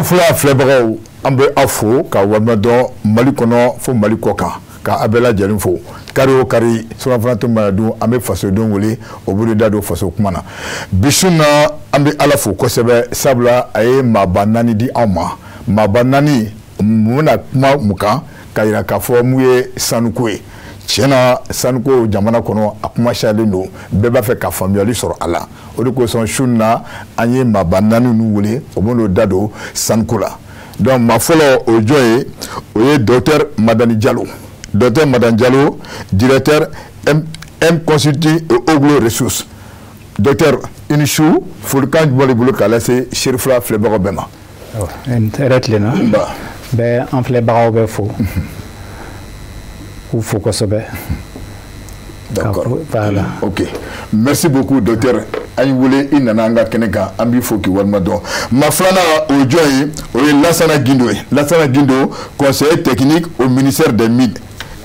Fula filɛbagaw an bɛ aw fo ka walima dɔn Mali kɔnɔ fo Mali kɔ kan ka a bɛɛ lajɛlen fo kari o kari surafana mana dun an bɛ fasodenw wele o bolo da don faso kuma na bi su na an bɛ Ala fo kosɛbɛ sabula a ye maaba 4 di anw ma maaba 4 mun na kuma mun kan ka yira k'a fɔ mun ye sanuko ye tiɲɛna sanuko jamana kɔnɔ a kuma cayalen don bɛɛ b'a fɛ ka faamuyali sɔrɔ a la o de kosɔn su na an ye maaba 4 ninnu wele o b'o da don sanuko la donc ma fɔlɔ o jɔn ye o ye docteur Madani Diallo docteur Madani Diallo directeur M Consulting et Oglo Ressources docteur Inichou folikan jumɛn b'i bolo k'a lase Serifula filɛbagaw bɛɛ ma. Hɛrɛ tilenna bɛɛ an filɛbagaw bɛ fo k'u fo kosɛbɛ. D'accord. Voilà. Ok. Merci beaucoup docteur. Ayi wele I nana an ka kɛnɛ kan an b'i fo k'i walima dɔn ma filanan o jɔn ye o ye Lassana Guindo ye Lassana Guindo conseiller technique au ministère des mines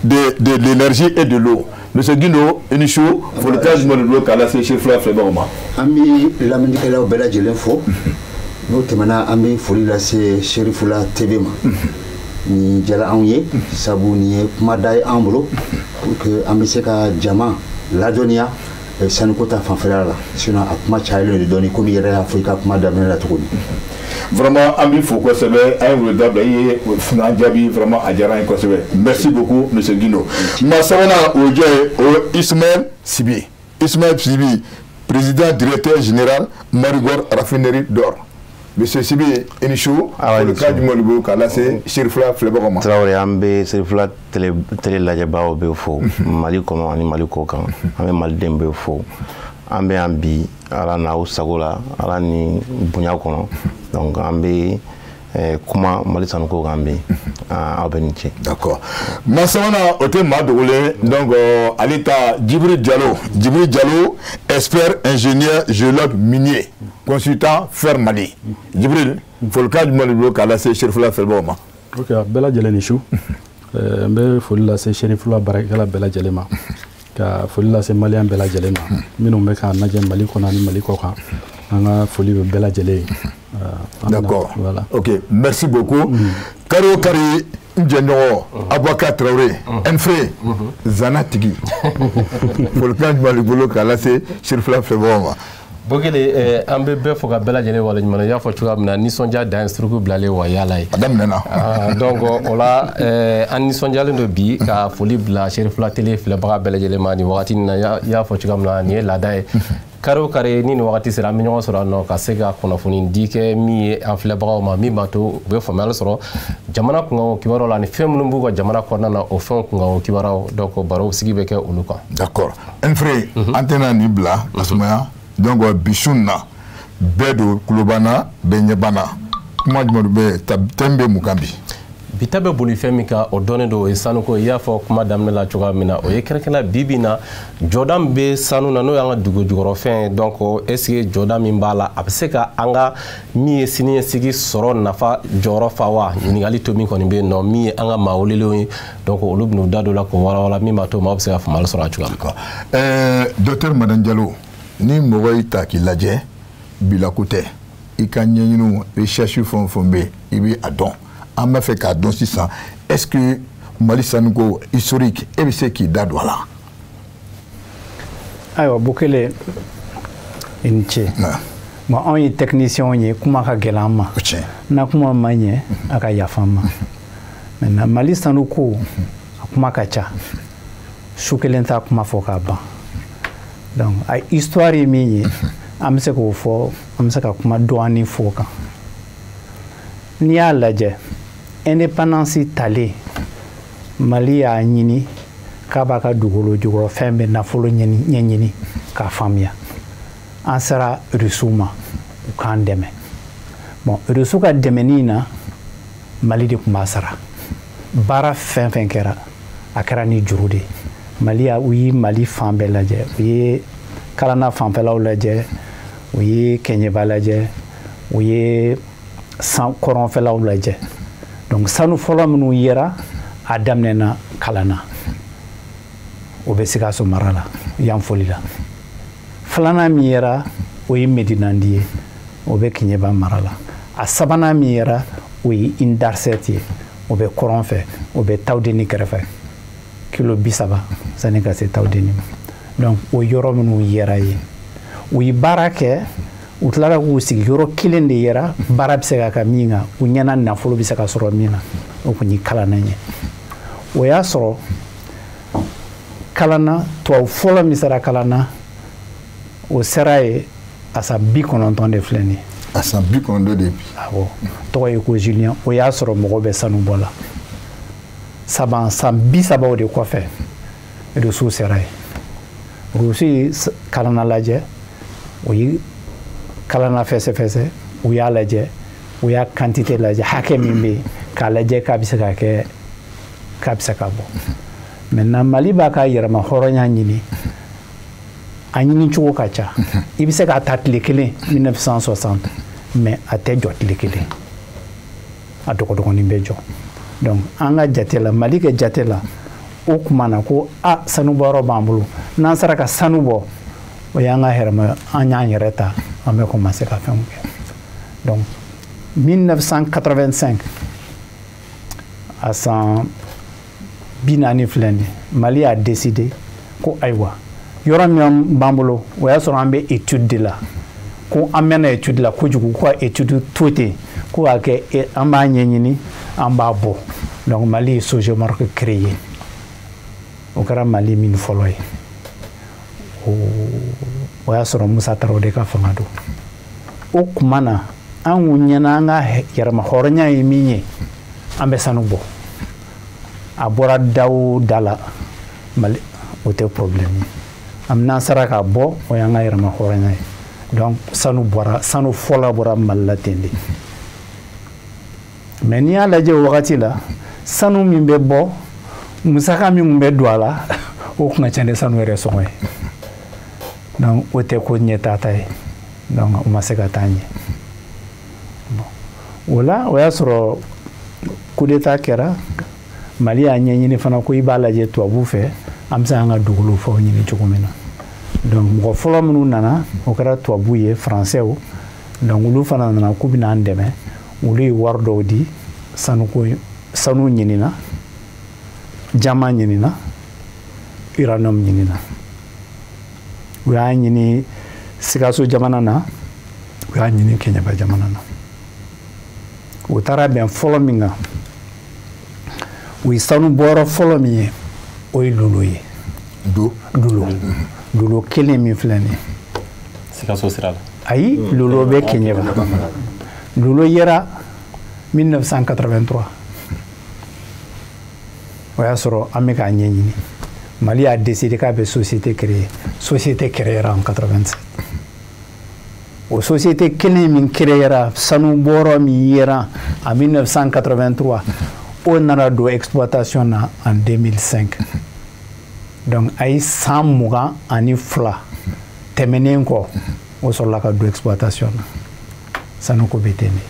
de l'énergie et de l'eau. Monsieur Guindo Inichou folikan jumɛn de bolo k'a lase Serifula filɛbagaw ma. An bɛ lamɛnnikɛlaw bɛɛ lajɛlen fo n'o tɛmɛna an bɛ foli lase Serifula TV ma ni jala anw ye sabu ni ye kumada ye an bolo pour que an bɛ se ka jama ladɔnniya sanuko ta fanfɛla la sinon a kuma cayalen de dɔɔni komi yɛrɛ y'a fɔ I ka kuma daminɛ la cogo min. Vraiment an b'i fo kosɛbɛ an ye wele dabila I ye an jaabi vraiment a diyara an ye kosɛbɛ merci beaucoup monsieur Guindo. Ma sabanan o jɔn ye o Ismaël Sibi Ismaël Sibi président directeur général Marigor raffinerie d'or. Monsieur Sibi Inichou folikan jumɛn de bolo k'a lase Serifula filɛbagaw ma. Tarawele an bɛ Serifula télé lajɛbagaw bɛ fo Mali kɔnɔ ani Mali kɔ kan an bɛ maliden bɛ fo an bɛ yan bi Ala n'aw sago la Ala ni bonya kɔnɔ donc an bɛ kuma Mali sanuko kan bi aw bɛ ni ce. D'accord. Ma sabanan o tɛ maa dogolen donc ale ta Djibril Diallo expert ingénieur géologue minier consultant fer Mali Djibril folikan jumɛn de bolo k'a lase Serifula filɛbagaw ma. Ok a bɛɛ lajɛlen ni su n bɛ foli lase Serifula baarakɛla bɛɛ lajɛlen ma ka foli lase maliyɛn bɛɛ lajɛlen ma minnu bɛ k'an lajɛ Mali kɔnɔ ani Mali kɔ kan an ka foli bɛ bɛɛ lajɛlen ye. D'accord. Voilà. Ok merci beaucoup. Kari o kari n jɛɲɔgɔn Aboubacar Traoré Enfré Zana tigi folikan jumɛn de bolo k'a lase Serifula filɛbagaw ma. Bokele an bɛ bɛɛ fo ka bɛɛ lajɛlen waleɲuman y'a fɔ cogoya min na nisɔndiya dan ye suruku bilalen wa yala ye. A daminɛna. Donc o la an nisɔndiyalen don bi ka foli bila Serifula télé filɛbaga bɛɛ lajɛlen ma nin wagati in na y'a fɔ cogoya min na nin ye laada ye. Kari o kari ni nin wagati sera an bɛ ɲɔgɔn sɔrɔ yan nɔ ka se ka kunnafoni di kɛ min ye an filɛbagaw ma min b'a to u bɛ faamuyali sɔrɔ jamana kunkanko kibaruyaw la ani fɛn minnu b'u ka jamana kɔnɔna na o fɛnw kunkanko kibaruyaw donc baro sigi bɛ kɛ olu kan. D'accord. Enfré an tɛna nin bila lasumaya donc bisun na bɛɛ don kulobana bɛɛ ɲɛbana kuma jumɛn bɛ thème bɛ mun kan bi. Bi ta bɛ boli fɛn min kan o dɔnnen don o ye sanuko i y'a fɔ kuma daminɛ la cogoya min na o ye kɛrɛnkɛrɛnnenya bi bi in na jɔda bɛ sanu na n'o y'an ka dugu jukɔrɔfɛn ye donc est-ce que jɔda min b'a la a bɛ se ka an ka min ye siniɲɛsigi sɔrɔ nafa jɔyɔrɔ fa wa ɲininkali to min kɔni bɛ yen nɔ min ye an ka maa welelenw ye donc olu bɛn'u da don la k'o walawala min b'a to maaw bɛ se ka faamuyali sɔrɔ a cogoya min na. Docteur Madani Diallo ni mɔgɔ y'i ta k'i lajɛ bilako tɛ I ka ɲɛɲiniw recherche fɛn o fɛn bɛ I bɛ a dɔn an b'a fɛ k'a dɔn sisan est-ce que Mali sanuko historique e bɛ se k'i da don a la. Ayiwa Bukele I ni ce bon anw ye technicien ye kuma ka gɛlɛn an ma na kuma ma ɲɛ a ka yafa an ma maintenant Mali sanuko a kuma ka ca su kelen t'a kuma fɔ k'a ban donc a histoire ye min ye an bɛ se k'o fɔ an bɛ se ka kuma dɔɔni fɔ o kan n'i y'a lajɛ indépendance talen Mali y'a ɲini k'a b'a ka dugukolo jukɔrɔ fɛn bɛɛ nafolo ɲɛɲini k'a faamuya an sera Rusiw ma u k'an dɛmɛ bon Rusiw ka dɛmɛni na Mali de tun b'a sara baara fɛn fɛn kɛra a kɛra ni juru de Mali u ye Mali fan bɛɛ lajɛ u ye kalanna fanfɛlaw lajɛ u ye kɛɲɛba lajɛ u ye kɔrɔnfɛlaw lajɛ donc sanu fɔlɔ minnu yera a daminɛna kalanna o bɛ Sikaso mara la yan foli la filanan min yera o ye Medinandi ye o bɛ Kɛɲɛba mara la a sabanan min yɛrɛ o ye Indarset ye o bɛ kɔrɔn fɛ o bɛ Tawudeni kɛrɛfɛ kilo 30 sani ka se Tawudeni ma donc o yɔrɔ minnu yɛra ye u ye baara kɛ u tilara k'u sigi yɔrɔ kelen de yɛra baara bɛ se ka kɛ min kan u ɲɛna nafolo bɛ se ka sɔrɔ min na o tun ye kalanna ye o y'a sɔrɔ kalanna tubabu fɔlɔ min sera kalanna o sera ye a san 90 de filɛ nin ye a san 90 de bi awɔ tɔgɔ ye ko Julien o y'a sɔrɔ mɔgɔ bɛ sanu bɔ la san 30 de kɔfɛ Rusiw sera ye Rusiw ye kalanna lajɛ o ye kalanna fɛsɛfɛsɛ u y'a lajɛ u y'a quantité lajɛ hakɛ min bɛ yen k'a lajɛ k'a bɛ se ka kɛ k'a bɛ se ka bɔ maintenant Mali b'a ka yɛrɛma hɔrɔnya ɲini a ɲini cogo ka ca i bɛ se k'a ta tile kelen 1960 mais a tɛ jɔ tile kelen a dɔgɔdɔgɔnin bɛ jɔ donc an ka jate la Mali ka jate la o tuma na ko sanubɔyɔrɔ b'an bolo n'an sera ka sanu bɔ o y'an ka hɛrɛma an y'an yɛrɛ ta an bɛ commencer ka fɛnw kɛ donc 1985 a san 40 filɛ nin ye Mali y'a décidé ko ayiwa yɔrɔ min b'an bolo o y'a sɔrɔ an bɛ étude de la ko an mɛnna étude la kojugu ko ka étude to ten ko k'a kɛ an b'a ɲɛɲini an b'a bɔ donc Mali ye Sogemark créé o kɛra Mali min fɔlɔ ye o y'a sɔrɔ Musa Tarawele ka fanga don o tuma na an kun ɲɛna an ka yɛrɛma hɔrɔnya ye min ye an bɛ sanu bɔ a bɔra da o da la Mali o tɛ problème ye n'an sera ka bɔ o y'an ka yɛrɛma hɔrɔnya ye donc sanu fɔlɔ bɔra Mali la ten de mais n'i y'a lajɛ o wagati la sanu min bɛ bɔ musaka min bɛ don a la o tun ka ca ni sanu yɛrɛ sɔngɔ ye donc o tɛ ko ɲɛtaata ye donc o ma se ka taa ɲɛ o la o y'a sɔrɔ coup d'état kɛra Mali y'a ɲɛɲini fana ko i b'a lajɛ tubabuw fɛ an bɛ se an ka dugukolow fɛnw ɲini cogo min na donc mɔgɔ fɔlɔ minnu nana o kɛra tubabuw ye français donc olu fana nana k'u bɛna an dɛmɛ olu ye wari dɔw di sanu ɲinina jama ɲinina uranium ɲinina u y'a ɲini Sikaso jamana na u y'a ɲini Keɲaba jamana na u taara bɛn fɔlɔ min kan u ye sanu bɔyɔrɔ fɔlɔ min ye o ye Lolo ye Lolo kelen min filɛ nin ye Sikaso sira la ayi Lolo bɛ Keɲaba Lolo yera 1983 o y'a sɔrɔ an bɛ k'a ɲɛɲini Mali y'a décidé k'a bɛ société créera en 87 o société kelen min créera sanu bɔyɔrɔ min yera en 1983 o nana don exploitation na en 2005 donc a ye san 22 tɛmɛnen kɔ o sɔrɔla ka don exploitation na sanuko bɛ ten de.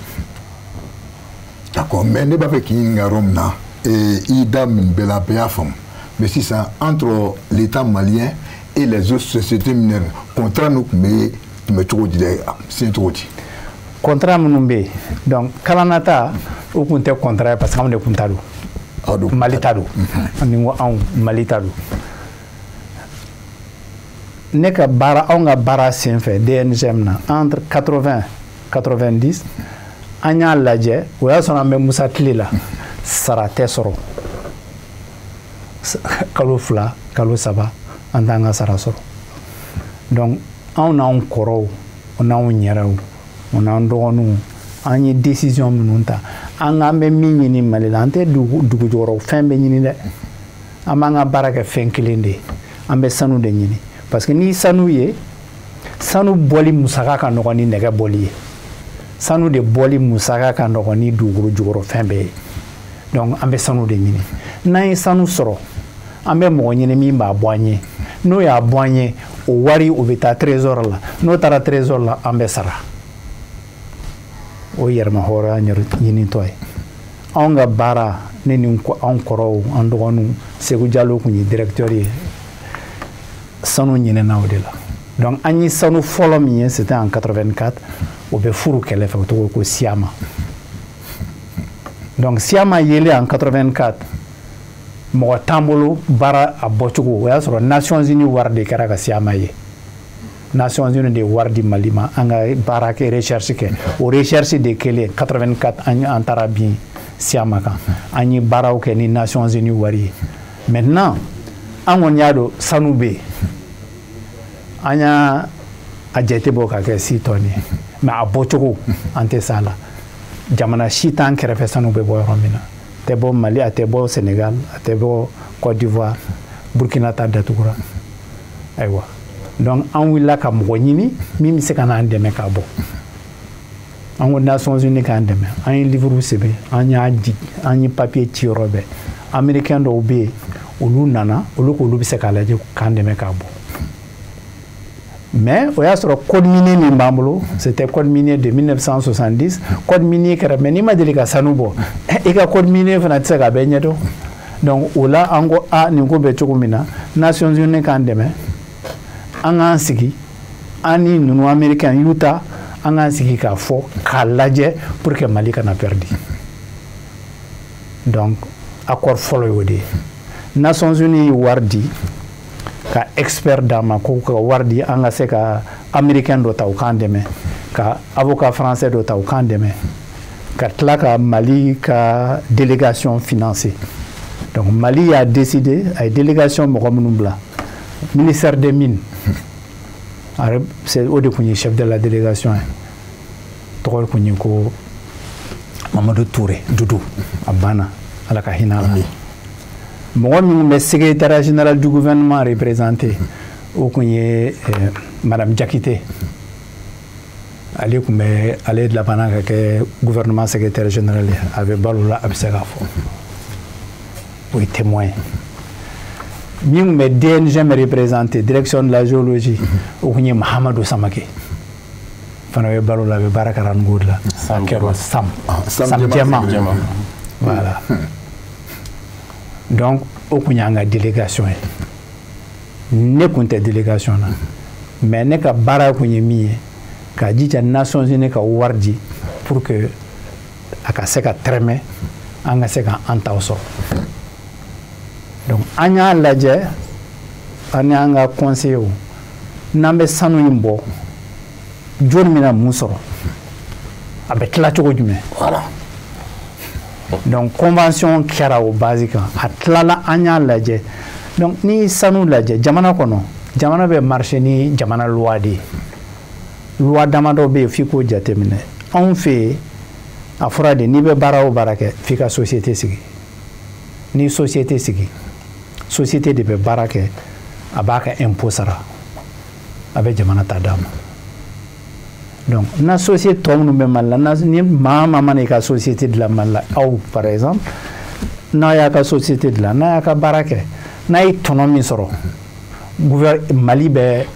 D'accord, mais ne b'a fɛ k'i ɲininka yɔrɔ min na i da min bɛɛ la bɛɛ y'a faamu mais sisan entre l'état malien et les autres sociétés minières contrat n'u tun bɛ cogo di dɛ siɲɛ cogo di. Contrat minnu bɛ yen donc kalanata o tun tɛ contrat ye parce que anw de tun ta don Mali ta don ani ko anw Mali ta don ne ka baara anw ka baara senfɛ DNGM na entre 80 90 an y'a lajɛ o y'a sɔrɔ an bɛ Musa tile la sara tɛ sɔrɔ kalo 2 kalo 3 an t'an ka sara sɔrɔ donc anw n'anw kɔrɔw n'anw yɛrɛw o n'an dɔgɔninw an ye décision minnu ta an k'an bɛ min ɲini Mali la an tɛ dugu jukɔrɔ fɛn bɛ ɲini dɛ an b'an ka baara kɛ fɛn kelen de ye an bɛ sanu de ɲini parce que ni sanu ye sanu bɔli musaka ka nɔgɔn ni nɛgɛ bɔli ye sanu de bɔli musaka ka nɔgɔn ni dugukolo jukɔrɔ fɛn bɛɛ ye donc an bɛ sanu de ɲini n'an ye sanu sɔrɔ an bɛ mɔgɔ ɲini min b'a bɔ an ye n'o y'a bɔ an ye o wari o bɛ taa trésor la n'o taara trésor la an bɛ sara o yɛrɛma hɔrɔnya ɲinitɔ ye anw ka baara ne ni anw kɔrɔw an dɔgɔninw Segu Jalo tun ye directeur ye sanu ɲinina o de la donc an ye sanu fɔlɔ min ye c'était en 84 o bɛ furu kɛlɛ fɛ o tɔgɔ ko Siama. Donc Siama yeli en 84 mɔgɔ t'an bolo baara a bɔcogo o y'a sɔrɔ Nations Unies wari de kɛra ka Siama ye. Nations Unies de wari di Mali ma an ka baara kɛ recherche kɛ o recherche de kɛlen 84 an taara bin Siama kan an ye baaraw kɛ ni Nations Unies wari ye. Maintenant an kɔni y'a dɔn sanu bɛ yen an y'a a jate bɔ ka kɛ 6 tonnes ye mais a bɔcogo an tɛ s'a la jamana si t'an kɛrɛfɛ sanu bɛ bɔ yɔrɔ min na a tɛ bɔ Mali a tɛ bɔ Sénégal a tɛ bɔ Côte d'Ivoire Burkina ta datugura ayiwa donc an wulila ka mɔgɔ ɲini min bɛ se ka n'an dɛmɛ k'a bɔ an ko Nations Unies k'an dɛmɛ an ye livre sɛbɛn an ye papier ci yɔrɔ bɛɛ américain dɔw bɛ yen olu nana olu k'olu bɛ se k'a lajɛ k'an dɛmɛ k'a bɔ mais o y'a sɔrɔ code minier min b'an bolo c'était code minier de 1970 code minier kɛra mais n'i ma deli ka sanu bɔ i ka code minier fana tɛ se ka bɛɛ ɲɛdɔn donc o la an ko nin ko bɛ cogo min na Nations Unies k'an dɛmɛ an k'an sigi an ni ninnu américain y'u ta an k'an sigi k'a fɔ k'a lajɛ pour que Mali kana perdu donc accord fɔlɔ y'o de ye Nations Unies wari di ka expert d'an ma ko ka wari di an ka se ka américain dɔ ta u k'an dɛmɛ ka avocat français dɔ ta u k'an dɛmɛ ka tila ka Mali ka délégation financer donc Mali y'a décidé a ye délégation mɔgɔ minnu bila ministère des mines c'est o de tun ye chef de la délégation ye tɔgɔ tun ye ko Mamadou Touré Dudu a banna ala ka hinɛ a la mɔgɔ minnu bɛ secrétaire général du gouvernement représenté o tun ye madame Jakite ale tun bɛ ale labanna ka kɛ gouvernement secrétaire général ye a bɛ balo la a bɛ se k'a fɔ o ye témoin min tun bɛ DNGM représenté direction de la géologie o tun ye Mahamadou Samake fana bɛ balo la a bɛ baara kɛ Rangoon la a kɛra Sam Jɛma voilà donc o tun y'an ka délégation ye ne tun tɛ délégation na mais ne ka baara tun ye min ye ka jija Nations Unies ka wari di pour que a ka se ka tɛrɛmɛ an ka se ka an taw sɔrɔ donc an y'a lajɛ an y'an ka conseillers n'an bɛ sanu in bɔ jɔn min na mun sɔrɔ a bɛ tila cogo jumɛn voilà donc convention kɛra o base kan a tilala an y'a lajɛ donc ni sanu lajɛ jamana kɔnɔ jamana bɛ marché ni jamana loi de ye loi damadɔ bɛ yen f'i k'o jateminɛ anw fɛ yen a fɔra de n'i bɛ baara o baara kɛ f'i ka société sigi ni société sigi société de bɛ baara kɛ a b'a ka impôt sara a bɛ jamana ta d'a ma donc na société tɔ minnu bɛ Mali la ni maa maa mana i ka société dilan Mali la aw par exemple n'a y'a ka société dilan n'a y'a ka baara kɛ n'a ye tɔnɔ min sɔrɔ Mali bɛ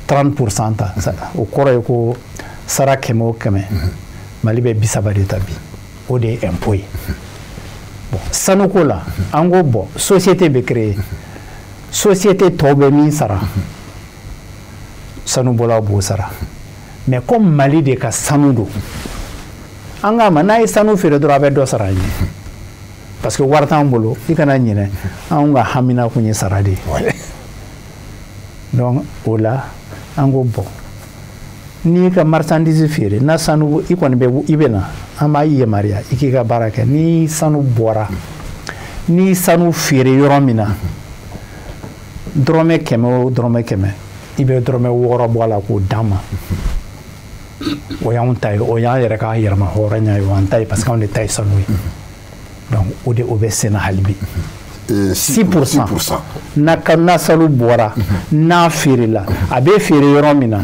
30% ta o kɔrɔ ye ko sara 100 o 100 Mali bɛ 30 de ta bi o de ye impôt ye bon sanuko la an ko bɔn société bɛ créer société tɔw bɛ min sara sanubɔlaw b'o sara mais comme Mali de ka sanu don an k'a ma n'a ye sanu feere dɔrɔn a bɛ dɔ sara an ye parce que wari t'an bolo i kana ɲinɛ anw ka hamina kun ye sara de ye donc o la an ko bɔn n'i ka marchandise feere na sanu i kɔni bɛ i bɛ na an b'a yamaruya i k'i ka baara kɛ ni sanu bɔra ni sanu feere yɔrɔ min na dɔrɔmɛ 100 o dɔrɔmɛ 100 i bɛ dɔrɔmɛ 6 bɔ a la k'o d'an ma o y'anw ta ye o y'an yɛrɛ ka yɛrɛma hɔrɔnya ye o y'an ta ye parce que anw de ta ye sanu ye donc o bɛ senna hali bi 6% na sanu bɔra n'a feerela a bɛ feere yɔrɔ min na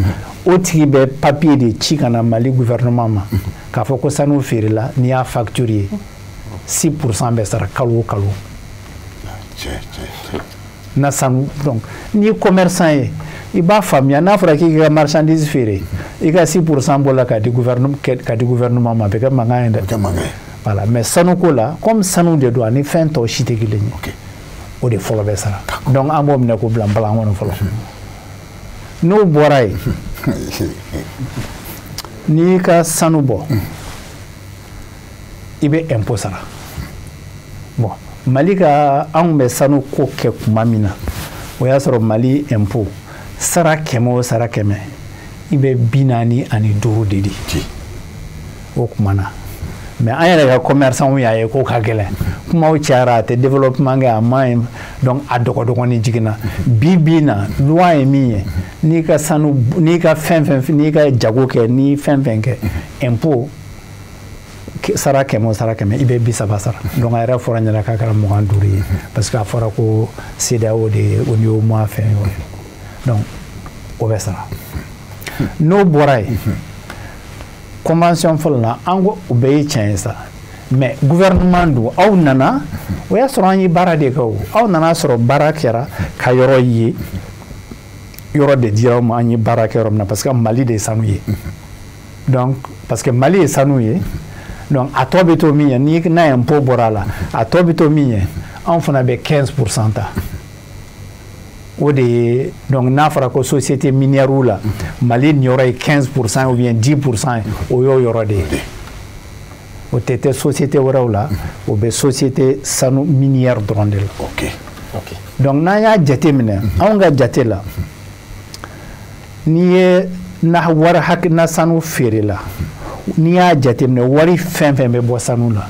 o tigi bɛ papier de ci ka na Mali gouvernement ma k'a fɔ ko sanu feerela n'i y'a facture ye 6% bɛ sara kalo o kalo na sanu donc n'i ye commerçant ye i b'a faamuya n'a fɔra k'i ka marchandise feere i ka 6% bɔ la k'a di gouvernement ma a bɛ kɛ mankan ye dɛ voilà mais sanuko la comme sanu de don ani fɛn tɔw si tɛ kelen ye o de fɔlɔ bɛ sara donc an b'o minɛ k'o bila n balan kɔnɔ fɔlɔ n'o bɔra yen n'i ka sanu bɔ i bɛ impôt sara bon Mali ka anw bɛ sanu ko kɛ kuma min na o y'a sɔrɔ Mali impôt sara 100 o sara 100 i bɛ 45 de di o kuma na mais an yɛrɛ ka commerçant y'a ye ko ka gɛlɛn kumaw cayara a tɛ développement kɛ a maɲi donc a dɔgɔdɔgɔnin jiginna bi na loi ye min ye n'i ka sanu n'i ka fɛn n'i ka jago kɛ ni fɛn kɛ impôt sara 100 o sara 100 i bɛ 30 sara donc a yɛrɛ fɔra ɲɛna k'a kɛra 25 ye parce que a fɔra ko CEDEAO de ye au niveau mois fɛn ye donc o bɛ sara n'o bɔra yen convention fɔlɔ la an ko o bɛɛ ye tiɲɛ ye sa mais gouvernement don aw nana o y'a sɔrɔ an ye baara de kɛ o aw nana sɔrɔ baara kɛra ka yɔrɔ ye yɔrɔ de dira aw ma an ye baara kɛ yɔrɔ min na parce que Mali de ye sanu ye donc parce que Mali ye sanu ye donc a tɔ bɛ to min ye ni n'a impôt bɔra a la a tɔ bɛ to min ye anw fana bɛ 15% ta o de ye donc n'a fɔra ko société minière la Mali niyɔrɔ ye 15% ou bien 10% o y'o yɔrɔ de ye o tɛ tɛ société wɛrɛw la o bɛ société sanu minière dɔrɔn de la donc n'an y'a jate minɛ anw ka jate la n'i ye na wari hakilina sanu feere la n'i y'a jate minɛ wari fɛn bɛ bɔ sanu la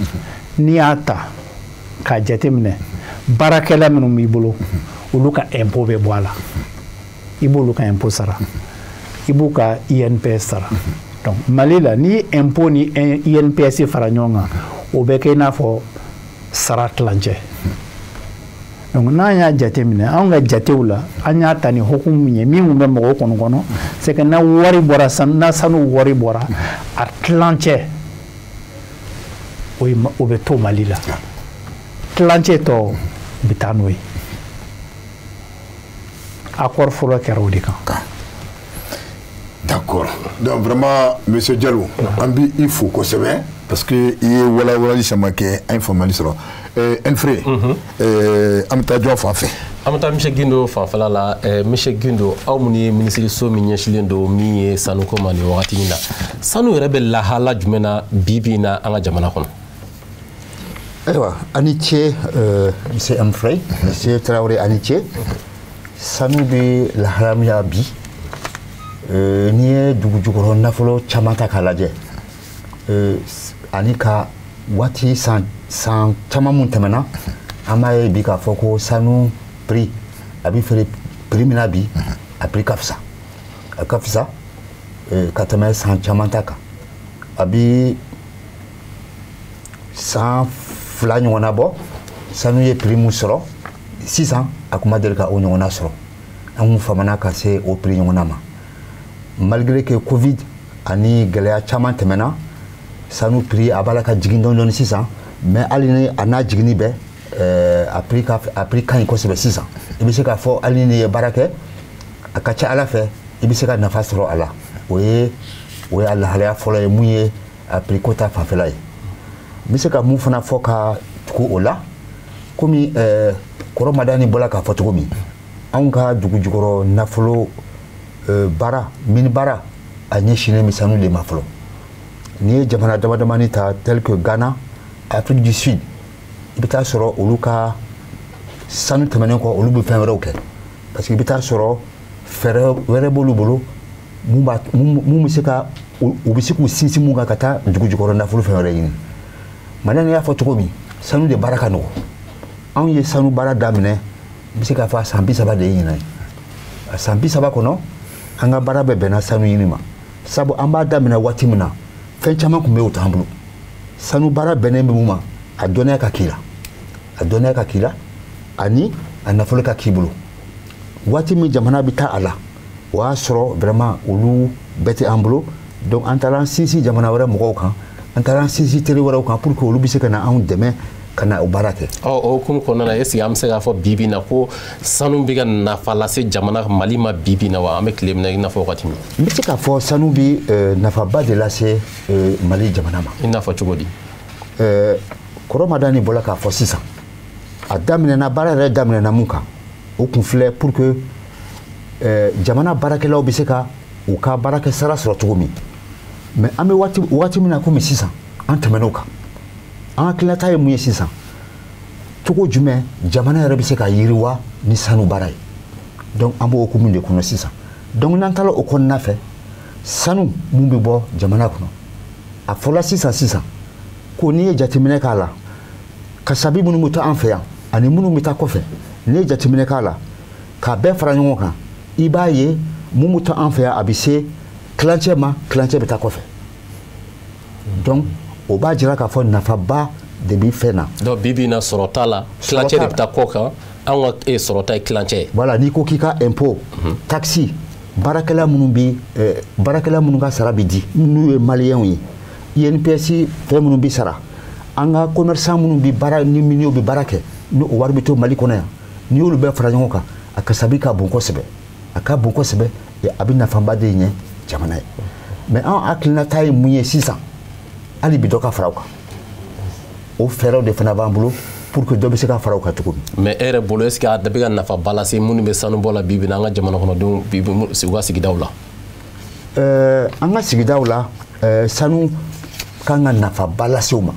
n'i y'a ta k'a jate minɛ baarakɛla minnu b'i bolo olu ka impôt bɛ bɔ a la i b'olu ka impôt sara i b'u ka INPS sara donc Mali la ni impôt ni INPS fara ɲɔgɔn kan o bɛ kɛ i n'a fɔ sara tilancɛ donc n'an y'a jate minɛ anw ka jatew la an y'a ta ni hukumu min ye min bɛ mɔgɔw kɔnɔ c'est que na wari bɔra na sanu wari bɔra a tilancɛ o bɛ to Mali la tilancɛ tɔ bɛ taa n'o ye accord fɔlɔ kɛra o de kan. D'accord. Donc vraiment, Monsieur Diallo, an b'i fo kosɛbɛ parce que i ye walawalali caman kɛ an ye faamuyali sɔrɔ. Enfré, an bɛ taa jɔn fan fɛ? An bɛ taa Monsieur Guindo fanfɛla la. Monsieur Guindo, aw minnu ye minisiriso min ɲɛsinnen don min ye sanuko ma nin wagati in na, sanu yɛrɛ bɛ lahala jumɛn na bi in na an ka jamana kɔnɔ? Ayiwa, a ni ce Monsieur Enfré, Monsieur Traoré a ni ce. Sanu bɛ lahala min na bi n'i ye dugu jukɔrɔ nafolo caman ta k'a lajɛ ani ka waati san caman mun tɛmɛna an b'a ye bi k'a fɔ ko sanu prix a bɛ feere prix min na bi a prix ka fisa ka tɛmɛ san caman ta kan a bɛ san 2 ɲɔgɔnna bɔ sanu ye prix mun sɔrɔ sisan a kuma deli ka o ɲɔgɔnna sɔrɔ an kun famana ka se o prix ɲɔgɔnna ma malgré que Covid ani gɛlɛya caman tɛmɛna sanu prix a b'a la ka jigin dɔɔni sisan mais hali ni a n'a jiginni bɛɛ a prix ka ɲi kosɛbɛ sisan i bɛ se k'a fɔ hali ni ye baara kɛ a ka ca Ala fɛ i bɛ se ka nafa sɔrɔ a la o ye a lahalaya fɔlɔ ye mun ye a prix ko ta fanfɛla ye n bɛ se ka mun fana fɔ ka tugu o la komi Kɔrɔmadani bɔla k'a fɔ cogo min anw ka dugu jukɔrɔ nafolo baara mini baara a ɲɛsinnen bɛ sanu de ma fɔlɔ n'i ye jamana damadamani ta tel que Ghana, Afrique du Sud i bɛ taa sɔrɔ olu ka sanu tɛmɛnen kɔ olu bɛ fɛn wɛrɛw kɛ parce que i bɛ taa sɔrɔ fɛɛrɛ wɛrɛ b'olu bolo mun bɛ se ka u bɛ se k'u sinsin mun kan ka taa dugu jukɔrɔ nafolo fɛn wɛrɛ ɲini maintenant y'a fɔ cogo min sanu de baara ka nɔgɔ anw ye sanu baara daminɛ n bɛ se k'a fɔ a san 30 de ye ɲinan ye a san 30 kɔnɔ an ka baara bɛɛ bɛnna sanu ɲini ma sabu an b'a daminɛ waati min na fɛn caman tun bɛ o t'an bolo sanu baara bɛnnen bɛ mun ma a dɔnniya ka k'i la ani a nafolo ka k'i bolo waati min jamana bɛ taa a la o y'a sɔrɔ vraiment olu bɛɛ tɛ an bolo donc an taara an sinsin jamana wɛrɛ mɔgɔw kan an taara an sinsin teri wɛrɛw kan pour que olu bɛ se ka na anw dɛmɛ ka na o baara kɛ. O hukumu kɔnɔna na est-ce que an bɛ se k'a fɔ bi in na ko sanu bɛ ka nafa lase jamana Mali ma bi in na wa an bɛ tile min na i n'a fɔ wagati min? N bɛ se k'a fɔ sanu bɛ nafaba de lase Mali jamana ma. I n'a fɔ cogo di? Kɔrɔmadani bɔla k'a fɔ sisan a daminɛna baara yɛrɛ daminɛna mun kan o kun filɛ pour que jamana baarakɛlaw bɛ se ka u ka baarakɛ sara sɔrɔ cogo min mais an bɛ waati min na komi sisan an tɛmɛn'o kan an hakilina ye mun ye sisan cogo jumɛn jamana yɛrɛ bɛ se ka yiriwa ni sanu baara ye donc an b'o hukumu de kɔnɔ sisan donc n'an taara o kɔnɔna fɛ sanu mun bɛ bɔ jamana kɔnɔ a fɔla sisan ko n'i ye jateminɛ k'a la kasabi minnu bɛ taa an fɛ yan ani minnu bɛ taa kɔfɛ n'i ye jateminɛ k'a la k'a bɛɛ fara ɲɔgɔn kan i b'a ye mun bɛ taa an fɛ yan a bɛ se kilancɛ ma kilancɛ bɛ taa kɔfɛ donc o b'a jira k'a fɔ nafaba de bɛ fɛn na. donc bi bi in na sɔrɔ t'a la kilancɛ de bɛ taa kɔ kan an ka sɔrɔ ta ye kilancɛ ye. voilà n'i ko k'i ka impôt taxi baarakɛla minnu ka sara bɛ di n'u ye maliyɛnw ye INPS fɛn minnu bɛ sara an ka commerçant minnu bɛ baara ni milieu bɛ baara kɛ ni o wari bɛ to Mali kɔnɔ yan n'i y'olu bɛɛ fara ɲɔgɔn kan a kasabi ka bon kosɛbɛ a ka bon kosɛbɛ a bɛ nafaba de ɲɛ jamana ye mais an hakilinata ye mun ye sisan hali bi dɔ ka fara o kan o fɛɛrɛw de fana b'an bolo pour que dɔ bɛ se ka fara o kan cogo min. mais e yɛrɛ bolo est ce que a bɛ ka nafaba lase minnu bɛ sanubɔ la bi bi na an ka jamana kɔnɔdenw bi u ka sigidaw la. an ka sigidaw la sanu kan ka nafaba lase u ma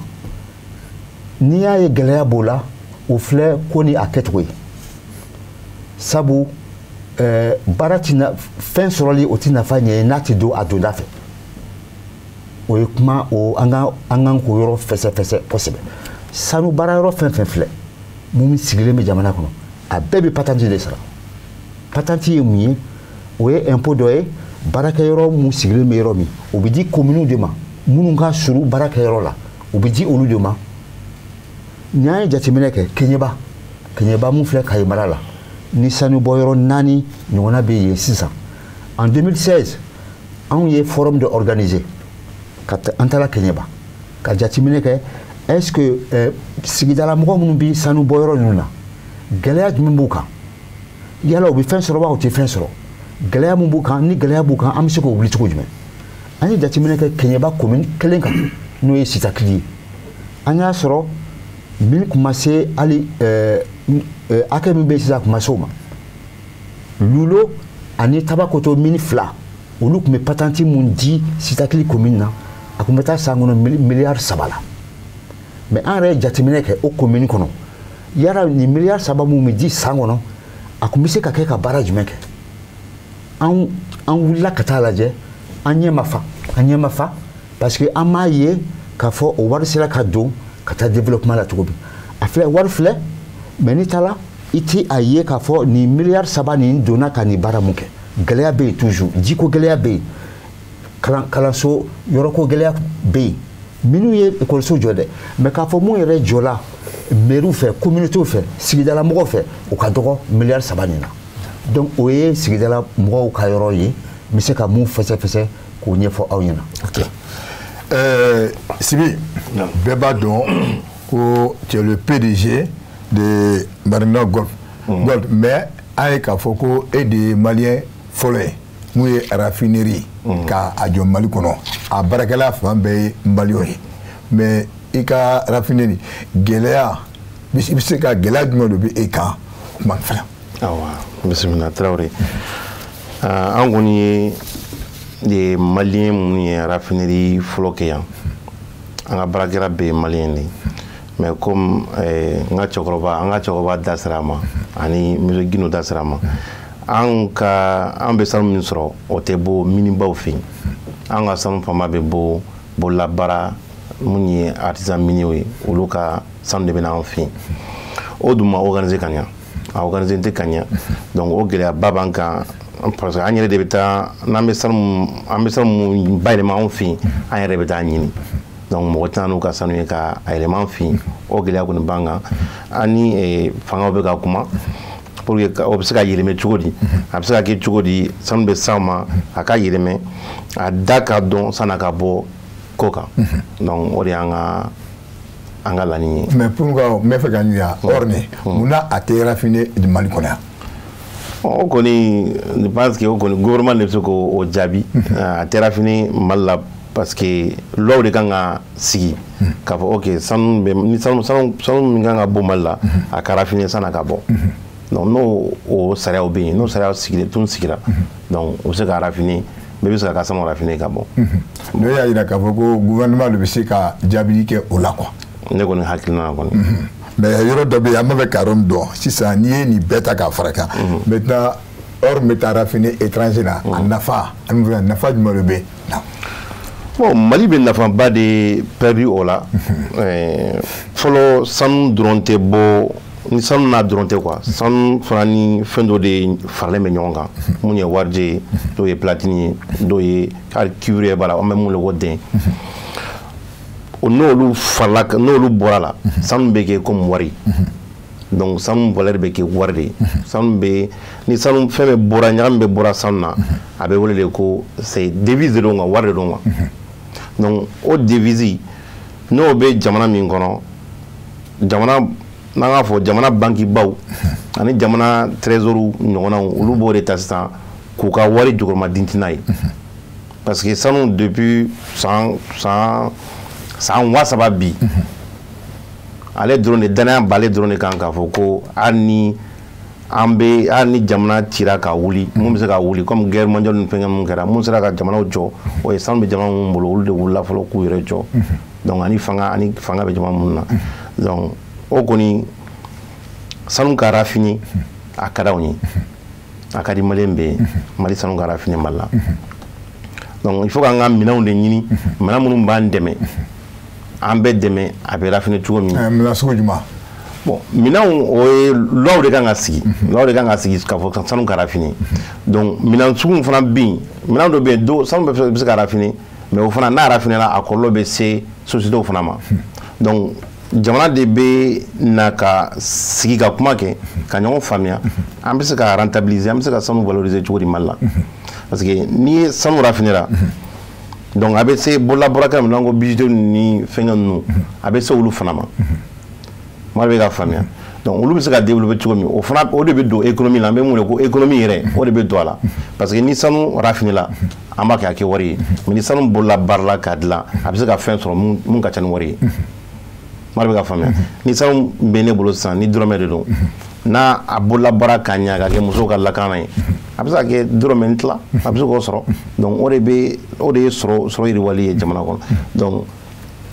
n'i y'a ye gɛlɛya b'o la o filɛ ko ni a kɛcogo ye sabu baara ti na fɛn sɔrɔli o ti nafa ɲɛ n'a ti don a donda fɛ o ye kuma o an kan k'o yɔrɔ fɛsɛfɛsɛ kosɛbɛ sanu baara yɔrɔ fɛn fɛn filɛ mun sigilen bɛ jamana kɔnɔ a bɛɛ bɛ patante de sara patante ye mun ye o ye impôt dɔ ye baarakɛyɔrɔ mun sigilen bɛ yɔrɔ min o bɛ di communes de ma minnu ka surun baarakɛyɔrɔ la o bɛ di olu de ma ni an ye jateminɛ kɛ Keɲeba mun filɛ Kayi mara la ni sanubɔyɔrɔ 4 ɲɔgɔnna bɛ yen sisan en 2016 anw ye forum de organiser an taara Keɲeba ka jateminɛ kɛ est ce que sigidala mɔgɔ minnu bɛ sanubɔyɔrɔ ninnu na gɛlɛya jumɛn b'u kan yala u bɛ fɛn sɔrɔ wa u tɛ fɛn sɔrɔ gɛlɛya min b'u kan ni gɛlɛya b'u kan an bɛ se k'o wuli cogo jumɛn an ye jateminɛ kɛ Keɲeba commune kelen kan n'o ye Sitakili ye an y'a sɔrɔ min tun ma se hali hakɛ min bɛ yen sisan a tun ma se o ma Lulo ani Tabakoto mini 2 olu tun bɛ patante mun di Sitakili commune na a tun bɛ taa san kɔnɔ miliyari 3 la mais an yɛrɛ ye jateminɛ kɛ o commune kɔnɔ yala nin miliyari 3 mun bɛ di san kɔnɔ a tun bɛ se ka kɛ ka baara jumɛn kɛ an wulila ka taa lajɛ an ɲɛ ma fa parce que an m'a ye k'a fɔ o wari sera ka don ka taa développement la cogo min a filɛ wari filɛ mais n'i taara i ti a ye k'a fɔ nin miliyari 3 nin donna ka nin baara mun kɛ gɛlɛya bɛ yen toujours jiko gɛlɛya bɛ yen kalanso yɔrɔko gɛlɛya bɛ yen minnu ye ekɔliso jɔ dɛ mais k'a fɔ mun yɛrɛ jɔla mairie fɛ communauté fɛ sigidala mɔgɔw fɛ o ka dɔgɔ miliyari 3 nin na donc o ye sigidala mɔgɔw ka yɔrɔ ye n bɛ se ka mun fɛsɛfɛsɛ k'o ɲɛfɔ aw ɲɛna. ok Sibi bɛɛ b'a dɔn ko tu es le PDG de Marina Gold mais an ye k'a fɔ ko e de ye maliyɛn fɔlɔ ye mun ye raffinerie ka a jɔ Mali kɔnɔ a baarakɛla fan bɛɛ ye maliyɛnw ye mais i ka raffinerie gɛlɛya i bɛ se ka gɛlɛya jumɛn de bɛ e kan kuma fɛ. Awa bisimila Traoré an kɔni ye maliyɛn minnu ye raffinerie fɔlɔ kɛ yan an ka baarakɛla bɛɛ ye maliyɛn de mais comme an ka cɛkɔrɔba da sera a ma ani Monsieur Gino da sera a ma an bɛ sanu min sɔrɔ o tɛ bɔ minibaw fɛ yen an ka sanu fanba bɛ bɔ bololabaara minnu ye artisan miniw ye olu ka sanu de bɛ na an fɛ yen o dun ma organiser ka ɲɛ a organiser tɛ ka ɲɛ donc o gɛlɛyaba b'an kan parce que an yɛrɛ de bɛ taa n'an bɛ sanu bayɛlɛma anw fɛ yen an yɛrɛ bɛ taa ɲini donc mɔgɔ tɛna n'u ka sanu ye ka a yɛlɛma an fɛ yen o gɛlɛya kɔni b'an kan an ni fangaw bɛ ka kuma pour que o bɛ se ka yɛlɛmɛ cogo di a bɛ se ka kɛ cogo di sanu bɛ s'an ma a ka yɛlɛmɛ a da ka dɔn san'a ka bɔ ko kan donc o de y'an ka laɲini ye. mais pour que n bɛ fɛ ka ɲininka Orne munna a tɛ raffiner Mali kɔnɔ yan. o kɔni je pense que o kɔni gouvernement de bɛ se k'o jaabi a tɛ raffiner Mali la parce que loi de kan ka sigi k'a fɔ ok sanu min kan ka bɔ Mali la a ka raffiner san'a ka bɔ donc n'o o sariyaw bɛ yen n'o sariyaw tun sigira donc o bɛ se ka raffiner bɛɛ bɛ se ka sanu raffiner ka bɔ. n'o y'a jira k'a fɔ ko gouvernement de bɛ se ka jaabili kɛ o la quoi. ne kɔni hakilina kɔni. mais yɔrɔ dɔ bɛ yen an b'a fɛ ka yɔrɔ min dɔn sisan n'i ye nin bɛɛ ta k'a fara kan maintenant or bɛ taa raffiner étranger la a nafa nafa jumɛn de bɛ yen. bon Mali bɛ nafaba de perdu o la fɔlɔ sanu dɔrɔn tɛ bɔ ni sanu n'a dɔrɔn tɛ quoi sanu fana ni fɛn dɔ de faralen bɛ ɲɔgɔn kan mun ye warije ye dɔw ye platine ye dɔw ye hali cuivre b'a la an bɛ mun le ko den n'olu farala n'olu bɔra la sanu bɛ kɛ comme wari donc sanu valeur bɛ kɛ wari de sanu bɛ ni sanu fɛn bɛ bɔra ɲagami bɛ bɔra sanu na a bɛ wele de ko c'est devise de don quoi wari de don quoi donc o devise n'o bɛ jamana min kɔnɔ jamana n'an k'a fɔ jamana bankibaw ani jamana trésor ɲɔgɔnnaw olu b'o de ta sisan k'u ka wari jukɔrɔma dinti n'a ye parce que sanu depuis san 30 bi ale dɔrɔn de danaya b'ale dɔrɔn de kan k'a fɔ ko hali ni jamana cira ka wuli mun bɛ se ka wuli comme guerre mondiale ni fɛnkɛ mun kɛra mun sera ka jamanaw jɔ o ye sanu bɛ jamana mun bolo olu de wulila fɔlɔ k'u yɛrɛ jɔ donc ani fanga bɛ jamana mun na donc o kɔni sanu ka raffiner a ka d'anw ye a ka di maliyɛn bɛɛ ye Mali sanu ka raffiner Mali la donc il faut k'an ka minɛnw de ɲini minɛn minnu b'an dɛmɛ an bɛɛ dɛmɛ a bɛ raffiner cogo min. minɛn sugu jumɛn. bon minɛnw o ye loi de kan ka sigi loi de kan ka sigi k'a fɔ sanu ka raffiner donc minɛn sugu fana bɛ yen minɛn dɔ bɛ yen sanu bɛ se ka raffiner mais o fana n'a raffinera a kɔlɔlɔ bɛ se sociétéw fana ma donc jamana de bɛ na ka sigi ka kuma kɛ ka ɲɔgɔn faamuya an bɛ se ka rentabiliser an bɛ se ka sanu valoriser cogo di Mali la parce que n'i ye sanu raffinera donc a bɛ se bololabaarakɛla min n'an ko bijouterie ni fɛnkɛ ninnu a bɛ se olu fana ma Mali bɛ ka faamuya donc olu bɛ se ka développer cogo min o fana o de bɛ don économie la an bɛ mun wele ko économie yɛrɛ o de bɛ don a la parce que ni sanu raffinera an b'a kɛ a kɛ wari ye mais ni sanu bolola baara la k'a dilan a bɛ se ka fɛn sɔrɔ mun ka ca ni wari ye Mali bɛ ka faamuya ni sanu bɛ ne bolo sisan ni dɔrɔmɛ de don n'a a bolola baara ka ɲɛ ka kɛ musow ka lakana ye a bɛ se ka kɛ dɔrɔmɛ tila a bɛ se k'o sɔrɔ donc o de ye sɔrɔ yiriwali ye jamana kɔnɔ donc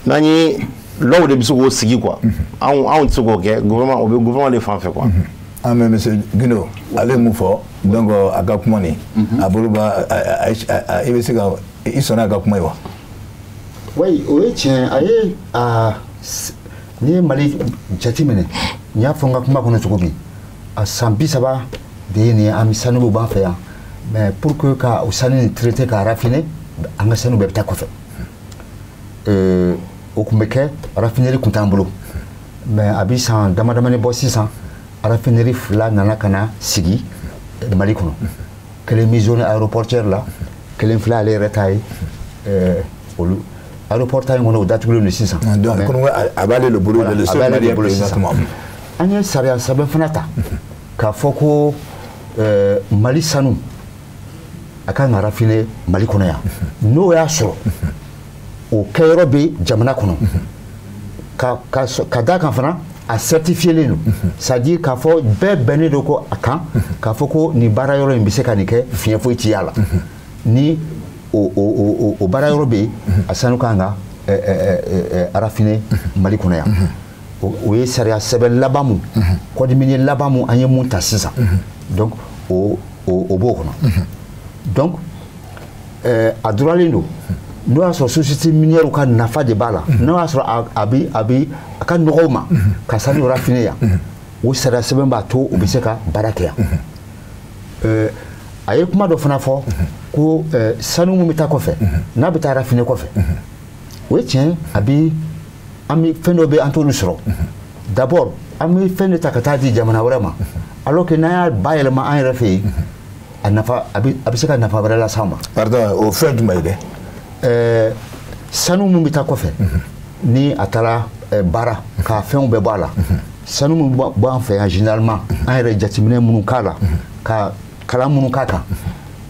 n'an ye lɔw de bɛ se k'o sigi quoi anw tɛ se k'o kɛ gouvernement o bɛ gouvernement de fan fɛ quoi. ah mais monsieur Guindo ale ye mun fɔ donc a ka kuma nin a bolo b'a i bɛ se ka i sɔnna a ka kuma ye wa. oui o ye tiɲɛ a ye n'i ye Mali jateminɛ n y'a fɔ n ka kuma kɔnɔ cogo min a san 30 de ye nin ye an bɛ sanu b'an fɛ yan mais pour que ka o sanu nin traiter k'a raffiner an ka sanu bɛɛ bɛ taa kɔfɛ o tun bɛ kɛ raffinerie tun t'an bolo mais a bɛ san damadamani bɔ sisan raffinerie 2 nana ka na sigi Mali kɔnɔ kelen bɛ zone aéroportuaire la kelen filɛ ale yɛrɛ ta ye olu aéroport ta in kɔnɔ o datugulen don sisan donc a b'ale le bolo de a b'ale le bolo sisan an ye sariya sɛbɛn fana ta k'a fɔ ko Mali sanu a kan ka raffiner Mali kɔnɔ yan n'o y'a sɔrɔ o kɛyɔrɔ bɛ jamana kɔnɔ ka d'a kan fana a certifielen don c'est à dire k'a fɔ bɛɛ bɛnnen don ko a kan k'a fɔ ko nin baara yɔrɔ in bɛ se ka nin kɛ fiɲɛ foyi tɛ y'a la ni o baara yɔrɔ bɛ yen a sanu kan ka raffiner Mali kɔnɔ yan o ye sariya sɛbɛn laban mun code minier laban mun an ye mun ta sisan donc o b'o kɔnɔ donc a duralen don n'o y'a sɔrɔ société minière ka nafa de b'a la n'o y'a sɔrɔ a ka nɔgɔw ma ka sanu raffiner yan o sariya sɛbɛn b'a to o bɛ se ka baara kɛ yan a ye kuma dɔ fana fɔ ko sanu mun bɛ taa kɔfɛ n'a bɛ taa raffiner kɔfɛ o ye tiɲɛ an bɛ fɛn dɔ bɛ an t'olu sɔrɔ d'abord an bɛ fɛn de ta ka taa di jamana wɛrɛ ma alors que n'an y'a bayɛlɛma an yɛrɛ fɛ yen a nafa a bɛ se ka nafa wɛrɛ lase an ma. pardon o fɛn jumɛn ye dɛ. sanu mun bɛ taa kɔfɛ ni a taara baara ka fɛnw bɛɛ bɔ a la sanu mun bɔ an fɛ yan généralement an yɛrɛ jateminɛ minnu k'a la ka kalan minnu k'a kan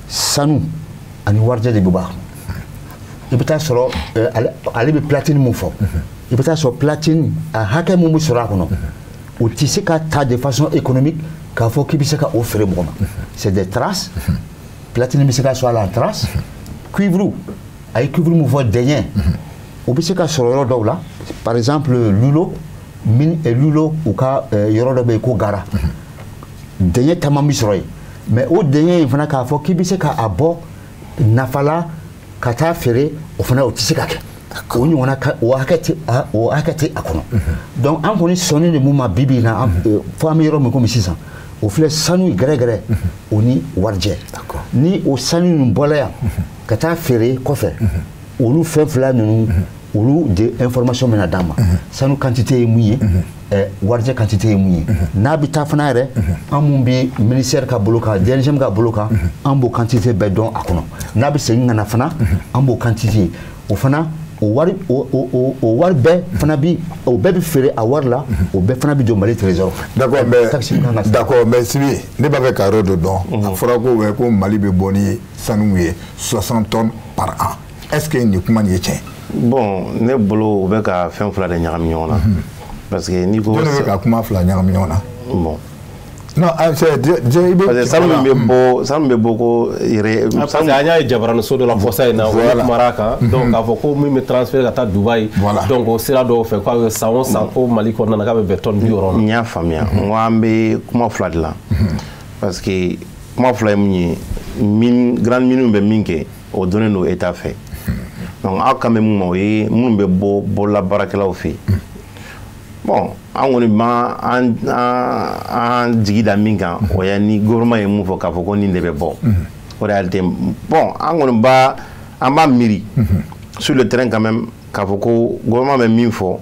sanu ani warijɛ de bɛ bɔ a kɔnɔ i bɛ taa sɔrɔ ale bɛ platine mun fɔ i bɛ taa sɔrɔ platine a hakɛ mun bɛ sɔrɔ a kɔnɔ o tɛ se ka ta de façon économique k'a fɔ k'i bɛ se ka o feere mɔgɔ ma c'est des traces platine bɛ se ka sɔrɔ a la en trace cuivre a ye cuivre mun fɔ dɛɲɛ o bɛ se ka sɔrɔ yɔrɔ dɔw la par exemple lulo mine et lulo u ka yɔrɔ dɔ bɛ yen ko gara dɛɲɛ caman bɛ sɔrɔ yen mais o dɛɲɛ in fana k'a fɔ k'i bɛ se ka a bɔ nafa la ka taa feere o fana o tɛ se ka kɛ o ɲɔgɔnna o hakɛ tɛ a kɔnɔ donc an kɔni sɔnni de mun ma bi bi in na fo an bɛ yɔrɔ min komi sisan o filɛ sanu gɛrɛgɛrɛ o ni warijɛ ni o sanu ninnu bɔla yan ka taa feere kɔfɛ olu fɛn fila ninnu olu de information bɛna d'an ma sanu quantité ye mun ye warijɛ quantité ye mun ye n'a bɛ taa fana yɛrɛ an mun bɛ ministère ka bolo kan DNGM ka bolo kan an b'o quantité bɛɛ dɔn a kɔnɔ n'a bɛ segin ka na fana an b'o quantité o fana o wari bɛɛ fana bi o bɛɛ bi feere a wari la o bɛɛ fana bi don Mali trésor d'accord mais Sibi ne b'a fɛ ka yɔrɔ dɔ dɔn a fɔra ko Mali bɛ bɔ ni sanu ye 60 tonnes par an est-ce que nin kuma nin ye tiɲɛ bon ne bolo u bɛ ka fɛn fila de ɲagami ɲɔgɔn na parce que n'i ko ne bɛ ka kuma fila ɲagami ɲɔgɔn na bon non parce que sanu bɛ bɔ ko yɛrɛ parce que an y'a ye jabaraniso dɔ la fɔsa in na o kumara kan donc k'a fɔ ko min bɛ transfert ka taa Dubaï donc o sira dɔw fɛ k'a bɛ san o san ko Mali kɔnɔna na k'a bɛ bɛn tonne 60 ma. n y'a faamuya n ko an bɛ kuma fila de la parce que kuma fila ye mun ye grande mine bɛ min kɛ o donnen don État fɛ donc aw kan bɛ mun ma o ye minnu bɛ bɔ bololabaarakɛlaw fɛ yen bon an kɔni b'an jigi da min kan o ye ni gouvernement ye mun fɔ k'a fɔ ko nin de bɛ bɔ o réalité bon an kɔni an b'a miiri sur le terrain quand même k'a fɔ ko gouvernement bɛ min fɔ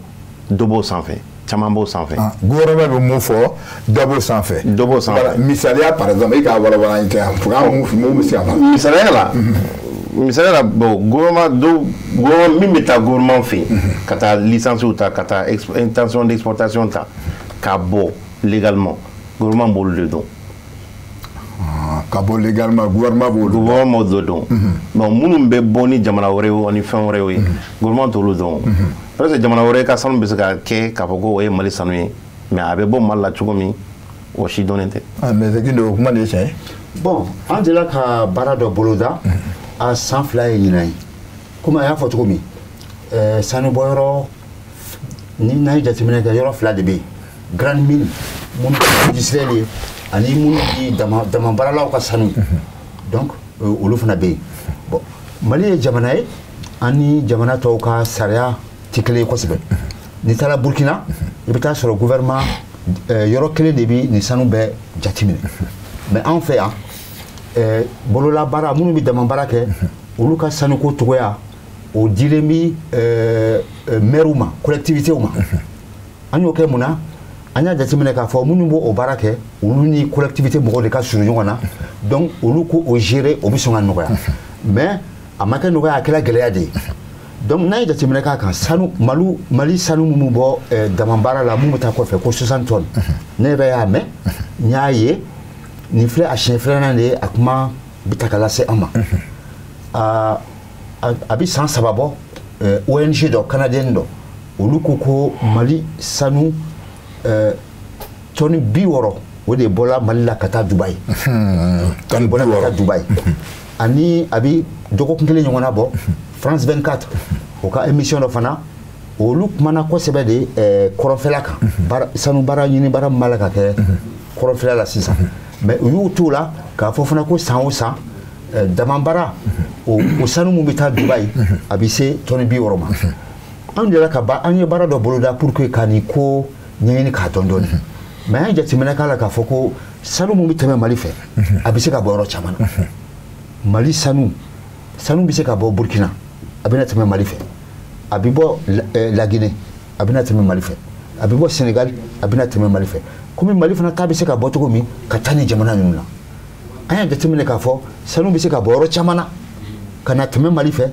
dɔ b'o sanfɛ caman b'o sanfɛ gouvernement bɛ mun fɔ dɔ b'o sanfɛ misaliya par exemple e k'a walawala n kɛ yan pour que mun bɛ se ka misaliya la misaliya la bon gouvernement min bɛ taa gouvernement fɛ yen ka taa licence ta ka taa intention d'exportation ta k'a bɔ légalement gouvernement b'olu de dɔn ka bɔ légalement gouvernement b'olu de dɔn bon minnu bɛ bɔ ni jamana wɛrɛ ye ani fɛn wɛrɛw ye gouvernement t'olu dɔn parce que jamana wɛrɛ ka sanu bɛ se ka kɛ k'a fɔ ko o ye Mali sanu ye mais a bɛ bɔ Mali la cogo min o si dɔnnen tɛ mais c'est que o kuma de ye tiɲɛ ye bon an delila ka baara dɔ boloda a san 2 ye ɲinan ye komi a y'a fɔ cogo min sanubɔyɔrɔ ni n'a ye jateminɛ kɛ yɔrɔ 2 de bɛ yen grande mine minnu bɛ industriel ye ani minnu di damabaaralaw ka sanu donc olu fana bɛ yen bon Mali ye jamana ye ani jamana tɔw ka sariya tɛ kelen ye kosɛbɛ n'i taara Burkina i bɛ taa sɔrɔ gouvernement yɔrɔ kelen de bɛ nin sanu bɛɛ jateminɛ mais anw fɛ yan bolola baara minnu bɛ dama baara kɛ olu ka sanuko cogoya o dilen bɛ maires ma collectivités ma an y'o kɛ mun na an y'a jateminɛ k'a fɔ minnu b'o baara kɛ olu ni collectivité mɔgɔw de ka surun ɲɔgɔn na donc olu ko o gérer o bɛ sɔn ka nɔgɔya mais a ma kɛ nɔgɔya a kɛra gɛlɛya de ye donc n'a ye jateminɛ k'a kan sanu Mali sanu minnu bɔ dama baara la mun bɛ taa kɔfɛ ko 60 tonnes ne yɛrɛ y'a mɛn n y'a ye nin filɛ a siɲɛ filanan de ye a kuma bɛ ta ka lase an ma a bɛ san 3 bɔ ONG dɔ canadienne dɔ olu ko Mali sanu tonne 60 o de bɔra Mali la ka taa Dubaï tonne bɔra ka taa Dubaï ani a bɛ dɔgɔkun kelen ɲɔgɔnna bɔ France 24 o ka émission dɔ fana olu kumana kosɛbɛ de kɔrɔnfɛla kan sanu baara ɲini baara min b'a la ka kɛ kɔrɔnfɛla la sisan mais u y'u t'o la k'a fɔ fana ko san o san dama baara o sanu min bɛ taa Dubaï a bɛ se tonne 60 ma an delila ka an ye baara dɔ boloda pour que ka nin ko ɲɛɲini k'a dɔn dɔɔni mais an ye jateminɛ k'a la k'a fɔ ko sanu min bɛ tɛmɛ Mali fɛ a bɛ se ka bɔ yɔrɔ caman na Mali sanu bɛ se ka bɔ Burkina a bɛ na tɛmɛ Mali fɛ a bɛ bɔ La Guinée a bɛ na tɛmɛ Mali fɛ a bɛ bɔ Sénégal a bɛ na tɛmɛ Mali fɛ komi Mali fana ta bɛ se ka bɔ cogo min ka taa ni jamana ninnu na an y'a jateminɛ k'a fɔ sanu bɛ se ka bɔ yɔrɔ caman na ka na tɛmɛ Mali fɛ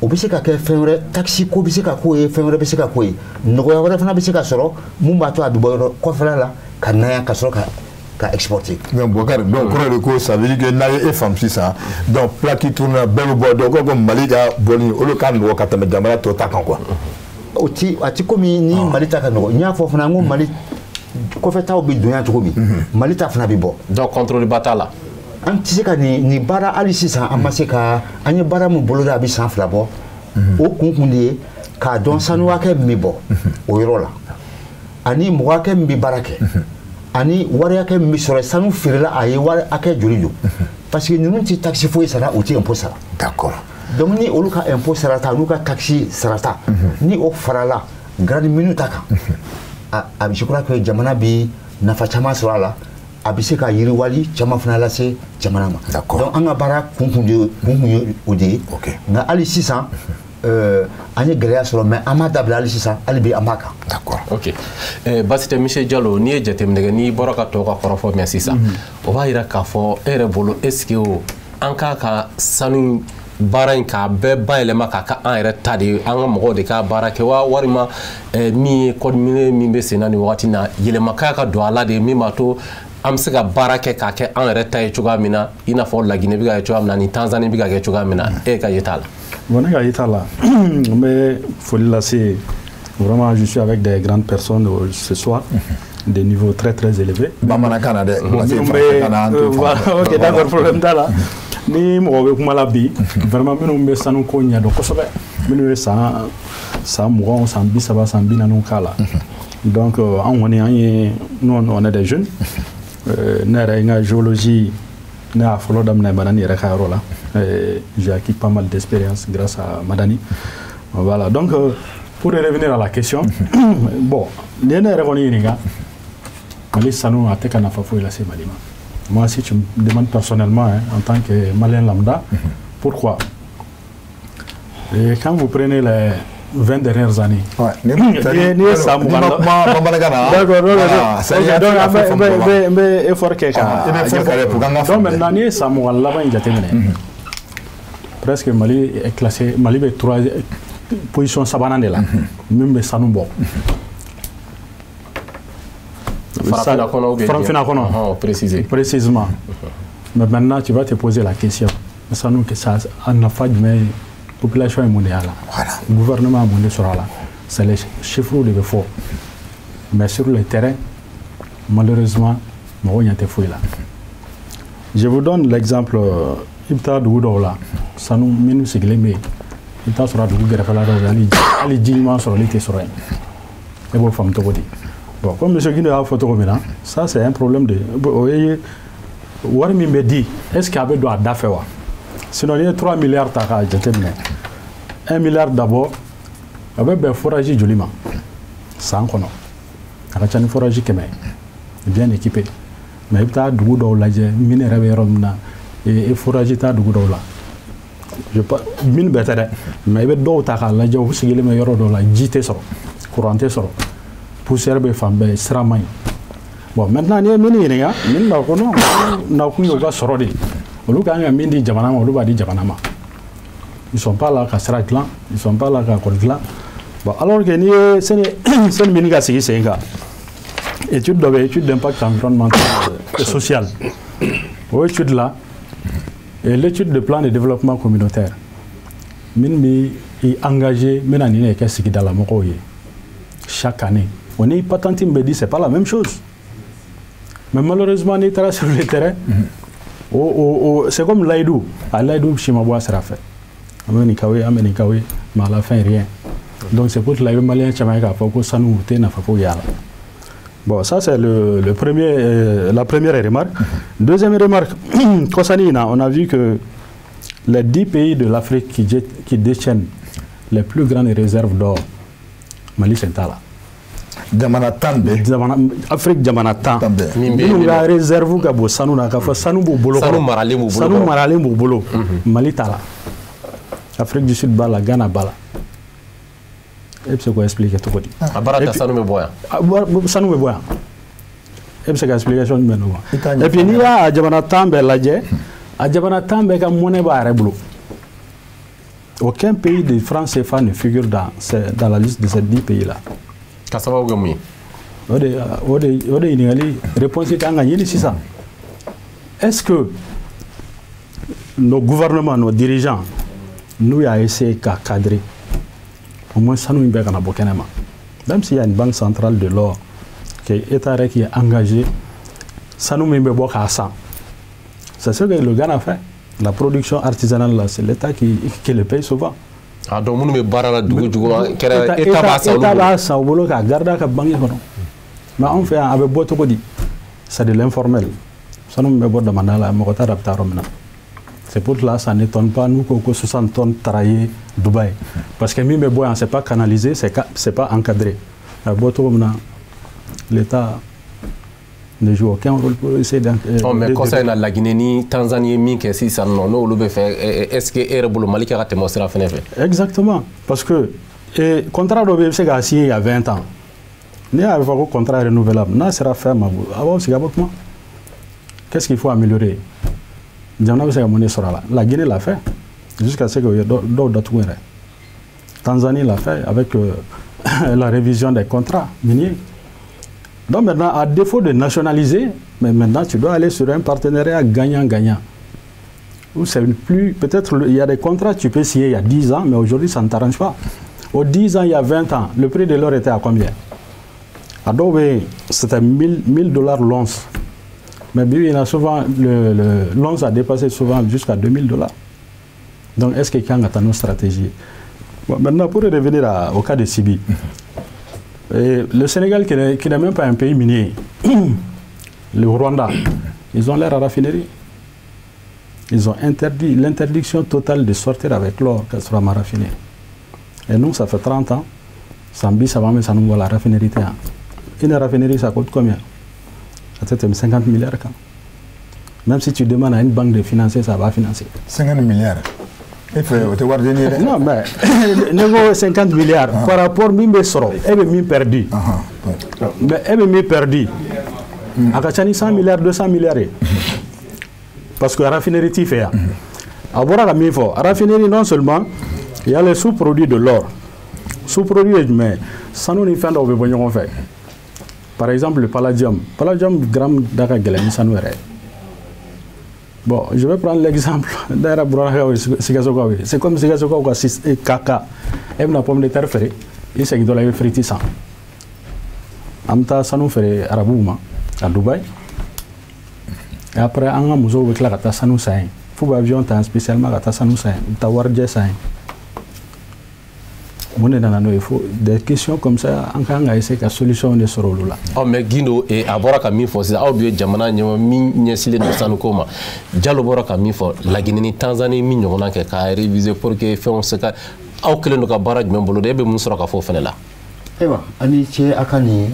o bɛ se ka kɛ fɛn wɛrɛ taxi ko bɛ se ka k'o ye fɛn wɛrɛ bɛ se ka k'o ye nɔgɔya wɛrɛ fana bɛ se ka sɔrɔ mun b'a to a bɛ bɔ yɔrɔ kɔfɛla la ka na yan ka sɔrɔ ka exporter. mais Bokar donc kɔrɔ de ko ça veut dire que n'a ye e faamu sisan donc plaque tourne bɛɛ bɛ bɔ dɔw ko Mali ka bɔli olu ka nɔgɔ ka tɛmɛ jamana tɔ ta kan quoi. a ti komi ni Mali ta ka nɔgɔ n y'a fɔ fana n ko Mali kɔfɛtaw bɛ donya cogo min Mali ta fana bɛ bɔ donc contrôle ba t'a la an tɛ se ka nin baara hali sisan an ma se ka an ye baara min boloda a bɛ san 2 bɔ o kun de ye k'a dɔn sanu hakɛ min bɛ bɔ o yɔrɔ la ani mɔgɔ hakɛ min bɛ baara kɛ ani wari hakɛ min bɛ sɔrɔ sanu feerela a ye wari hakɛ joli don parce que ninnu tɛ taxe foyi sara u tɛ impôt sara d'accord donc ni olu ka impôt sarata n'u ka taxe sarata ni o farala grande minute ta kan a bɛ se kura que jamana bɛ nafa caman sɔrɔ a la a bɛ se ka yiriwali caman fana lase jamana ma donc an ka baara kun ye o de ye nka hali sisan an ye gɛlɛya sɔrɔ mais an m'a dabila hali sisan hali bi an b'a kan d'accord ok basi tɛ Michel Diallo n'i ye jateminɛ kɛ n'i bɔra ka tɔw ka kɔrɔfɔ mɛn sisan o b'a yira k'a fɔ e yɛrɛ bolo est-ce que an k'a ka sanu baara in k'a bɛɛ bayɛlɛma k'a ka an yɛrɛ ta de ye an ka mɔgɔw de ka baara kɛ wa walima min ye code minier min bɛ sen na nin wagati na yɛlɛma k'a ka don a la de min b'a to an bɛ se ka baara kɛ k'a kɛ an yɛrɛ ta ye cogoya min na i n'a fɔ Laginɛ bɛ ka kɛ cogoya min na ni Tanzanie bɛ ka kɛ cogoya min na e ka yeta la. Bon, ne ka yeta la n bɛ foli lase vraiment je suis avec des grandes personnes ce soir des niveaux très très élevés. Bamanankan na dɛ ok d'accord problème t'a la ni mɔgɔ bɛ kuma la bi vraiment minnu bɛ sanu ko ɲɛdɔn kosɛbɛ minnu ye san 20 san 30 san 40 k'a la donc an kɔni an ye nous on est des jeunes ne yɛrɛ n ka géologie ne y'a fɔlɔ daminɛ Madani yɛrɛ ka yɔrɔ la j'ai acquis pas mal d'expérience grâce à Madani voilà donc pour revenir à la question bon ni ne yɛrɛ kɔni ɲininka Mali sanu a tɛ ka nafa foyi lase Mali ma. Moi, si tu me demandes personnellement, hein, en tant que Malien lambda, pourquoi? Et quand vous prenez les 20 dernières années, presque Mali est classé, Mali est 3e position sabanan de là, même sanu bon. Précisément. Mais maintenant, tu vas te poser la question. Ça nous que ça en a fait mais population mondiale. Voilà. Le gouvernement mondial sera là. C'est les chiffres de faux. Mais sur le terrain, malheureusement, on y a des fouilles là. Je vous donne l'exemple. Ibta Doudou là, ça nous mène ce qu'il met. Ibta sera Doudou Gerfala Ali Djilman sur l'été sur un. Et vos femmes Togodi. Bon, comme M. Guiné a photo ça c'est un problème de. Warmi me dit, est-ce qu'il y avait droit d'affaires? Sinon, il y a 3 milliards de dollars. 1 milliard d'abord, avec un forage joliment. Sans qu'on a un forage qui est bien équipé. Mais il y a des gens qui ont minéraux et forage est à Dougoula. Je ne sais pas, mais il y a des gens qui ont jeté sur couranté sur poussière de femmes, sramay. Bon, maintenant, il y a des gens qui ont sorti. Ils ne sont pas là qu'à Sraklan, ils ne sont pas là qu'à Kodlan. Bon, alors que c'est une mini-gasse, c'est un gars. Étude d'impact environnemental et social. Aux études là, et l'étude de plan de développement communautaire. Min est engagé, chaque année. On est pas tant me dit c'est pas la même chose. Mais malheureusement, on est sur le terrain. C'est comme l'Aïdou. À l'Aïdou, Chimaboua sera fait. Amenikawe, mais à la fin, rien. Donc c'est pour que l'Aïdou malien, Chamaïka, faut que ça nous n'a pas pour y aller. Bon, ça c'est la première remarque. Deuxième remarque, on a vu que les 10 pays de l'Afrique qui détiennent les plus grandes réserves d'or, Mali c'est là. Afrique Jamanatan. Nous la réserve gabo sanu na kafa sanu bolo. Sanu marale bolo. Mali tala. Afrique du Sud bala Ghana bala. Et puis quoi expliquer tout côté. Abarata sanu me boya. Sanu me boya. Et puis explication me no. Et puis ni a Jamanatan be laje. A Jamanatan be ka monnaie ba reblo. Aucun pays de France CFA ne figure dans la liste de ces 10 pays là. Est-ce que nos gouvernements, nos dirigeants, nous avons essayé de cadrer au moins ça nous même s'il y a une banque centrale de l'or que l'État qui est engagé, ça nous met beaucoup à ça. C'est ce que le Ghana fait. La production artisanale, c'est l'État qui le paye souvent. Ah, donc nous ne barra l'État ça au boulot à garder à banque. Mais on fait avec beaucoup de c'est de l'informel. Ça nous met beaucoup de mandala, c'est pour cela ça n'étonne pas nous que 60 tonnes travaillent Dubaï. Parce que même bois, c'est pas canalisé, c'est pas encadré. L'État ne joue aucun rôle pour essayer d'encadrer. Mais quand ça est la Guinée, Tanzanie, si ça non, est-ce que le Mali a démontré la fenêtre? Exactement. Parce que le contrat de BFC a signé il y a 20 ans. Il y a un contrat renouvelable. Ça sera fait. Qu'est-ce qu'il faut améliorer? La Guinée l'a fait. Jusqu'à ce que d'autres. Tanzanie l'a fait avec la révision des contrats miniers. Donc maintenant, à défaut de nationaliser, mais maintenant tu dois aller sur un partenariat gagnant-gagnant. Peut-être il y a des contrats que tu peux signer il y a 10 ans, mais aujourd'hui ça ne t'arrange pas. Aux 10 ans, il y a 20 ans, le prix de l'or était à combien? À Dobe, c'était $1000 l'once. Mais il a souvent, l'once a dépassé souvent jusqu'à $2000. Donc est-ce que quelqu'un a nos stratégies? Bon, maintenant, pour revenir au cas de Sibi, le Sénégal, qui n'est même pas un pays minier, le Rwanda, ils ont l'air à raffinerie. Ils ont interdit l'interdiction totale de sortir avec l'or qu'elle sera ma raffinée. Et nous, ça fait 30 ans, Sambi, ça va mettre ça nous voit la raffinerie. Une raffinerie, ça coûte combien? Ça coûte 50 milliards. Même si tu demandes à une banque de financer, ça va financer. 50 milliards. Non, mais 50 milliards par rapport à Mimbe Soro, elle est perdu. Mais elle est perdu. À Kachani 100 milliards, 200 milliards. Parce que la raffinerie fait. À voir la raffinerie, non seulement, il y a les sous-produits de l'or. Sous-produits, mais ça nous fait dans fait. Par exemple, le palladium. Palladium, gramme d'Akagalani, ça nous est. Bon, je vais prendre l'exemple c'est comme Sigasoka ou Kaka. Et une pomme de terre ferrée, et c'est que dans la frites sans. Amta, ça nous fait Arabouma, à Dubaï. Et après, on a muso avec la gata sanou sain. Faut avion spécialement gata sanou sain. Tawarje sain. Il faut des questions comme ça, on a essayé de solution de ce rôle-là. Oh, mais Guindo et Abora Kami for ça, ou bien Jamana, Nyesile de Sanukoma, Jalobora Kami for la Guinée, Tanzanie, Mignon, qui a révisé pour que fait ce cas, au que le barrage même pour le début, Moussora Fofenela. Eh bien, Aniché Akani,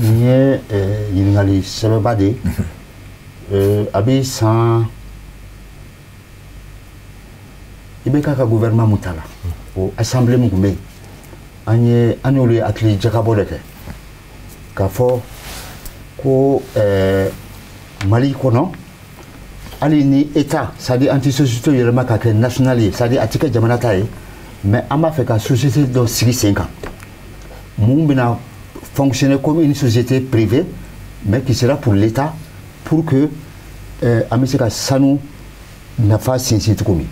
Yingali, Sebade, Abi sans Ibeka gouvernement Moutala, ou Assemblée Moukoumé. Anye anole akli jakabo leke kafo ko Mali kono ali ni état c'est-à-dire anti-société yelema ka ke nationalier c'est-à-dire atike jamana taye mais ama fait ka société de 5 ans mun bina fonctionner comme une société privée mais qui sera pour l'état pour que amiseka sanu nafa sinsit komi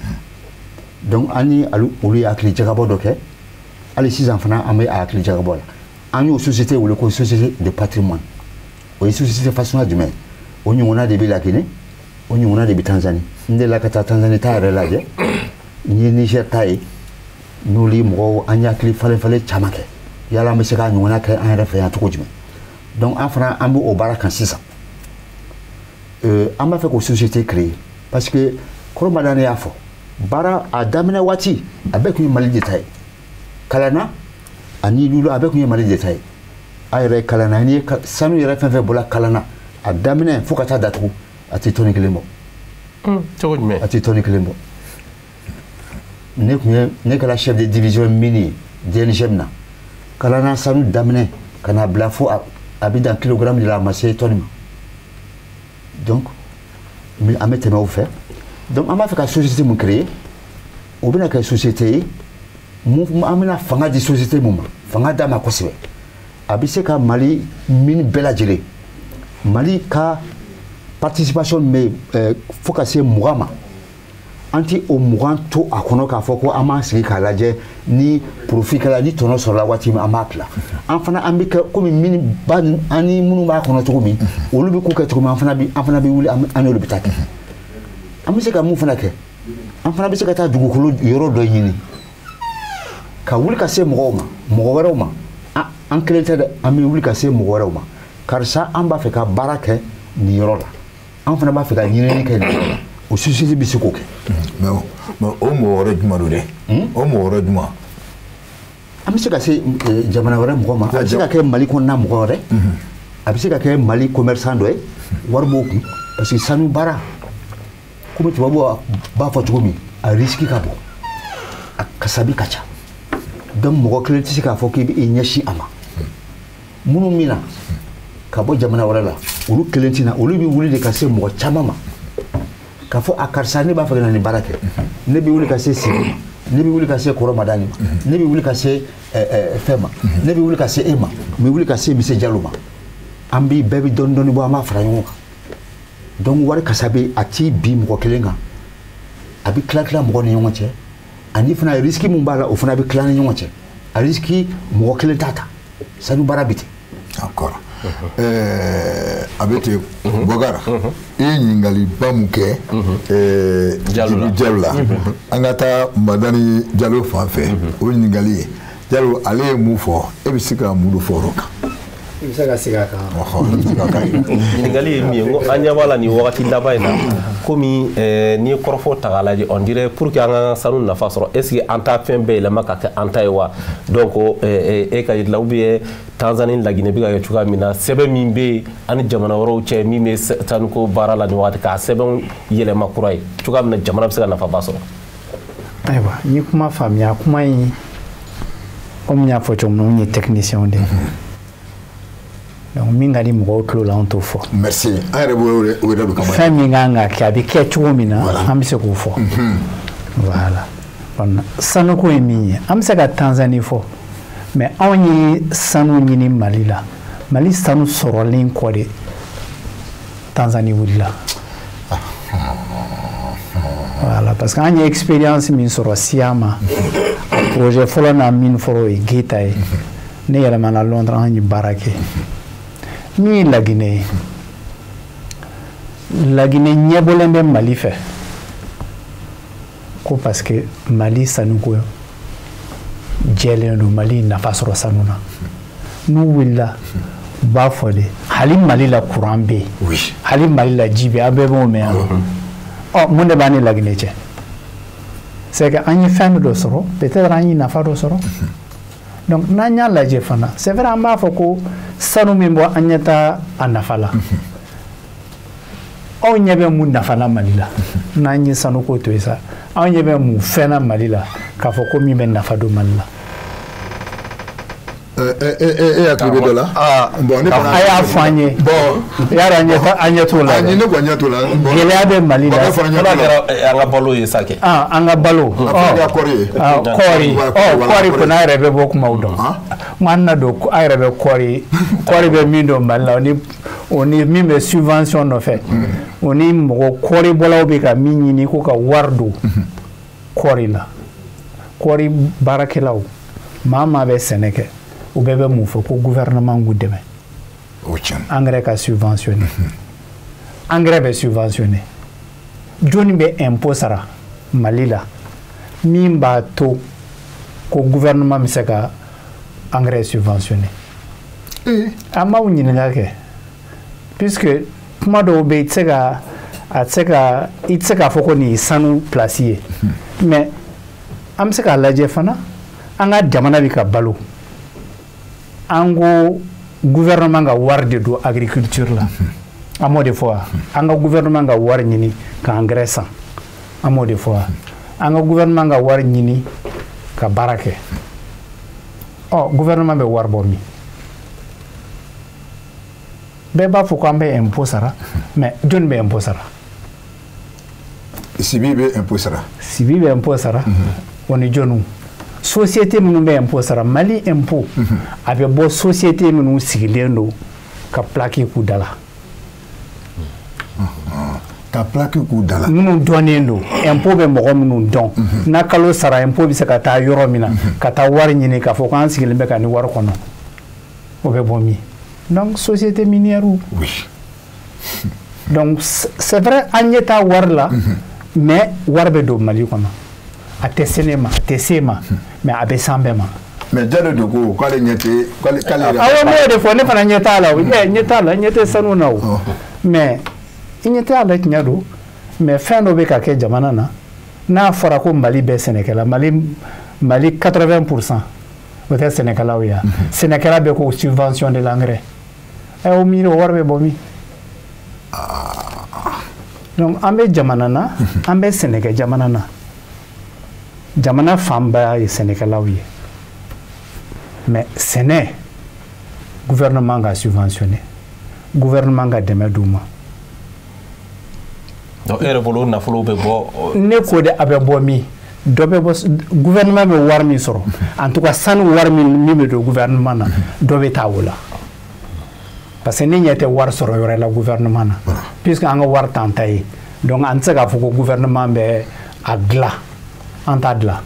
donc ani alu oli akli jakabo doke allez 6 enfants amé à Akli Jagabol. En une société ou le société de patrimoine. Ou une société de façon humaine. On a des la Guinée, on a des Tanzanie. Nous la Tanzanie ta relade. Ni Niger taï. Nous limro Anyakli fallait chamake. Yala meseka nous on a créé un référent tout du donc en France ambo au barak en 6 ans. Amba fait que société créée parce que comme madame Yafo bara a damina wati avec une maladie de taille. Kalana ani lulu avec une maladie de taille. Aïe Kalana ni sanu yɛrɛ fɛn fɛn bola kalana a daminɛ fo ka taa datugu a tɛ tɔni kelen bɔ. Cogo jumɛn? A tɛ tɔni kelen bɔ. Ne kɛra chef de division mini DNGM na kalana sanu daminɛ ka na bila fo a bɛ dan kilogramme de la a ma se tɔni ma. Donc an bɛ tɛmɛ o fɛ. Donc an b'a fɛ ka société mun créer o bɛna kɛ société ye. Mouvement amena fanga di société mouma fanga dama kosebe abise ka Mali min beladjele Mali ka participation mais focusé mourama anti o mugan to a kɔnɔ k'a fɔ ko an b'an sigi k'a lajɛ ni profit kɛla ni tɔnɔ sɔrɔla waati min an b'a tila an fana an bɛ kɛ komi an ni minnu b'a kɔnɔ cogo min olu bɛ ko kɛ cogo min an fana bɛ wuli an n'olu bɛ taa kɛ an bɛ se ka mun fana kɛ an fana bɛ se ka taa dugukolo yɔrɔ dɔ ɲini ka wuli ka se mɔgɔw ma mɔgɔ wɛrɛw ma an kelen tɛ dɛ an bɛ wuli ka se mɔgɔ wɛrɛw ma karisa an b'a fɛ ka baara kɛ nin yɔrɔ la an fana b'a fɛ ka ɲinini kɛ nin yɔrɔ la o société bɛ se k'o kɛ. mais o mɔgɔ wɛrɛ jumɛn don dɛ. o mɔgɔ wɛrɛ jumɛn. an bɛ se ka se jamana wɛrɛ mɔgɔ ma a bɛ se ka kɛ Mali kɔnɔna mɔgɔ wɛrɛ a bɛ se ka kɛ Mali commerçant dɔ ye wari b'o kun parce que sanu baara komi tubabuw b'a fɔ cogo min a risque ka bon a kasabi ka ca donc mɔgɔ kelen tɛ se k'a fɔ k'i bɛ i ɲɛsin a ma minnu min na ka bɔ jamana wɛrɛ la olu kelen tɛ na olu bɛ wuli de ka se mɔgɔ caman ma k'a fɔ a karisa ne b'a fɛ ka na nin baara kɛ ne bɛ wuli ka se Segu ma ne bɛ wuli ka se Kɔrɔmadani ma ne bɛ wuli ka se fɛn ma ne bɛ wuli ka se e ma n bɛ wuli ka se Mise Jalo ma an bɛɛ bɛ dɔɔni dɔɔni bɔ an b'a fara ɲɔgɔn kan donc wari kasa bɛ a ti bi mɔgɔ kelen kan a bɛ tila mɔgɔ ni ɲɔgɔn cɛ ani fana risque min b'a la o fana bɛ tila ni ɲɔgɔn cɛ a risque mɔgɔ kelen t'a ta sanu baara bɛ ten. d'accord a bɛ ten Bokar i ye ɲininkaliba mun kɛ Jibi Jalo la an ka taa Madani Jalo fan fɛ o ɲininkali ye Jalo ale ye mun fɔ e bɛ se ka mun de fɔ o kan. I bɛ se ka segin a kan. ɲininkali ye min ye n ko an ɲɛ b'a la nin wagati laban in na komi n'i ye kɔrɔfɔ ta k'a lajɛ on dirait pour que an ka sanu nafa sɔrɔ est ce que an t'a fɛn bɛɛ yɛlɛma ka kɛ an ta ye wa donc e ka yirila ou bien Tanzanie Laginɛ bɛ ka kɛ cogoya min na sɛbɛn min bɛ yen ani jamana wɛrɛw cɛ min bɛ sanuko baara la nin wagati k'a sɛbɛn yɛlɛma kura ye cogoya min na jamana bɛ se ka nafaba sɔrɔ. ayiwa n ye kuma faamuya kuma in komi n y'a fɔ cogo min na n ye technicien de ye. donc min ka di mɔgɔw tulo la an t'o fɔ. merci an yɛrɛ b'o yɛrɛ de kama. fɛn min kan ka kɛ a bɛ kɛ cogo min na an bɛ se k'o fɔ. voilà sanuko ye min ye an bɛ se ka Tanzanie fɔ mais anw ye sanu ɲini Mali la Mali sanu sɔrɔlen kɔ de Tanzanie wulila. voilà parce que an ye expérience min sɔrɔ Siama projet fɔlɔ n'a min fɔra o ye Geta ye ne yɛlɛmana Londres an ye baara kɛ. min ye Laginɛ ye Laginɛ ɲɛbɔlen bɛ Mali fɛ ko parce que Mali sanuko jɛlen don Mali nafa sɔrɔ sanu na n'u wulila u b'a fɔ de hali Mali la courant bɛ yen hali Mali la ji bɛ yen a bɛɛ b'o mɛn yan mun de b'an ni Laginɛ cɛ c'est que an ye fɛn dɔ sɔrɔ peut-être an ye nafa dɔ sɔrɔ donc n'an y'a lajɛ fana c'est vrai an b'a fɔ ko sanu min bɔ an ɲɛ taa a nafa la anw ɲɛ bɛ mun nafa la Mali la n'an ye sanuko to yen sa anw ɲɛ bɛ mun fɛn na Mali la k'a fɔ ko min bɛ nafa don Mali la. e hakili bɛ dɔ la. bon ne fana a y'a fɔ an ye. bon yala an ɲɛ t'o la dɛ. ne ko ɲɛ t'o la. gɛlɛya bɛ Mali la. n'a kɛra an ka balo ye sa kɛ. an ka balo. kɔɔri kɔɔri kɔni an yɛrɛ bɛ bɔ kumaw dɔn. n an na don an yɛrɛ bɛ kɔɔri bɛ min dɔn Mali la o ni min bɛ subvention nɔfɛ o ni mɔgɔ kɔɔri bɔlaw bɛ ka min ɲini ko ka wari don kɔɔri la kɔɔri baarakɛlaw maa bɛ sɛnɛ kɛ. u bɛɛ bɛ mun fɔ ko gouvernement k'u dɛmɛ engrais ka subventionné engrais bɛ subventionné joni bɛ impôt sara Mali la min b'a to ko gouvernement bɛ se ka engrais subventionné an b'aw ɲininka kɛ puisque kuma dɔw bɛ yen i tɛ se k'a fɔ ko nin ye sanu place ye mais an bɛ se k'a lajɛ fana an ka jamana bɛ ka balo. an ko gouvernement ka wari de don agriculture la an m'o de fɔ wa an ka gouvernement ka wari ɲini ka engrais san an m'o de fɔ wa an ka gouvernement ka wari ɲini ka baara kɛ gouvernement bɛ wari bɔ min bɛɛ b'a fɔ ko an bɛ impôt sara mais jɔnni bɛ impôt sara. Sibi bɛ impôt sara. Sibi bɛ impôt sara o ni jɔnniw. Société minnu bɛ impôt sara Mali impôt a bɛ bɔ société minnu sigilen don ka plaqué k'u da la ka plaque k'u da la minnu dɔnnen don impôt bɛ mɔgɔ minnu dɔn n'a kalo sara impôt bɛ se ka taa yɔrɔ min na ka taa wari ɲini k'a fɔ k'an sigilen bɛ ka nin wari kɔnɔ o bɛ bɔ min donc société minière oui donc c'est vrai an ɲɛ t'a wari la mais wari bɛ don Mali kɔnɔ a tɛ se ne ma a tɛ se ma mais a bɛ s'an bɛɛ ma. mais Diallo de ko k'ale ɲɛ tɛ k'ale awɔ ne y'o de fɔ ne fana ɲɛ t'a la o ɲɛ t'a la ɲɛ tɛ sanu na o mais i ɲɛ t'a la tiɲɛ don mais fɛn dɔ bɛ ka kɛ jamana na n'a fɔra ko Mali bɛɛ sɛnɛkɛla Mali 80% o tɛ sɛnɛkɛlaw ye sɛnɛkɛla bɛ ko subvention de l'engrais o miiri o wari bɛ bɔ min donc an bɛ jamana na an bɛ sɛnɛkɛ jamana na jamana fanba ye sɛnɛkɛlaw ye mais sɛnɛ gouvernement ka subventionné gouvernement ka dɛmɛ d'u ma donc e yɛrɛ bolo nafolo bɛ bɔ ne ko de a bɛ bɔ min dɔ bɛ bɔ gouvernement bɛ wari min sɔrɔ en tout cas sanu wari min bɛ don gouvernement na dɔ bɛ taa o la parce que ne ɲɛ tɛ wari sɔrɔ yɔrɔ la gouvernement na puisque an ka wari t'an ta ye donc an tɛ se k'a fɔ ko gouvernement bɛ a dilan an t'a dilan.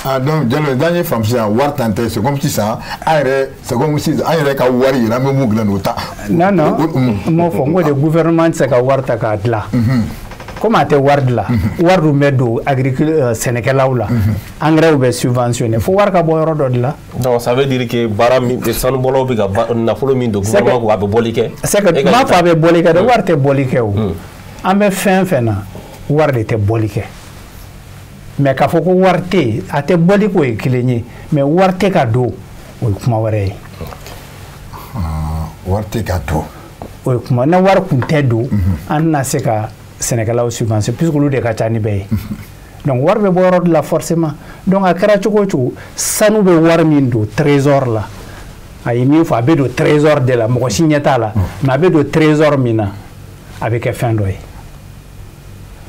Ah donc Diallo dan ye faamu sisan wari t'an tɛ c'est comme sisan an yɛrɛ ka wari yɛrɛ an bɛ mun dilan n'o ta. non non n m'o fɔ n ko de gouvernement tɛ se ka wari ta k'a dilan. comme a tɛ wari dilan wari dun bɛ don sɛnɛkɛlaw la engrais bɛ subventionné fo wari ka bɔ yɔrɔ dɔ de la. donc ça veut dire que baara min sanubɔlaw bɛ ka nafolo min don gouvernement ko a bɛ bɔli kɛ. c'est que n m'a fɔ a bɛ bɔli kɛ dɛ wari tɛ bɔli kɛ o an bɛ fɛn fɛn na wari de tɛ bɔli kɛ mais k'a fɔ ko wari tɛ yen a tɛ bɔli k'o ye kelen ye mais wari tɛ ka don o ye kuma wɛrɛ ye. wari tɛ ka don. o ye kuma na wari kun tɛ don an tɛna se ka sɛnɛkɛlaw subventionné puisque olu de ka ca ni bɛɛ ye donc wari bɛ bɔ yɔrɔ de la forcément donc a kɛra cogo o cogo sanu bɛ wari min don trésor la a ye min fɔ a bɛ don trésor de la mɔgɔ si ɲɛ t'a la mais a bɛ don trésor min na a bɛ kɛ fɛn dɔ ye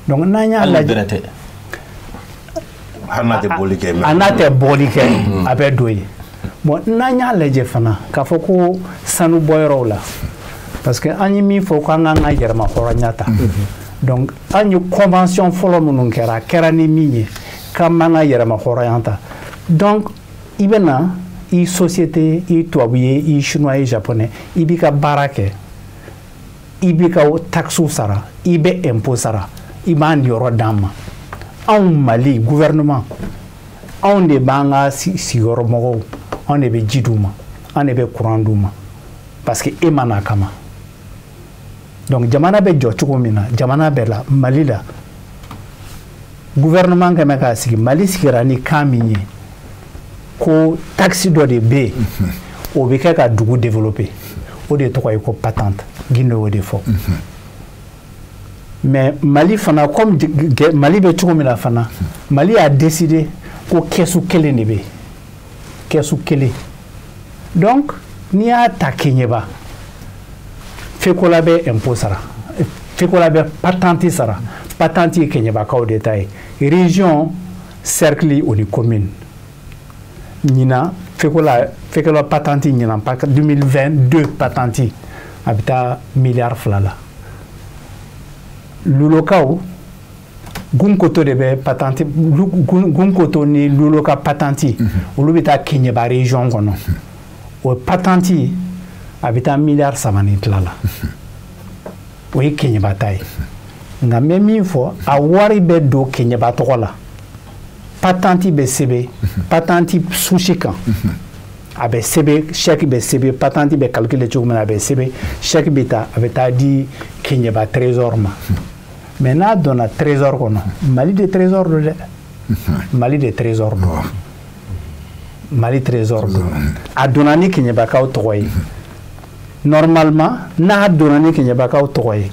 donc n'an y'a lajɛ a n'a tɛ bɔli kɛ a n'a tɛ bɔli kɛ a bɛ don ye bon n'an y'a lajɛ fana k'a fɔ ko sanu bɔyɔrɔw la parce que an ye min fɔ k'an k'an ka yɛrɛma hɔrɔnya ta donc an ye convention fɔlɔ minnu kɛra a kɛra ni min ye k'an b'an ka yɛrɛma hɔrɔnya ta donc i bɛ na i société i tubabu ye i chinois ye japonais i b'i ka baara kɛ i b'i ka taxe sara i bɛ impôt sara i b'an yɔrɔ d'an ma anw Mali gouvernement anw de b'an ka sigiyɔrɔmɔgɔw anw de bɛ ji d'u ma anw de bɛ courant d'u ma parce que e ma n'a kama donc jamana bɛ jɔ cogo min na jamana bɛɛ la Mali la gouvernement kɛmɛ k'a sigi Mali sigira ni kan min ye ko taxe dɔ de bɛ yen o bɛ kɛ ka dugu développer o de tɔgɔ ye ko patente Guinée y'o de fɔ mais Mali fana comme Mali bɛ cogo min na fana Mali a décidé ko kɛsu kelen de bɛ yen kɛsu kelen donc n'i y'a ta Keɲeba Fekola bɛ impôt sara Fekola bɛ patente sara patente ye Keɲebakaw de ta ye région cercle o ni commune ɲina Fekola patente ɲina 2022 patente a bɛ taa miliyari 2 la Lulokaw Gunkoto de bɛ patente Gunkoto ni Luloka patente olu bɛ taa Keɲeba région kɔnɔ o patente a bɛ taa miliyari 3 ni tila la o ye Keɲeba ta ye nka n bɛ min fɔ a wari bɛ don Keɲeba tɔgɔ la patente bɛ sɛbɛn patente susi kan a bɛ sɛbɛn chèque bɛ sɛbɛn patente bɛ calculer cogo min na a bɛ sɛbɛn chèque bɛ taa a bɛ taa di Keɲeba trésor ma mais n'a donna trésor kɔnɔ Mali de trésor don dɛ Mali de trésor don Mali trésor don a donna ni Keɲebakaw tɔgɔ ye normalement n'a donna ni Keɲebakaw tɔgɔ ye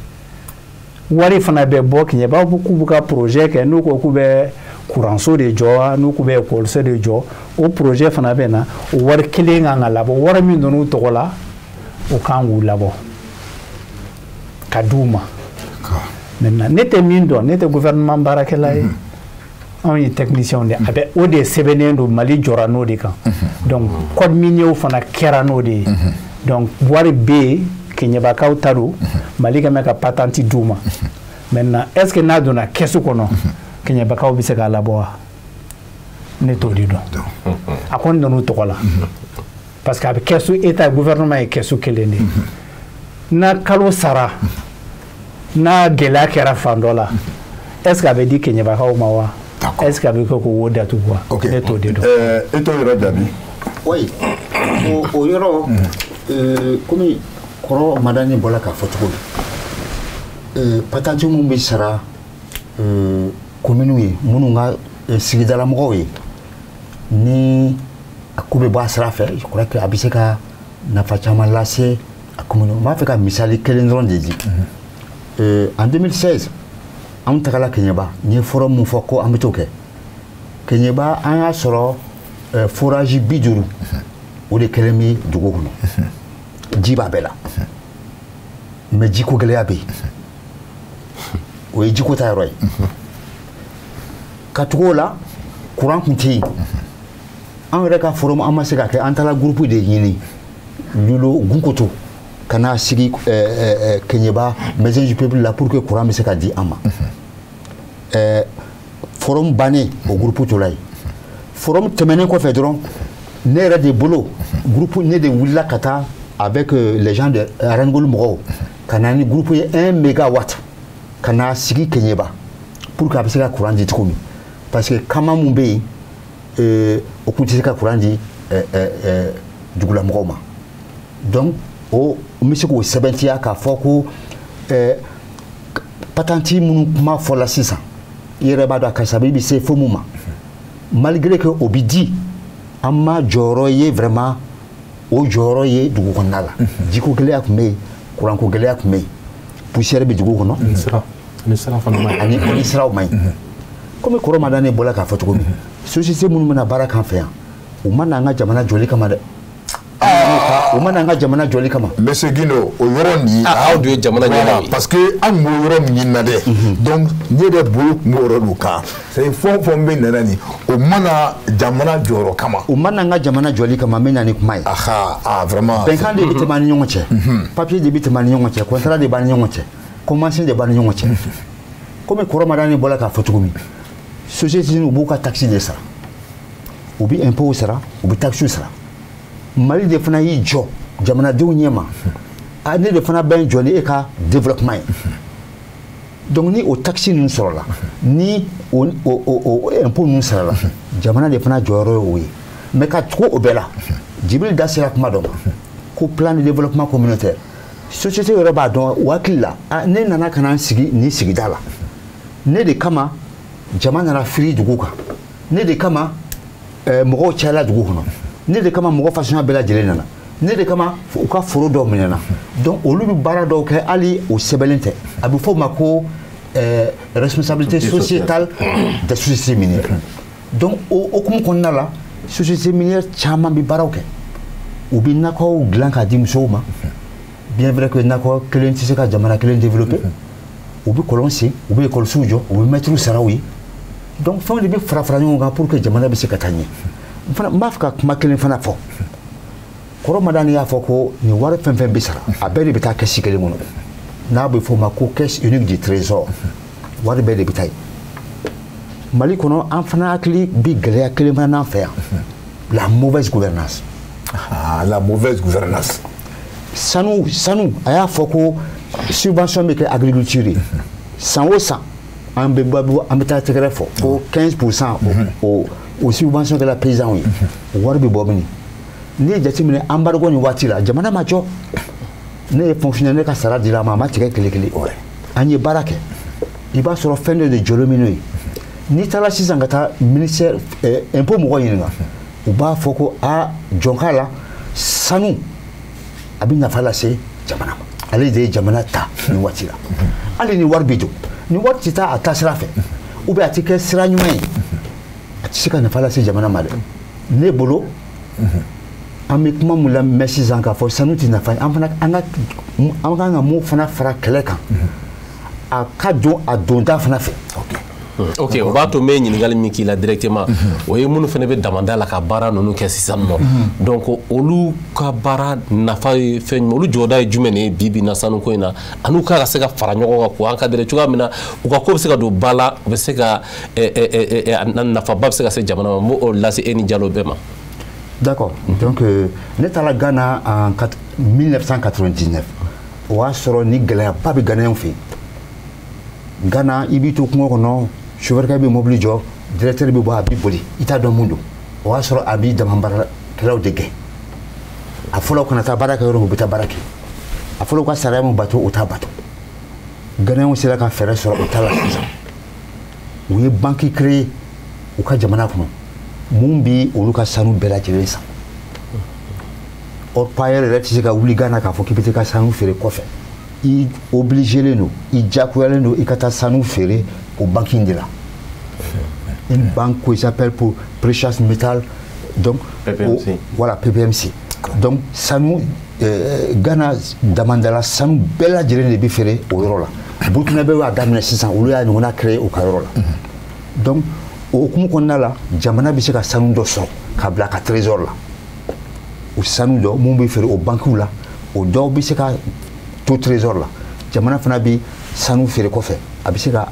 wari fana bɛ bɔ Keɲebaw k'u bɛ ka projet kɛ n'u ko k'u bɛ kuranso de jɔ n'u k'u bɛ ekɔliso de jɔ o projet fana bɛ na o wari kelen kan ka labɔ wari min donn'u tɔgɔ la o kan k'u labɔ ka d'u ma maintenant ne tɛ min dɔn ne tɛ gouvernement baarakɛla ye anw ye technicien de a bɛ o de sɛbɛnnen don Mali jɔra n'o de kan donc code minier fana kɛra n'o de ye donc wari bɛ yen Keɲebakaw ta don Mali ka mɛn ka patente d'u ma maintenant est-ce que n'a donna kesu kono kenyabakaw bi se ka labɔ ne t'o di dɔn a kɔni nana tɔgɔ la parce que a bɛ kesu état gouvernement ye kesu kelen de n'a kalo sara n'a gɛlɛya kɛra fan dɔ la est-ce que a bɛ di kenyabakaw ma wa est-ce que a bɛ kɛ k'o wo datugu wa ne t'o di dɔn. e t'o yɔrɔ jaabi. oui o yɔrɔ komi kɔrɔ madani bɔra k'a fɔ cogo min patati minnu bɛ sara kominiw ye minnu ka sigidala mɔgɔw ye ni a ko bɛ bɔ a sira fɛ je crois que a bɛ se ka nafa caman lase a kominiw n b'a fɛ ka misali kelen dɔrɔn de di en 2016 anw tagala Keɲeba n ye forum mun fɔ ko an bɛ t'o kɛ Keɲeba an y'a sɔrɔ forage 50 o de kɛlen bɛ dugu kɔnɔ ji b'a bɛɛ la mais jiko gɛlɛya bɛ yen o ye jiko ta yɔrɔ ye ka tugu o la courant tun tɛ yen an yɛrɛ ka forum an ma se ka kɛ an taara groupe de ɲini Lulo Gunkoto ka n'a sigi Keɲeba maison du peuple la pour que courant bɛ se ka di an ma forum bannen o groupe tora yen forum tɛmɛnen kɔfɛ dɔrɔn ne yɛrɛ de bolo groupe ne de wulila ka taa avec les gens de Arangolu mɔgɔw ka na ni groupe ye 1 mégawatt ka n'a sigi Keɲeba pour que a bɛ se ka courant di cogo min parce que kama mun bɛ yen o tun tɛ se ka courant di dugulamɔgɔw ma donc o n bɛ se k'o sɛbɛntiya k'a fɔ ko patenti minnu kuma fɔla sisan i yɛrɛ b'a dɔn a karisa bɛ se fo mun ma malgré que o bɛ di an ma jɔyɔrɔ ye vraiment o jɔyɔrɔ ye dugu kɔnɔna la jiko gɛlɛya tun bɛ yen courant ko gɛlɛya tun bɛ yen poussière bɛ dugu kɔnɔ ani siraw man ɲi komi kɔrɔ madani bɔra k'a fɔ cogo min société minnu bɛna baara k'an fɛ yan u ma n'an ka jamana jɔli kama dɛ o ma n'an ka jamana jɔli kama. Monsieur Guindo o yɔrɔ nin aw dun ye jamana ɲɛmaa ye parce que an b'o yɔrɔ min ɲinina dɛ donc ne yɛrɛ bolo tun b'o yɔrɔ de kan c'est fɛn o fɛn bɛ nana nin o mana jamana jɔyɔrɔ kama. o ma n'an ka jamana jɔli kama n bɛ na ni kuma ye. vraiment. bɛnkan de bɛ tɛmɛ an ni ɲɔgɔn cɛ papier de bɛ tɛmɛ an ni ɲɔgɔn cɛ contrat de b'an ni ɲɔgɔn cɛ convention de b'an ni ɲɔgɔn cɛ komi kɔrɔ madani bɔra k'a fɔ cogo min société u b'u ka taxe de sara u bɛ impôt sara u bɛ taxe sara Mali de fana y'i jɔ jamanadenw ɲɛma ne de fana bɛ n jɔ ni e ka développement ye donc ni o taxe ninnu sɔrɔla ni o impôt ninnu sarala jamana de fana jɔyɔrɔ ye o ye mais ka tugu o bɛɛ la Jibril da sera kuma dɔ ma ko plan de développement communautaire société yɛrɛ b'a dɔn o hakili la ne nana ka na n sigi nin sigida la ne de kama jama nana firi dugu kan ne de kama mɔgɔw cayala dugu kɔnɔ ne de kama mɔgɔ fasuguya bɛɛ lajɛlen nana ne de kama u ka foro dɔw minɛna donc olu bɛ baara dɔw kɛ hali o sɛbɛnlen tɛ a bɛ fɔ o ma ko responsabilité sociétale des sociétés minières donc o hokumu kɔnɔna la société minière caman bɛ baaraw kɛ u bɛ nakɔw dilan k'a di musow ma bien vrai que nakɔ kelen tɛ se ka jamana kelen développer u bɛ kɔlɔn sen u bɛ ekɔlisow jɔ u bɛ mɛtiriw sara u ye donc fɛnw de bɛ fara fara ɲɔgɔn kan pour que jamana bɛ se ka taa ɲɛ n b'a fɛ ka kuma kelen fana fɔ kɔrɔ madani y'a fɔ ko nin wari fɛn fɛn bɛ sara a bɛɛ de bɛ taa kɛsi kelen kɔnɔ n'a bɛ fɔ o ma ko caisse unique du trésor wari bɛɛ de bɛ taa yen Mali kɔnɔ an fana hakili bɛ gɛlɛya kelen fana n'an fɛ yan la mauvaise gouvernance la mauvaise gouvernance sanu a y'a fɔ ko subvention bɛ kɛ agriculture ye san o san an bɛ taa tɛgɛrɛ fɔ ko 15% o subvention kɛla paysan ye o wari bɛ bɔ min n'i ye jateminɛ embargo nin waati la jamana ma jɔ ne ye fonctionnaire ne ka sara dira a ma a ma tigɛ kile kelen an ye baara kɛ i b'a sɔrɔ fɛn dɔ de jɔlen bɛ n'o ye n'i taara sisan ka taa ministère impôt mɔgɔ ɲininka u b'a fɔ ko jɔn k'a la sanu a bɛ nafa lase jamana ma ale de ye jamana ta nin waati la hali ni wari bɛ jɔ ni wari tɛ taa a taa sira fɛ ou bien a tɛ kɛ sira ɲuman ye a tɛ se ka nafa lase jamana ma dɛ ne bolo an bɛ kuma mun lamɛn sisan k'a fɔ sanu tɛ nafa ye an kan ka mun fana fara kɛlɛ kan a ka don a donda fana fɛ Ok, on va tomber ɲininkali min k'i la directement o ye minnu fana bɛ damanda la ka baara ninnu kɛ sisan nɔ donc olu ka baara nafa ye fɛn jumɛn olu jɔda ye jumɛn ye bi na sanuko in na an'u ka se ka fara ɲɔgɔn kan k'u encadrer cogoya min na u ka ko bɛ se ka don ba la u bɛ se ka nafaba bɛ se ka se jamana ma n b'o lase e ni Jalo bɛɛ ma. D'accord. Donc ne taara Ghana en 1999 o y'a sɔrɔ ni gɛlɛyaba bɛ Ghanaiens fɛ yen. Ghana i b'i to kungo kɔnɔ chauffeur bɛ mobili jɔ directeur bɛ bɔ a b'i boli i t'a dɔn mun don o y'a sɔrɔ a b'i damabaarakɛlaw de gɛn a fɔlɔ kana taa baara kɛ yɔrɔ min u bɛ taa baara kɛ a fɔlɔ ka sariya min bato o t'a bato Ghanaiens sera ka fɛɛrɛ sɔrɔ o t'a la sisan u ye banque créé u ka jamana kɔnɔ mun bi olu ka sanu bɛɛ lajɛlen san orpailleur yɛrɛ tɛ se ka wuli Ghana k'a fɔ k'i bɛ taa ka sanu feere kɔfɛ i obligé don i diyagoyalen don i ka taa sanu feere o banque in de la une banque qui s'appelle pour Precious Metal donc PPMC. Voilà PPMC donc sanu Ghana damandala sanu bɛɛ lajɛlen de bɛ feere o yɔrɔ la Burkina bɛ y'a daminɛ sisan olu y'a ɲɔgɔnna créé o ka yɔrɔ la donc o hukumu kɔnɔna la jamana bɛ se ka sanu dɔ sɔrɔ k'a bila ka trésor la o sanu dɔ mun bɛ feere o banquiw la o dɔw bɛ se ka to trésor la jamana fana bɛ sanu feere kɔfɛ a bɛ se ka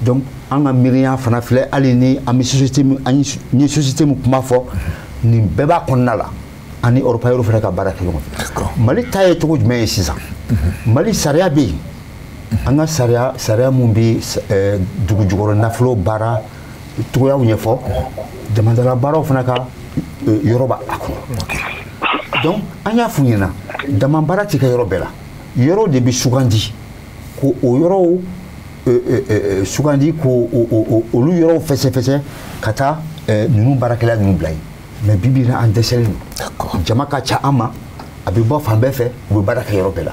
donc an ka miiriya fana filɛ hali ni an bɛ société min an ye société min kuma fɔ nin bɛɛ b'a kɔnɔna la ani orpailleurs fana ka baara kɛ ɲɔgɔn fɛ Mali ta ye cogo jumɛn ye sisan Mali sariya bɛ yen an ka sariya mun bɛ dugu jukɔrɔ nafolo baara togoyaw ɲɛfɔ damadala baaraw fana ka yɔrɔ b'a kɔnɔ donc an y'a f'u ɲɛna dama baara tɛ kɛ yɔrɔ bɛɛ la yɔrɔ de bɛ sugandi ko o yɔrɔw sugandi ko olu yɔrɔw fɛsɛfɛsɛ ka taa ninnu baarakɛla ninnu bila yen mais bi bi in na an dɛsɛlen don jama ka ca an ma a bɛ bɔ fan bɛɛ fɛ u bɛ baara kɛ yɔrɔ bɛɛ la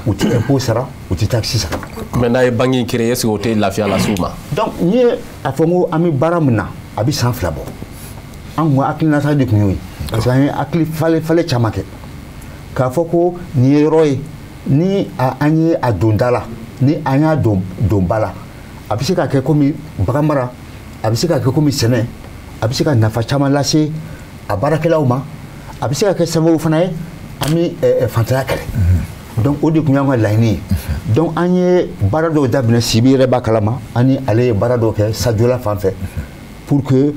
u tɛ impôt sara u tɛ taxe sara. mais n'a ye banque in créé est-ce que o tɛ lafiya las'u ma. donc n ye a fɔ n ko an bɛ baara min na a bɛ san 2 bɔ an kun hakilinata de tun y'o ye parce que an ye hakili falen caman kɛ k'a fɔ ko nin ye yɔrɔ ye ni an ye a don da la ni an y'a don ba la a bɛ se ka kɛ komi bagan mara a bɛ se ka kɛ komi sɛnɛ a bɛ se ka nafa caman lase a baarakɛlaw ma a bɛ se ka kɛ sababu fana ye an bɛ fantanya kɛlɛ donc o de tun y'an ka laɲini ye donc an ye baara dɔw daminɛ Sibi yɛrɛ b'a kalama ani ale ye baara dɔw kɛ Sadiola fan fɛ pour que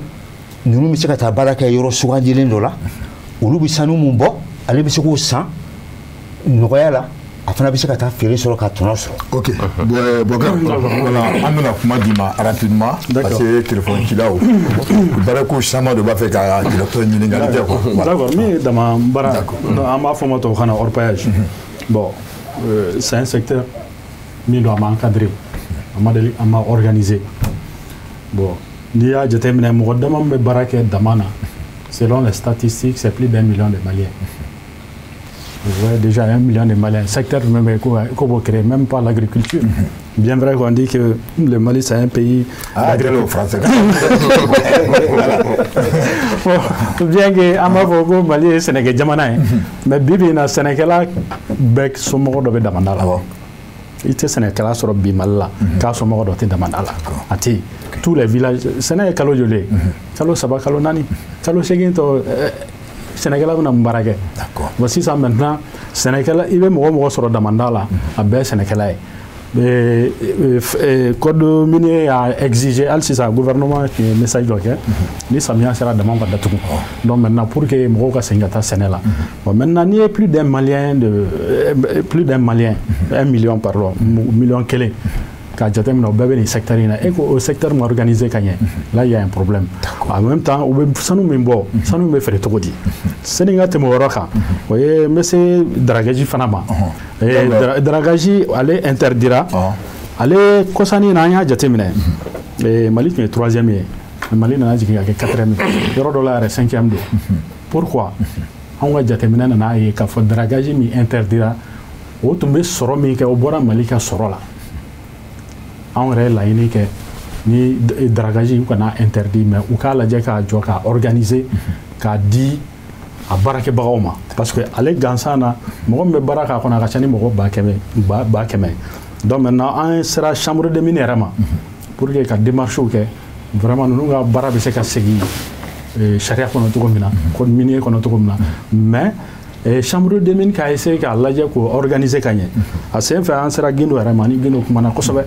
ninnu bɛ se ka taa baara kɛ yɔrɔ sugandilen dɔ la olu bɛ sanu mun bɔ ale bɛ se k'o san nɔgɔya la a fana bɛ se ka taa feere sɔrɔ ka tɔnɔ sɔrɔ. Ok Bokar voilà an bɛna kuma d'i ma rapidement parce que téléphone cilaw baara ko caman de b'a fɛ ka directeur ɲininkali kɛ quoi. D'accord min ye dama baara an b'a fɔ ma tubabukan na orpaillage bon c'est un secteur min don a ma encadré a ma organisé bon n'i y'a jateminɛ mɔgɔ dama min bɛ baara kɛ dama na selon les statistiques c'est plus d'1 million de Maliens. Vous voyez déjà 1 million de Maliens. Secteur même qu'on peut créer, même pas l'agriculture. Bien vrai qu'on dit que le Mali c'est un pays d'agriculture. Bien que Amavo Mali est Sénégal jamana mais bibi na Sénégal bec somoro do be damanda la. Il était Sénégal sur Bimala, car somoro do te damanda la. Ati tous les villages Sénégal kalo jolé. Kalo saba kalo nani. Kalo seginto Sénégal bɛna mun baara kɛ. Bon sisan maintenant Sénégal i bɛ mɔgɔ sɔrɔ damanda la a bɛɛ Sénégalais ye code minier y'a exigé hali sisan gouvernement ye message dɔ kɛ ni samiya sera dama ka datugu donc maintenant pour que mɔgɔw ka segin ka taa sɛnɛ la bon maintenant n'i ye plus d'un malien 1 million pardon million kelen ka jateminɛ o bɛɛ bɛ nin secteur in na et que o secteur ma organisé ka ɲɛ là il y a un problème en même temps u bɛ sanu min bɔ sanu bɛ feere cogo di sani ka tɛmɛ o yɔrɔ kan o ye n bɛ se dragage fana ma dragage ale interdira ale kɔsani na an y'a jateminɛ Mali tun ye 3e ye Mali nana jigin ka kɛ 4e yɔrɔ dɔ la yɛrɛ 5e don pourquoi anw ka jateminɛ nana ye k'a fɔ dragage min interdira o tun bɛ sɔrɔ min kɛ o bɔra Mali ka sɔrɔ la anw yɛrɛ laɲini kɛ ni dragage u kana interdit mais u k'a lajɛ k'a jɔ k'a organiser k'a di a baarakɛbagaw ma parce que ale gansan na mɔgɔ min bɛ baara k'a kɔnɔ a ka ca ni mɔgɔ 100,000 donc maintenant an sera chambre de mine yɛrɛ ma pour que ka démarche kɛ vraiment ninnu ka baara bɛ se ka segin charia kɔnɔ cogo min na code minier kɔnɔ cogo min na mais chambre de mine k'a essayer k'a lajɛ k'o organiser ka ɲɛ a sen fɛ an sera Gindo yɛrɛ ma ni Gindo kumana kosɛbɛ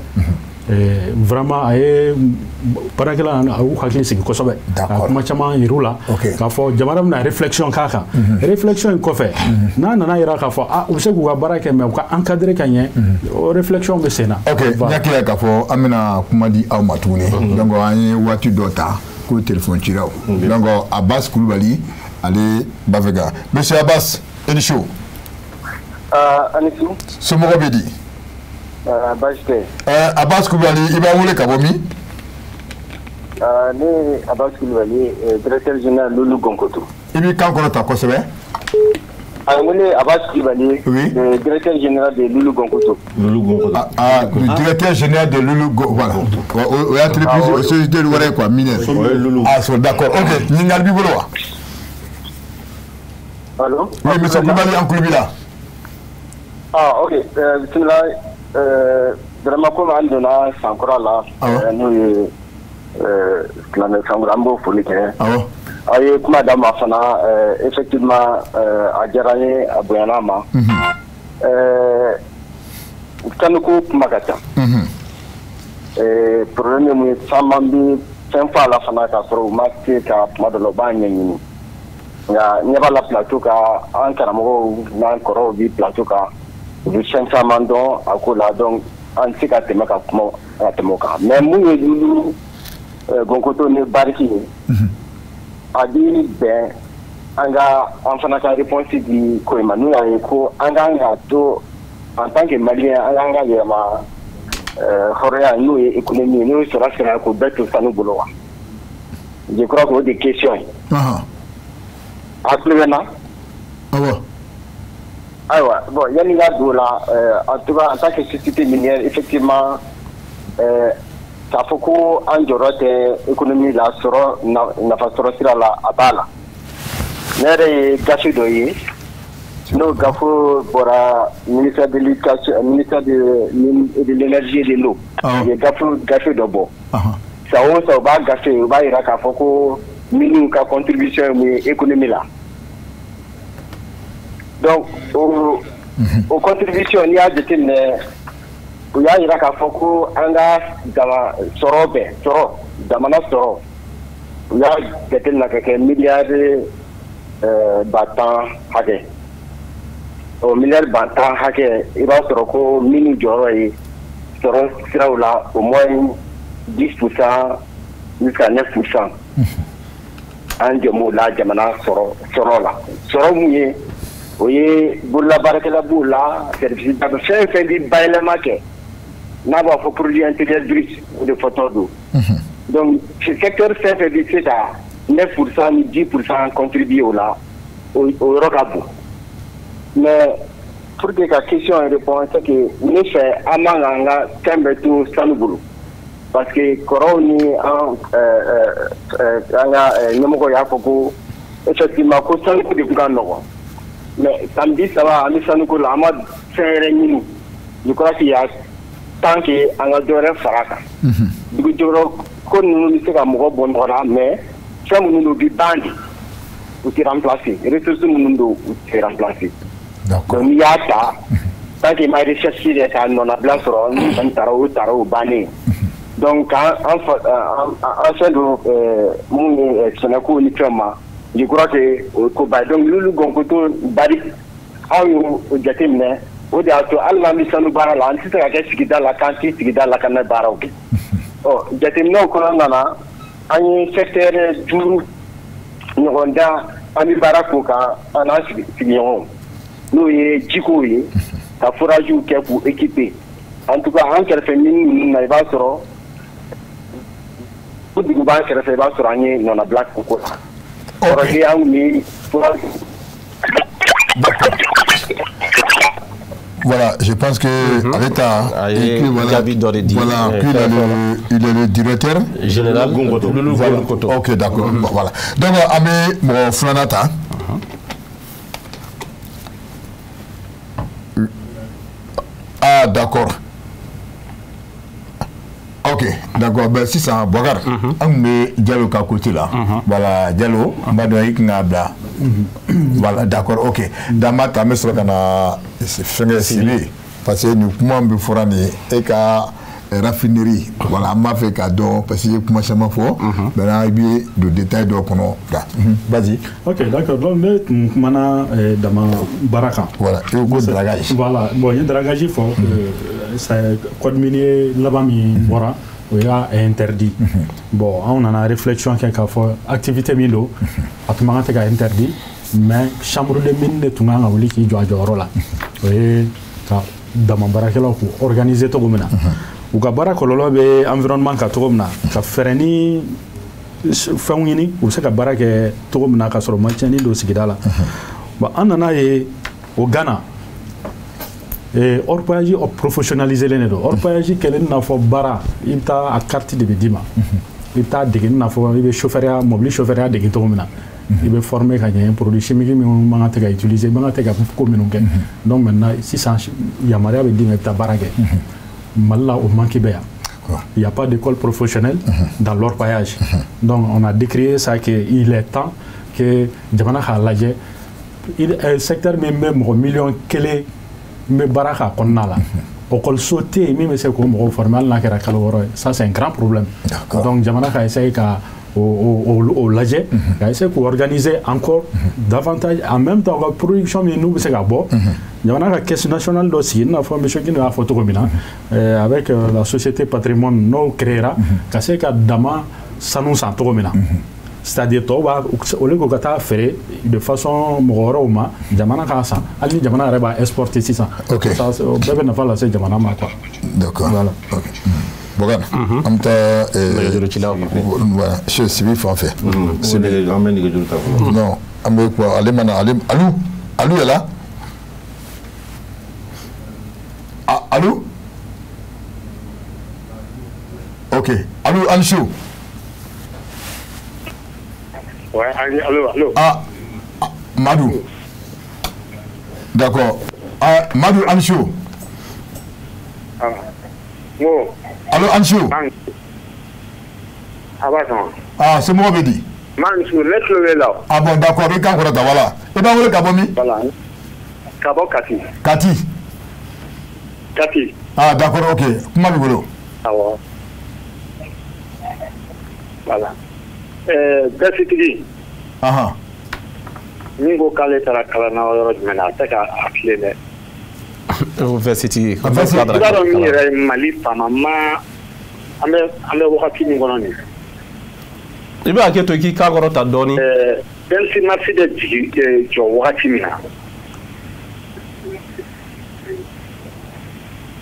vraiment a ye baarakɛla a y'u hakili sigi kosɛbɛ a kuma caman yir'u la k'a fɔ jamana bɛna réflexion k'a kan réflexion in kɔfɛ n'a nana yira k'a fɔ u bɛ se k'u ka baara kɛ mais u ka encadrer ka ɲɛ o réflexion bɛ sen na. ok n hakili la k'a fɔ an bɛna kuma di aw ma tuguni donc an ye waati dɔ ta ko téléphone cilaw donc Abbas Kulubali ale b'a fɛ ka monsieur Abbas i ni su. ani su. somɔgɔw bɛ di. baasi tɛ. Abbas Kulubali i b'an wele ka bɔ min. ne ye Abbas Kulubali directeur général Lulu Gonkoto. i b'i kan kɔrɔta kosɛbɛ. ne Abbas Kulubali le directeur général de Lulu Gonkoto. Lulu Gonkoto. Le directeur général de Lulu Gonkoto. Voilà. O y'a entreprise o société wɛrɛ quoi minière. Ah d'accord. Ok. Ɲininkali b'i bolo wa. Allô. Oui monsieur Kulubali an kulo b'i la. Ok. Bisimila. Vraiment comme an donna san kura la. n'o ye silamɛ sankura an b'o foli kɛ. Awɔ. Aw ye kuma d'a ma fana effectivement a diyara n ye a bonyana ma. Sanuko kuma ka ca. Problème ye mun ye caman bɛ fɛn fɔ a la fana k'a sɔrɔ u ma se ka kuma dɔ la u b'a ɲɛɲini nka ɲɛ b'a la plateau kan an karamɔgɔw n'an kɔrɔw bi plateau kan u bɛ fɛn caman dɔn a ko la donc an tɛ se ka tɛmɛ ka kuma ka tɛmɛ o kan mais mun ye Lulu Gonkoto ni Bariki ye a bi bɛn an fana ka réponse di ko in ma n'u y'a ye ko an kan ka to en tant que malien an kan ka yɛlɛma hɔrɔnya n'o ye économie n'o ye sɔrɔ sira k'o bɛɛ to sanu bolo wa je crois que o de question ye. A tulo bɛ n na. Awɔ. Ayiwa bon yanni ka don o la en tout cas en tant que société minière effectivement k'a fɔ ko an jɔyɔrɔ tɛ économie la sɔrɔ nafa sɔrɔ sira la a b'a la ne yɛrɛ ye gafe dɔ ye n'o gafe bɔra ministère de l'éducation ministère de l'énergie et de l'eau u ye gafe dɔ bɔ sa o sa u b'a gafe u b'a yira k'a fɔ ko minnu ka contribution ye mun ye économie la donc o contribution n'i y'a jateminɛ u y'a yira k'a fɔ ko an ka sɔrɔ bɛɛ jamana sɔrɔ u y'a jateminɛ ka kɛ miliyari ba tan hakɛ o miliyari ba tan hakɛ i b'a sɔrɔ ko minnu jɔyɔrɔ ye sɔrɔ siraw la au moins 10% jusqu'à 9% an jɛm'o la jamana sɔrɔ la sɔrɔ mun ye o ye bololabaarakɛla b'o la service d'abord fɛn fɛn bi bayɛlɛma kɛ n'a b'a fɔ produit intérieur brut o de fɔtɔ don donc secteur fɛn fɛn bi se ka 9% ni 10% contribuer o la o yɔrɔ ka bon mais pour que ka question répondre c'est que ne fɛ an man ka an ka fɛn bɛɛ to sanu bolo parce que kɔrɔw ni an ka ɲɛmɔgɔ y'a fɔ ko effectivement ko sanuko de tun ka nɔgɔn mais san 30 an bɛ sanuko la an ma fɛn yɛrɛ ɲini je crois qu'il y a tant que an ka dɔ wɛrɛ fara kan dugujɔyɔrɔ ko ninnu bɛ se ka mɔgɔ bɔ nɔgɔ la mais fɛn minnu don bi ban de u tɛ remplacer ressources minnu don u tɛ remplacer donc n'i y'a ta tant que i ma recherche yɛrɛ k'a nɔnabila sɔrɔ ni kɔni taara o bannen donc an fɛn don mun ye sɛnɛko ni fɛn ma je crois que o ko ba donc Lulu Gonkoto bari aw y'o jateminɛ o de y'a to hali n'an bɛ sanu baara la an tɛ se ka kɛ sigida la k'an tɛ sigida lakana baaraw kɛ jateminɛw kɔnɔna na an ye secteur 5 ɲɔgɔn da an bɛ baara k'o kan an n'an sigiɲɔgɔnw n'o ye jikow ye ka foragew kɛ k'u équiper en tout cas an kɛrɛfɛ mini ninnu na i b'a sɔrɔ o dugu b'an kɛrɛfɛ i b'a sɔrɔ an ye nɔnabila k'o ko la forage an kun bɛ forage. Voilà, je pense que l'État voilà, il est le directeur général Gonkoto. Voilà. Ok, d'accord. Voilà. Donc, Amé mon Flanata. Ah, d'accord. Ok, d'accord. Ben, si ça, Bogar, on met Diallo à côté là. Voilà, Diallo, on va donner un bla. Voilà, d'accord, ok. Dans ma tame, c'est qu'on a fait signer. Parce que nous, comment on peut faire et qu'à raffinerie, voilà, m'a fait cadeau, parce que comment ça m'a fait. Maintenant, il y a des détails de qu'on vas-y. Ok, d'accord. Donc, maintenant, dans ma baraka. Voilà, il y a un dragage. Voilà, bon, il y a un dragage, il faut. C'est code minier là-bas, voilà. Il y a interdit. Bon, on a une réflexion qui a fait activité milo, à tout moment c'est interdit, mais chambre de mine de tout le monde a voulu qu'il joue à jouer là. Oui, dans mon baraque là pour organiser tout comme ça. Ou que baraque là be environnement ka tout comme ça, ka faire ni fawini, ou c'est que baraque tout comme ça ka sur manchani do sigida là. Bon, on en a au Ghana. Et orpaillage professionnalisé les nédos. Orpaillage quel est notre bara, il t'a à carte de bidima. Il t'a dégué notre il veut chauffeur mobile chauffeur dégué tout comme ça. Il veut former quand il y a un produit chimique mais on va te utiliser, on va te beaucoup mieux. Donc maintenant si ça il y a mariage avec dit mais ta barague. Mallah au manque béa. Il n'y a pas d'école professionnelle dans l'orpaillage. Donc on a décrié ça qu'il est temps que Jamana Khalaje il secteur même au million quel mais baraka konnala o kol sauter même c'est comme au formal na kera kaloro ça c'est un grand problème. Donc jamana ka essayer ka au laje ka essayer pour organiser encore davantage en même temps la production mais nous c'est gabo jamana ka caisse nationale dossier na formation qui na photo comme avec la société patrimoine no créera ka c'est ka dama sanu santo comme c'est-à-dire toi au lieu que tu faire de façon moroma jamana kasa ali jamana reba exporter ça ça bébé na fala c'est jamana ma quoi d'accord voilà OK Bogan am ta voilà je suis en fait c'est non am quoi allez mana allô est là allô OK allô Anchou. Ouais, allô. Ah, Madou. D'accord. Ah, Madou Anchou. Ah. Bon. Allô Anchou. Ah, c'est moi Bedi. Manchou, laisse-le là. Ah bon, d'accord, il quand voilà. Et ben vous Kabomi. Voilà. Kabo Kati. Kati. Ah, d'accord, OK. Comment vous voulez? Ah ouais. Voilà. Gasitigi. Aha. Ningo kale tara kala na yoro jumena taka aflene. University. Ngaro mi re Mali fama ma ame wakati ni ngono ni. Ibe aketo ki ka goro ta doni. Belsi marsi de jigi jo wakati mina.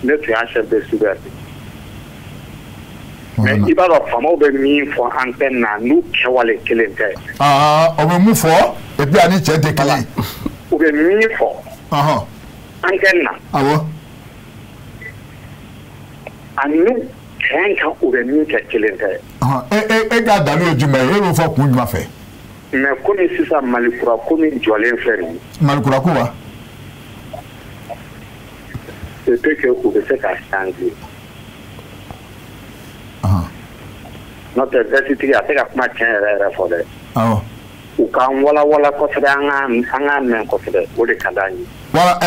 Ne tu as chef de cyber. Mais il va leur femme au béni pour antenne nous qui va les clés. Ah, on veut mou fort et puis aller tirer des clés. Au béni fort. Ah antenne. Ah bon. À nous quand au béni qui clés. Ah et garde dans le jumeau il faut qu'on m'a fait. Mais comme si ça malikura comme Jolen faire. Malikura quoi? C'est que vous devez faire changer. Notre université a fait la match pour les. Ah. Ou quand wala côté anga men côté o de kadani. Voilà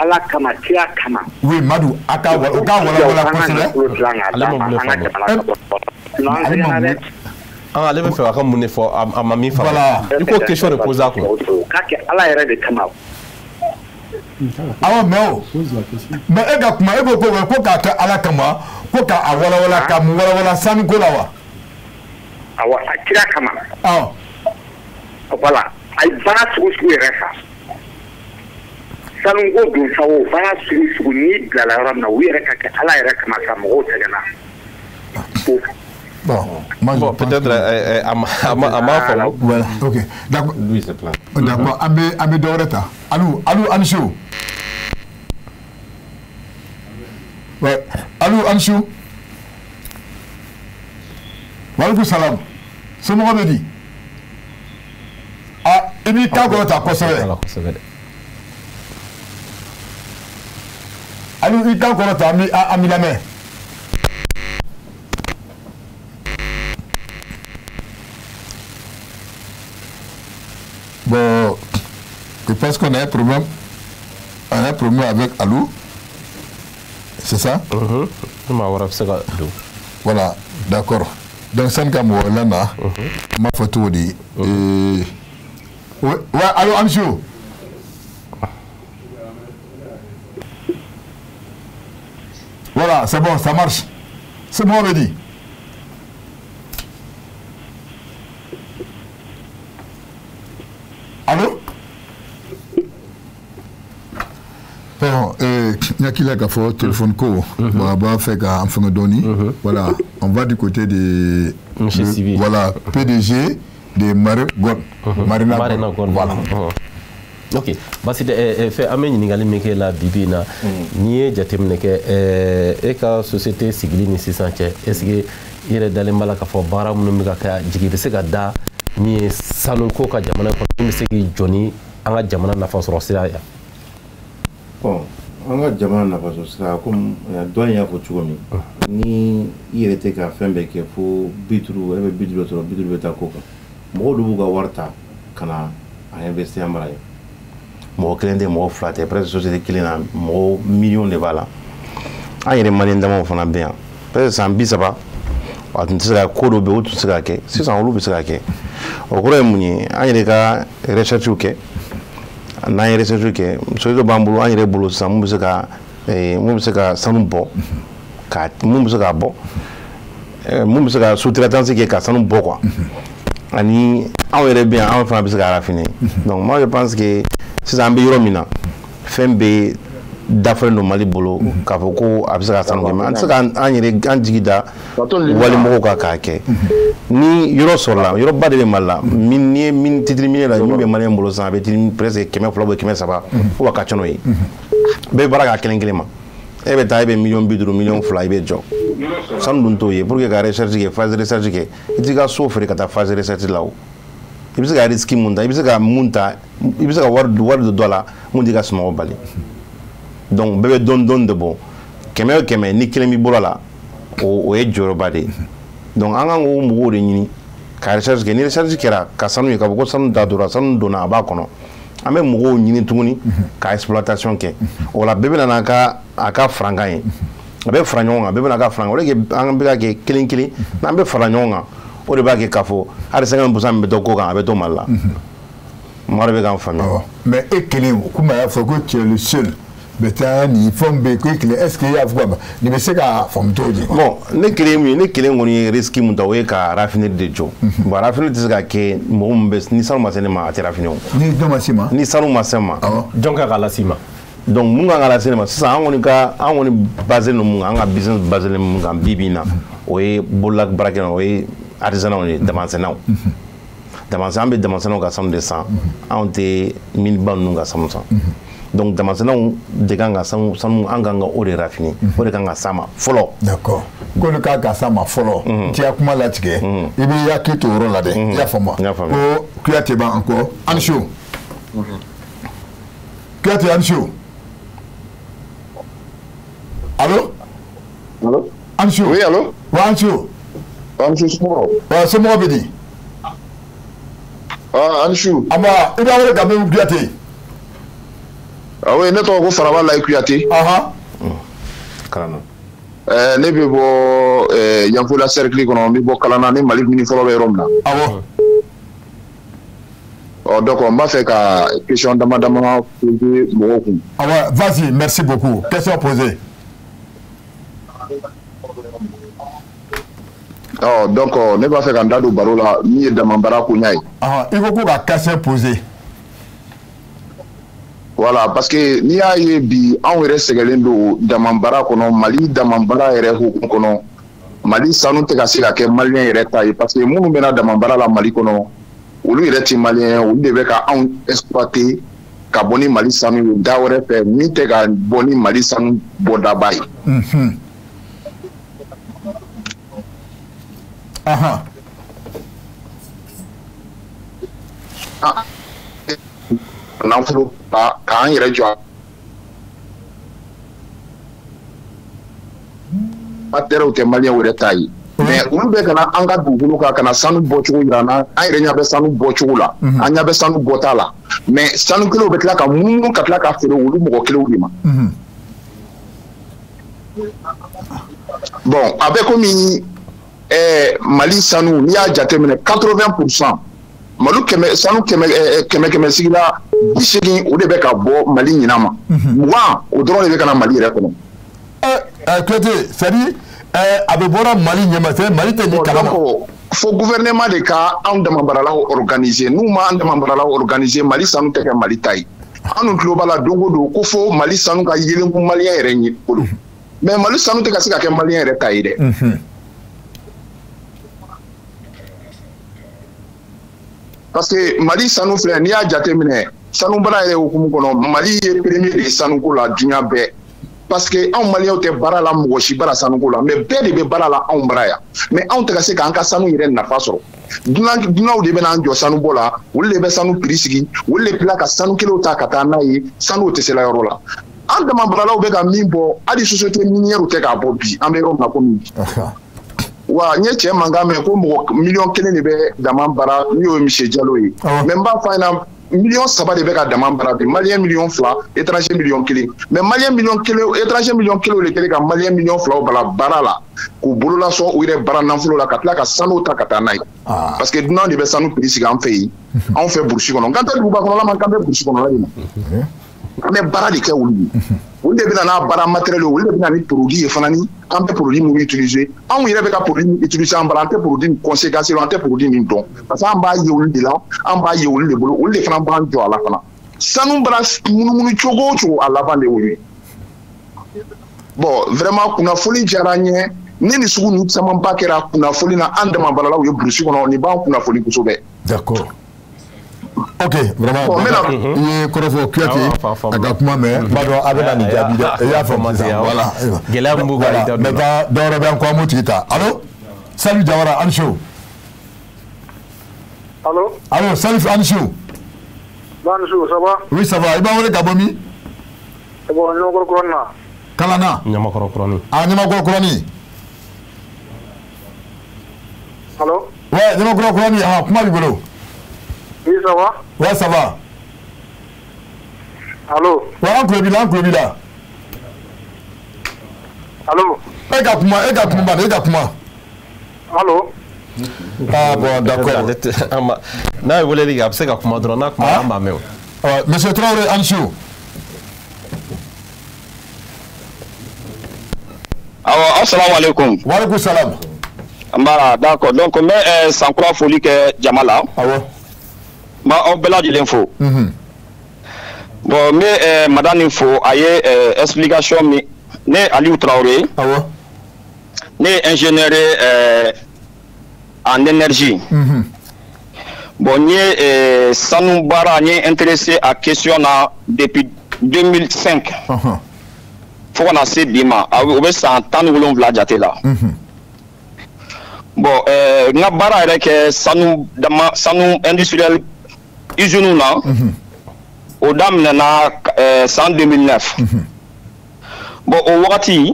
ala kama tia kama. Oui, Madou, aka wala côté. Ah, allez me faire comme mon effort à mamie fa. Voilà. Il faut question de poser quoi. Kake ala yere de kama. Ah mais ega kuma ego ko ka ala kama ko ka awala kam wala sami ko lawa awa akira kama ah voilà ay bana sugu reka sanu go dun sawo bana sugu ni la ram na wi reka ka ala reka ma kam go tegana bon peut-être ama voilà OK d'accord lui c'est plein d'accord amé doreta allô Anchou. Ouais. Allô Anchou. Walaikum salam. C'est moi qui dit. Ah, il dit quand on t'a conservé. Allô, il quand on t'a mis la main. Je pense qu'on a un problème. On a un problème avec Alou. C'est ça? Voilà, d'accord. Donc, ça ne gagne pas là. Ma photo dit. Ouais, allô, Amchou. Voilà, c'est bon, ça marche. C'est bon, on me dit. Allô? Bon, il y a qui l'a fait téléphone co. On va faire un enfant donné. Voilà, on va du côté de voilà, PDG de Marina God. Voilà. Ok, parce que fait amener une galère mais la bibina ni jatemne ke e ka société civile ni sisan cɛ est-ce que yɛrɛ dalen b'a la k'a fɔ baara minnu bɛ ka kɛ jigi bɛ se ka da min ye sanuko ka jamana kɔnɔ min bɛ se k'i jɔ ni an ka jamana nafasɔrɔ sira ye. Bon, an ka jamana nafasɔrɔ sira komi dɔ in y'a fɔ cogo min ni i yɛrɛ tɛ ka fɛn bɛɛ kɛ fo 50 e bɛ 50 sɔrɔ 50 bɛ taa ko kan mɔgɔw de b'u ka wari ta ka na a investir an mara ye. Mɔgɔ kelen tɛ mɔgɔ fila tɛ presque société kelen na mɔgɔ million de b'a la an yɛrɛ maliyɛn damaw fana bɛ yan presque san 30 a tun tɛ se ka ko dɔ bɛ yen o tun tɛ se ka kɛ sisan olu bɛ se ka kɛ o kɔrɔ ye mun ye an yɛrɛ ka recherche kɛ n'an ye recherche kɛ société b'an bolo an yɛrɛ bolo sisan mun bɛ se ka sanu bɔ mun bɛ se k'a bɔ mun bɛ se ka sous-traitance kɛ ka sanu bɔ quoi ani anw yɛrɛ bɛ yan anw fana bɛ se ka raffiner donc moi je pense que sisan an bɛ yɔrɔ min na fɛn bɛ dafalen don Mali bolo k'a fɔ ko a bɛ se ka sanu kɛ mais an tɛ se ka an jigi da walimɔgɔw kan k'a kɛ ni yɔrɔ sɔrɔla yɔrɔba de bɛ Mali la ni ye min titre minier la min bɛ maliyɛn bolo sisan a bɛ titre presque 200 ou 300 fo ka ca n'o ye bɛɛ bɛ baara k'a kelen kelen ma e bɛ taa e bɛ million 50 million 2 i bɛ jɔ sanu dun t'o ye pour que ka recherche kɛ phase recherche kɛ i t'i ka so feere ka taa phase recherche la o i bɛ se ka risque mun ta i bɛ se ka mun ta i bɛ se ka wari de dɔ la mun t'i ka sunɔgɔ bali donc bɛɛ bɛ dɔɔni de bɔ 100 o 100 ni kelen b'i bolo la o ye jɔyɔrɔba de ye donc an kan k'o mɔgɔw de ɲini ka recherche kɛ ni recherche kɛra ka sanu ye k'a fɔ ko sanu dadora sanu donna a b'a kɔnɔ an bɛ mɔgɔw ɲini tuguni ka exploitation kɛ o la bɛɛ bɛ na a ka farankan ye a bɛ fara ɲɔgɔn kan bɛɛ bɛ na a ka farankan o de kɛ an bɛ ka kɛ kelen kelen n'an bɛ fara ɲɔgɔn kan o de b'a kɛ k'a fɔ hali 50% min bɛ to ko kan a bɛ to Mali la maa de bɛ k'an faamuya. mais e kelen o komi a y'a fɔ ko tu es le seul bɛ taa nin fɛnw bɛ yen ko e kelen est ce que i y'a fɔ ko nin bɛ se ka faamu cogo di. bon ne kelen mun ye ne kelen kɔni ye risque mun ta o ye ka raffinerie de jɔ bon raffinerie tɛ se ka kɛ mɔgɔ min bɛ ni sanu ma se ne ma a tɛ raffiner o. ni dɔ ma se ma. ni sanu ma se ma. jɔn ka lase ma. donc mun kan ka lase ne ma sisan an kɔni basé no mun kan an ka business basé no mun kan bi bi in na o ye bolola baarakɛlaw o ye artisanaux ye damansɛnnaw an bɛ damansɛnnaw ka sanu de san anw tɛ miniba ninnu ka sanu san donc damansɛnnaw de kan ka sanu an kan ka o de raffiner o de kan ka s'a ma fɔlɔ. d'accord ko ne kan ka s'a ma fɔlɔ t'i ka kuma latigɛ i b'i hakili to o yɔrɔ la dɛ i y'a faamu ko Kuyate b'an encore Ancho Kuyate Ancho allo Ancho oui allo wa Ancho somɔgɔw wa somɔgɔw bɛ di Ancho an b'a i b'a wele ka min Kuyate. oui ne tɔgɔ ko Faraba Layi Kuyate ne bɛ bɔ Yanfoyila cercle kɔnɔ n bɛ bɔ Kalana ni Mali mini fɔlɔ bɛ yɔrɔ min na donc n b'a fɛ ka question dama dama poser mɔgɔw kun. Vas-y, merci beaucoup. Question posée. donc ne b'a fɛ ka n da don baro la min ye damabara koɲa ye. I ko ko ka question posée. Voilà, parce que n'i y'a ye bi anw yɛrɛ sɛgɛlen don damabara kɔnɔ Mali damabara yɛrɛ hukumu kɔnɔ Mali sanu tɛ ka se ka kɛ maliyɛn yɛrɛ ta ye parce que minnu bɛna damabara la Mali kɔnɔ olu yɛrɛ tɛ maliyɛn olu de bɛ ka anw exploiter ka bɔ ni Mali sanu ye da wɛrɛ fɛ min tɛ ka bɔ ni Mali sanu bɔdaba ye. Nafolo k'an yɛrɛ jɔ matériel tɛ maliyɛn wɛrɛ ta ye mais olu bɛ kana an ka dugukolo kan kana sanu bɔcogo yira na an yɛrɛ ɲɛ bɛ sanu bɔcogo la an ɲɛ bɛ sanu bɔta la mais sanu kelenw bɛ tila ka munumunu ka tila ka feere olu mɔgɔ kelenw de ma bon a bɛ komi Mali sanu n'i y'a jateminɛ 80% Malu sanu kɛmɛ sigi la 80 o de bɛ ka bɔ Mali ɲina ma 20 o dɔrɔn de bɛ ka na Mali yɛrɛ kɔnɔ Cloté, c'est-à-dire a bɛ bɔra Mali ɲɛma c'est Mali tɛ ni kalama fo gouvernement de ka anw damabaralaw organiser n'u ma an damabaralaw organiser Mali sanu tɛ kɛ Mali ta ye an dun tulo b'a la don o don ko fo Mali sanu ka yelenku maliyɛn yɛrɛ ɲɛ bolo mais Mali sanu tɛ ka se ka kɛ maliyɛn yɛrɛ ta ye dɛ parce que Mali sanu filɛ n'i y'a jateminɛ sanubara yɛrɛ hukumu kɔnɔ Mali ye premier de sanuko la diɲɛ bɛɛ parce que anw maliyɛnw tɛ baara la mɔgɔ si bara sanuko la mais bɛɛ de bɛ baara la anw bara yan mais anw tɛ ka se k'an ka sanu yɛrɛ nafa sɔrɔ dunanw de bɛ n'an jɔ sanubɔ la olu de bɛ sanu prix sigi olu de bila ka sanu kelenw ta ka taa n'a ye sanu tɛ se la yɔrɔ la an damabaralaw bɛ ka min bɔ hali société minière tɛ k'a bɔ bi an bɛ yɔrɔ min na komi wa n ye cɛ mankan mɛn ko mɔgɔ 1 million de bɛ dama bara n'o ye Michel Diallo ye mais n b'a fɔ a ɲɛna 3 millions de bɛ ka dama bara bi maliyɛn 1 million 2 étranger 1 million 1 mais maliyɛn 1 million 1 étranger 1 million 1 de kɛlen ka maliyɛn 1 million 2 bala bara la k'u bolola sɔn u yɛrɛ bara nafolo la ka tila ka sanu ta ka taa n'a ye parce que dunan de bɛ sanu prix sigi an fɛ yen anw fɛ burusi kɔnɔ n kan tɛ duguba kɔnɔla ma n kan bɛ burusi kɔnɔla de ma an bɛ baara de kɛ olu ye olu de bɛna n'a baara matériel olu de bɛna ni produit ye fana ni an bɛ produit minnu utiliser anw yɛrɛ bɛ ka produit utiliser an bara an tɛ produit conséquence an tɛ produit min dɔn parce que an b'a ye olu de la an b'a ye olu de bolo olu de fana b'an jɔ a la fana sanu bara munumunu cogo o cogo a laban de y'o ye bon vraiment kunnafoni diyara n ye ni nin sugu ninnu camanba kɛra kunnafoni na an damabaralaw ye burusi kɔnɔ nin b'an kunnafoni kosɛbɛ d'accord ok vraiment i ye kɔrɔfɔ Kuyate a ka kuma mɛn n b'a dɔn a bɛna nin jaabi dɛ i y'a faamu sisan voilà gɛlɛya min b'u kan i t'a dɔn mais dɔ wɛrɛ bɛ yan ko an b'o tigi ta allo Salif Jawara ani su allo Salif ani su ani su ça va oui ça va i b'an wele ka bɔ min bon Ɲamakɔrɔ Kurani na Kalana Ɲamakɔrɔ Kurani Ɲamakɔrɔ Kurani allo ouais Ɲamakɔrɔ Kurani kuma b'i bolo oui ça va ouais ça va allo ouais an tulo b'i la allo e ka kuma bani e ka kuma allo ah bon d'accord n'a ye weleli kɛ a bɛ se ka kuma dɔrɔn n'a kuma an b'a mɛn monsieur Traoré ani su awɔ assalamu alaikum wa alaikum salam Mbara, d'accord. Donc, n bɛ sankura foli kɛ jama la. Awɔ. N b'a aw bɛɛ lajɛlen fo. Bon, n bɛ madame nin fo, a ye explication min. Ne ye Aliyu Traoré. Awɔ. Ne ye ingénieur en énergie. Bon, n ye sanu baara, n ye intéressé à question na depuis 2005. Fo kana se bi ma, o bɛ san 17 jate la. Bon, n ka baara yɛrɛ kɛ sanu industriel usine na o daminɛna san 2009 bon o wagati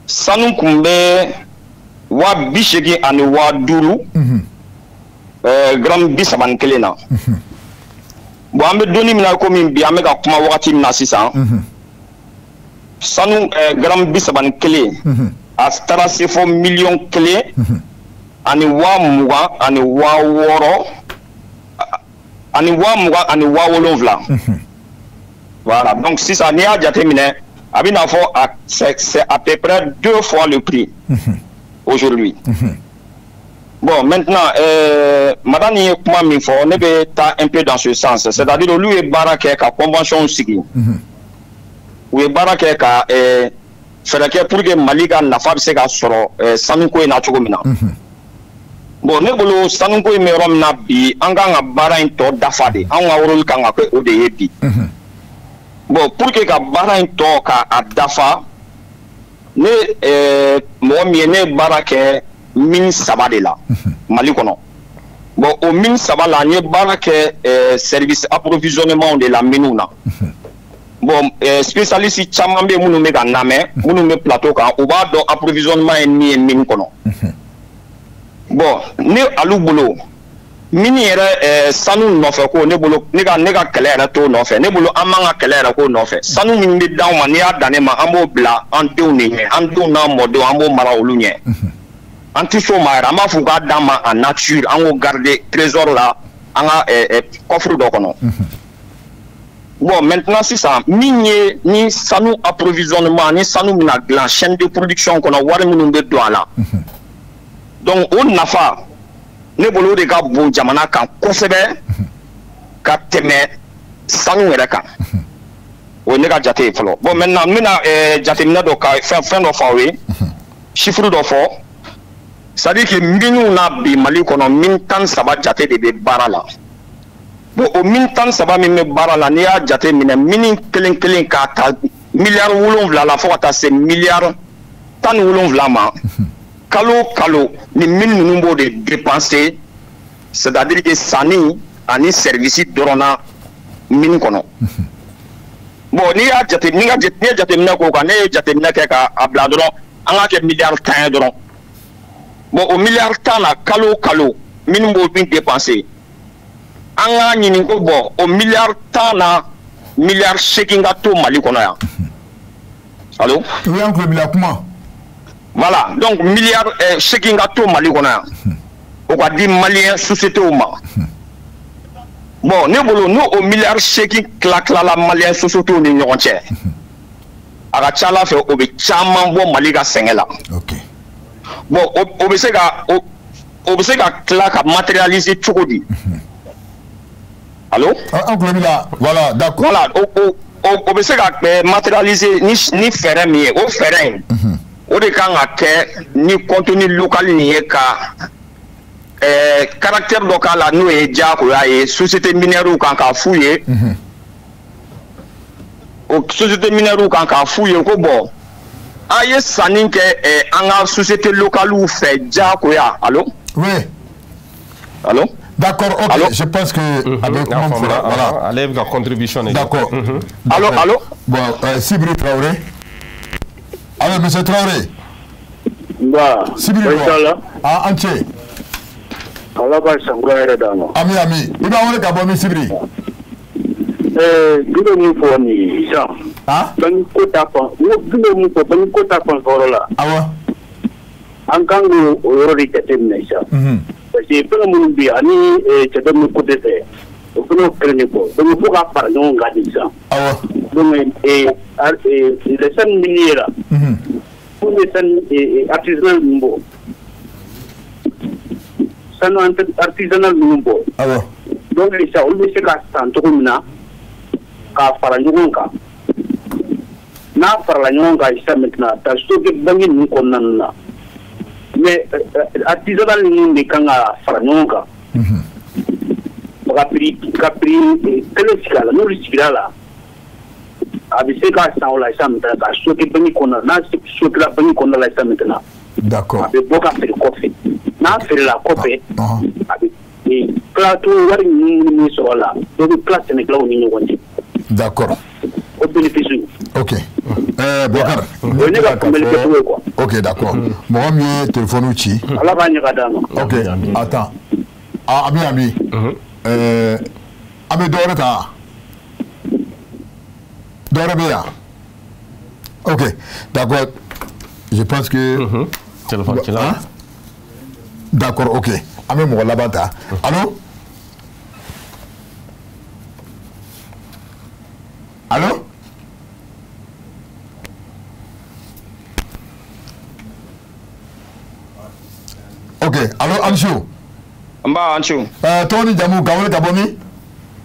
sanu kun bɛ 85,5 gramme 31 na bon an bɛ donni min na komi bi an bɛ ka kuma wagati min na sisan sanu gramme 31 a taara se fɔ 1,1 ani 20,000 ani 60,000 ani 20,000 ani 70,000 voilà donc sisan n'i y'a jateminɛ a bɛ n'a fɔ c'est à peu près 2 fois le prix aujourd'hui bon maintenant madame ye kuma min fɔ ne bɛ taa un peu dans ce sens c'est-à-dire olu ye baara kɛ ka convention sigi u ye baara kɛ ka fɛrɛ kɛ pour que Mali ka nafa bɛ se ka sɔrɔ sanuko in na cogo min na bon ne bolo sanuko in bɛ yɔrɔ min na bi an kan ka baara in tɔ dafa de an ka rôle kan ka kɛ o de ye bi bon pour que ka baara in tɔ ka a dafa ne mɔgɔ min ye ne ye baara kɛ mine 3 de la Mali kɔnɔ bon o mine 3 la n ye baara kɛ service approvisionnement de la mine na bon spécialiste caman bɛ minnu bɛ ka lamɛn minnu bɛ plateau kan u b'a dɔn approvisionnement ye min ye mine kɔnɔ bon ne alu bolo mini yɛrɛ sanu nɔfɛ ko ne bolo ne ka kɛlɛ yɛrɛ t'o nɔfɛ ne bolo an man ka kɛlɛ yɛrɛ k'o nɔfɛ sanu min bɛ d'anw ma n'i y'a dan ne ma an b'o bila an denw de ɲɛ an denw n'a mɔdenw an b'o mara olu ɲɛ an tɛ s'o ma yɛrɛ an b'a fɔ k'a d'an ma en nature an k'o garder trésor la an ka coffre dɔ kɔnɔ bon maintenant sisan min ye ni sanu approvisionnement ni sanu bɛna dilan chaîne de production kɔnɔ wari minnu bɛ don a la donc o nafa ne bolo de ka bon jamana kan kosɛbɛ ka tɛmɛ sanu yɛrɛ kan o ye ne ka jate ye fɔlɔ bon maintenant n bɛna jateminɛ dɔ ka fɛn dɔ fɔ aw ye chiffre dɔ fɔ c'est à dire que miniw na bi Mali kɔnɔ mine 13 jate de bɛ baara la bon o mine 13 min bɛ baara la n'i y'a jate minɛ mine kelen kelen k'a ta miliyari 7 la fo ka taa se miliyari 17 ma. Kalo kalo ni mine ninnu b'o de dépenser c'est-à-dire que sanni ani service dɔrɔnna mine kɔnɔ bon n'i y'a jate n'i ye jateminɛ k'o kan ne ye jateminɛ kɛ k'a bila dɔrɔn an k'a kɛ miliyari 10 ye dɔrɔn bon o miliyari 10 na kalo kalo mine b'o min dépenser an k'a ɲini ko bon o miliyari 10 na miliyari 8 ka to Mali kɔnɔ yan allo oui an kulo bila kuma. Voilà, donc milliard chacun gâteau Mali qu'on a. On va dire malien société au ma. Bon, nous au milliard chacun claque la malien société au niveau entier. À la chala fait au chama bon Mali ga sengela. OK. Bon, au besega claque matérialiser tout dit. Allô? Voilà, d'accord. Voilà, au besega matérialiser ni ferré mais au ferré. O de kan ka kɛ ni contenu local nin ye ka caractère dɔ k'a la n'o ye diyagoya ye société minière kan k'a f'u ye o société minière kan k'a f'u ye ko bon a ye sanni kɛ an ka société locale fɛ diyagoya allo oui allo d'accord ok allo? Je pense que avec voilà allez avec la contribution d'accord allo allo bon Sibiri Traoré. Alors, monsieur Traoré. Bah, Sibiri ah, entier. Allah va s'engager dans. Ami. Il va on est d'abord monsieur Sibiri. Gudo mu fo ni ça. Ah? Ban ko ta fa. Gudo mu ko ban ko ta fa foro la. Awa. An kan go oro ri tete ne ça. Parce que peu mun bi ani te dem ko tete. O ko krene ko. Donc faut ka par non ga di ça. Awa. Donc les scènes minières pour les scènes artisanales numbo scènes artisanales numbo donc les gens on se casse tant que mina ka fara ɲɔgɔn kan n'a farala ɲɔgɔn kan sisan maintenant ta stocké banque ninnu kɔnɔna na mais artisanal ninnu de kan ka fara ɲɔgɔn kan ka prix kelen sigi a la n'olu sigira la a bɛ se k'a san o la sisan maintenant ka stocké banque kɔnɔna n'a stockera banque kɔnɔna la sisan maintenant d'accord a bɛ bɔ ka feere kɔfɛ n'a feerela kɔfɛ a bɛ tila to wari ninnu min sɔrɔ a la dɔ bɛ tila sɛnɛkɛlaw ni ɲɔgɔn cɛ d'accord o bénéfice ok Bokar o ye ne ka kunbɛli kɛcogo ye quoi ok d'accord mɔgɔ min ye téléphone ci ala b'a ɲɛ ka d'a ma ok attends Ami an bɛ dɔ wɛrɛ ta dɔ wɛrɛ bɛ yan ok d'accord je pense que téléphone ci la d'accord ok an bɛ mɔgɔ laban ta allo allo ok allo Ansou Mba Ansou Tony jamu ka wele ka bɔ min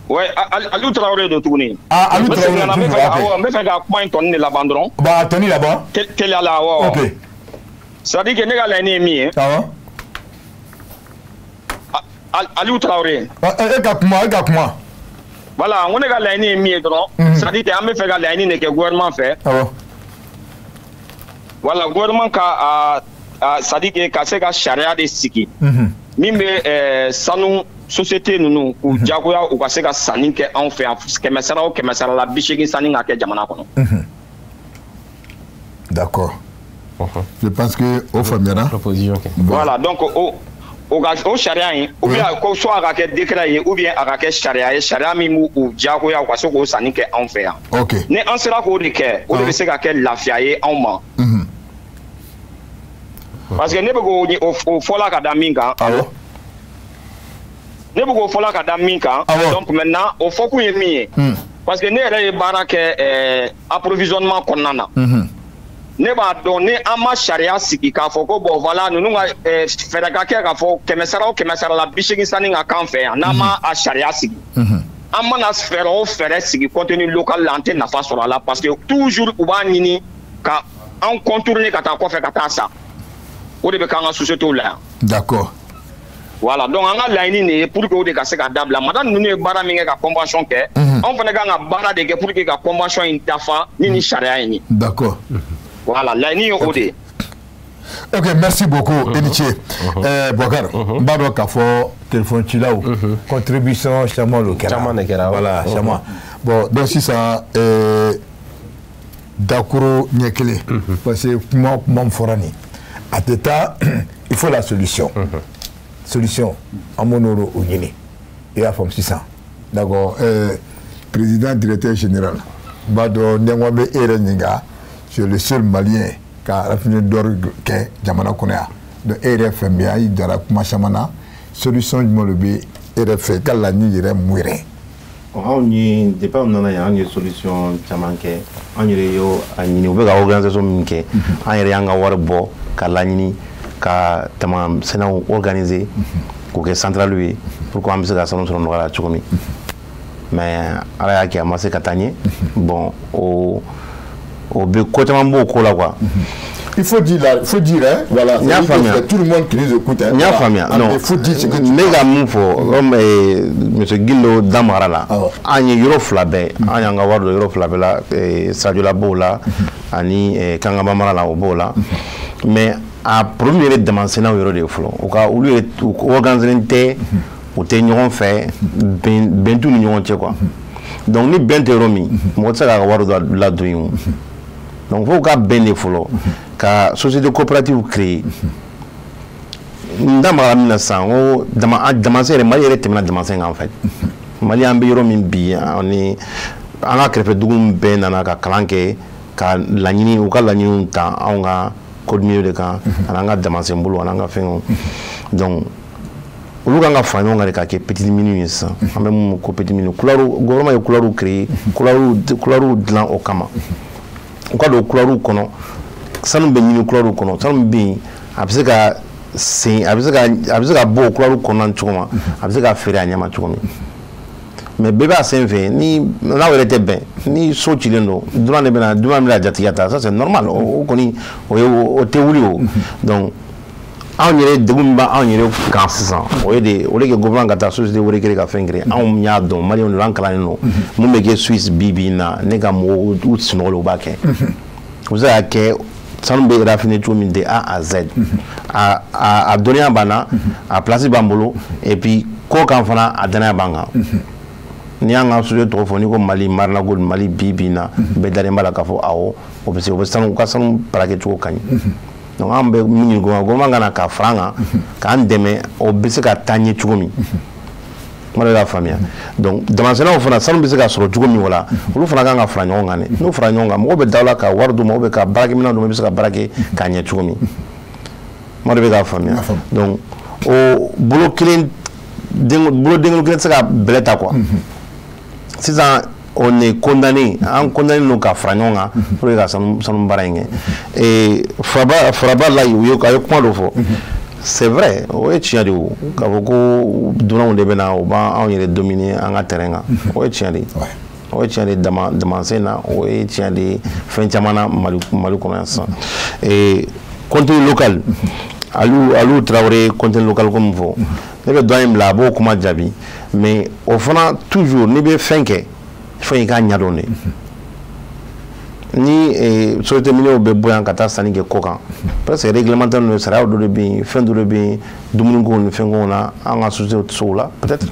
ouais Aliou Traoré do tuguni Aliou Traoré n bɛ fɛ ka kuma in tɔni de laban dɔrɔn ba tɔni laban teliya la awɔ ok c'est à dire que ne ka laɲini ye min ye awɔ Aliou Traoré e ka kuma voilà n ko ne ka laɲini ye min ye dɔrɔn c'est à dire que an bɛ fɛ ka laɲini de kɛ gouvernement fɛ awɔ voilà gouvernement ka c'est à dire que ka se ka sariya de sigi min bɛ sanu société ninnu k'u jagoya u ka se ka sanni kɛ anw fɛ yan kɛmɛ sara o kɛmɛ sara la 80 sanni ka kɛ jamana kɔnɔ. D'accord. Je pense que au faamuyara. Voilà donc o sariya in ou bien ko soit a ka kɛ décret ye ou bien a ka kɛ sariya ye sariya min b'u jagoya u ka se k'o sanni kɛ anw fɛ yan. Ok. Ni an sera k'o de kɛ o de bɛ se ka kɛ lafiya ye anw ma. Parce que ne bɛ k'o fɔla ka da min kan. Ne bɛ k'o fɔla ka da min kan. Donc maintenant o fɔ kun ye min ye. Parce que ne yɛrɛ ye baara kɛ approvisionnement kɔnɔna na. Ne b'a dɔn ni an ma sariya sigi k'a fɔ ko bon voilà ninnu ka fɛɛrɛ ka kɛ k'a fɔ kɛmɛ sara o kɛmɛ sara la 80 sanni ka k'an fɛ yan n'an ma a sariya sigi. An mana fɛɛrɛ o fɛɛrɛ sigi contenu local la an tɛ nafa sɔrɔ a la parce que toujours u b'a ɲini ka an contourner ka taa kɔfɛ ka taa sa. O de bɛ k'an ka société la yan. D'accord. Voilà donc an ka laɲini de ye pour que o de ka se ka dabila madame ninnu ye baara min kɛ ka convention kɛ anw fana kan ka baara de kɛ pour que ka convention in dafa ni nin sariya in ye. D'accord. Voilà laɲini ye o de ye. Ok, merci beaucoup, Ediché. Bokar, Bado Kafo, téléphone Chilaou, contribution Chama Lokera. Voilà, Chama. Bon, donc si ça, Dakuro Nyekele, parce que moi, Forani, à Teta, il faut la solution. Solution, à Monoro ou Guinée. Et à Femme 600. D'accord, président, directeur général, Bado Nyangwame Ereninga, c'est le seul Malien. Ka rafine d'or ke jamana konya de RFM ya i dara kuma chamana solution du molebe RF kala ni yere muire on ni depuis on a une solution chamanke on yere yo ani o be ga organisation minke an yere yanga warbo kala ni ka tamam sena organiser ko ke central lui pour ko am se ga salon sur no la chukumi mais ala ya ki amase katanye bon au be côté mambo ko la quoi. Il faut dire hein, voilà, tout le monde qui nous écoute hein, voilà. Non, il faut dire ce que tu méga moufo comme monsieur Gillo Damarala ani euro flabe ani anga wardo euro flabe la Sadio la bola ani kangaba marala o bola mais a premier demander na euro de flo o ka ou lieu organiser o te ñon fait ben tout ñon tché quoi. Donc ni ben te romi mo tsaka wardo la doyum. Donc, il faut que ben follow, que société coopérative créée. Dans ma 1900, dans les Mali était en fait. Mali a un bureau mimbi, on est en a créé double ben dans la calanque, car la nuit ou car la nuit temps, on a code mieux de camp, on a demancé un boulot, on a fait donc. Olu kan ka fa ɲɔgɔn kan de ka kɛ petite minute ye sisan an bɛ mun ko petite minute gouvernement ye couleur créé couleur dilan o kama u ka don couleur kɔnɔ sanu bɛ ɲini couleur kɔnɔ sanu bɛ yen a bɛ se ka sen a bɛ se ka bɔ o couleur kɔnɔna cogo ma a bɛ se ka feere a ɲɛ ma cogo min mais bɛɛ b'a sen fɛ ni n'aw yɛrɛ tɛ bɛn ni so cilen don dunan de bɛna jatigiya ta ça c'est normal o kɔni o tɛ wuli o donc anw yɛrɛ degun min b'anw yɛrɛ kan sisan o ye de o de kɛ gouvernement ka taa société wɛrɛ kelen ka fɛn kɛ anw y'a dɔn maliyɛnw de an kalannen don mun bɛ kɛ Suisse bi bi in na ne ka mɔgɔw u sunɔgɔlen u b'a kɛ u bɛ se ka kɛ sanu bɛ raffiner cogo min de A à Z a dɔnniya b'an na a place b'an bolo et puis ko kan fana a danaya b'an kan ni y'an ka société tɔgɔ fɔ n'i ko Mali Marina Gold Mali bi bi in na bɛɛ dalen b'a la k'a fɔ awɔ o bɛ se u bɛ sanu u ka sanu baara kɛcogo ka ɲi. Donc an bɛ min ɲini gouvernement kana ka fara an kan k'an dɛmɛ o bɛ se ka taa ɲɛ cogo min kuma dɔ la faamuya donc damasɛnɛw fana sanu bɛ se ka sɔrɔ cogo min o la olu fana kan ka fara ɲɔgɔn kan dɛ n'u fara ɲɔgɔn kan mɔgɔ bɛ da la ka wari d'u ma ou bien ka baarakɛminɛn d'u ma i bɛ se ka baara kɛ k'a ɲɛ cogo min kuma dɔ bɛ k'a faamuya donc o bolo den kelen tɛ se ka bɛlɛ ta quoi sisan on est condamné, nous qu'à Fragnon pour les son baringue. Et Fraba là, il y a quoi de faux. C'est vrai, oui, tu as dit, quand vous donnez des bénins au banc, on est dominé en terrain. Oui, tu as dit. Oui, tu as dit Damansena, oui, tu as dit Frenchamana, Malou commerçant. Et contenu local, Alou Traoré, contenu local comme vous. Ne be doyen la bo kuma jabi mais au fond toujours ni be fenke faut y gagner donné ni société minée be boyan kata sani ke kokan parce que réglementaire ne sera de bien fin de bien dumungo ne fait qu'on a en société sola peut-être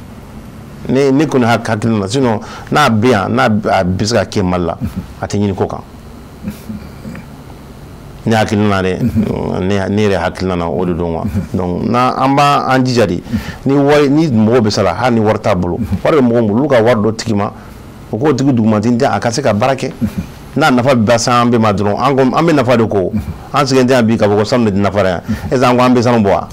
ne qu'on a hakilina sinon na bien na biska ke malla atini ko kan ne hakilina de ne re hakilina na o do wa donc na amba anjijadi ni mo be sala ha ni warta bulu war mo bulu ka war do tikima ko tigi dugumati nda akase ka barake na nafa basa ambe madron angom ambe nafa de ko an sigende abi ka ko samne nafa ra ezango ambe sanu boa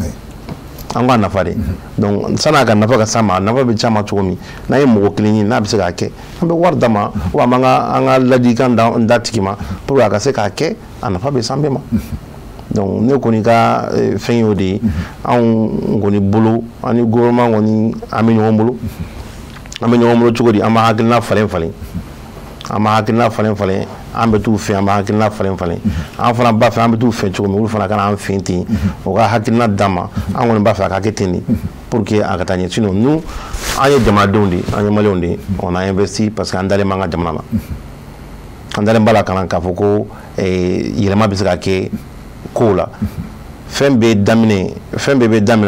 angwa nafa de donc sana ka nafa ka sama nafa be chama chomi na ye mo klini na bi se ka ke ambe war dama wa manga anga ladi kan da tikima pour ka se ka ke anafa be sambe ma donc ne ko ni ka fen yodi an ngoni bulu ani gouvernement ngoni amini wombulu amini wombulu chugodi ama hakilna falen ama hakilna falen ambe tu fe ama hakilna falen an fana ba fe ambe tu fe chugumi ulu fana kana an fenti o ka hakilna dama an ngoni ba fa ka keteni pour que akatanye sinon nous aye jama dondi anye malondi on a investi parce que andale manga jamana la andale mbala kana ka foko yelema bisaka ke ko la fembe damine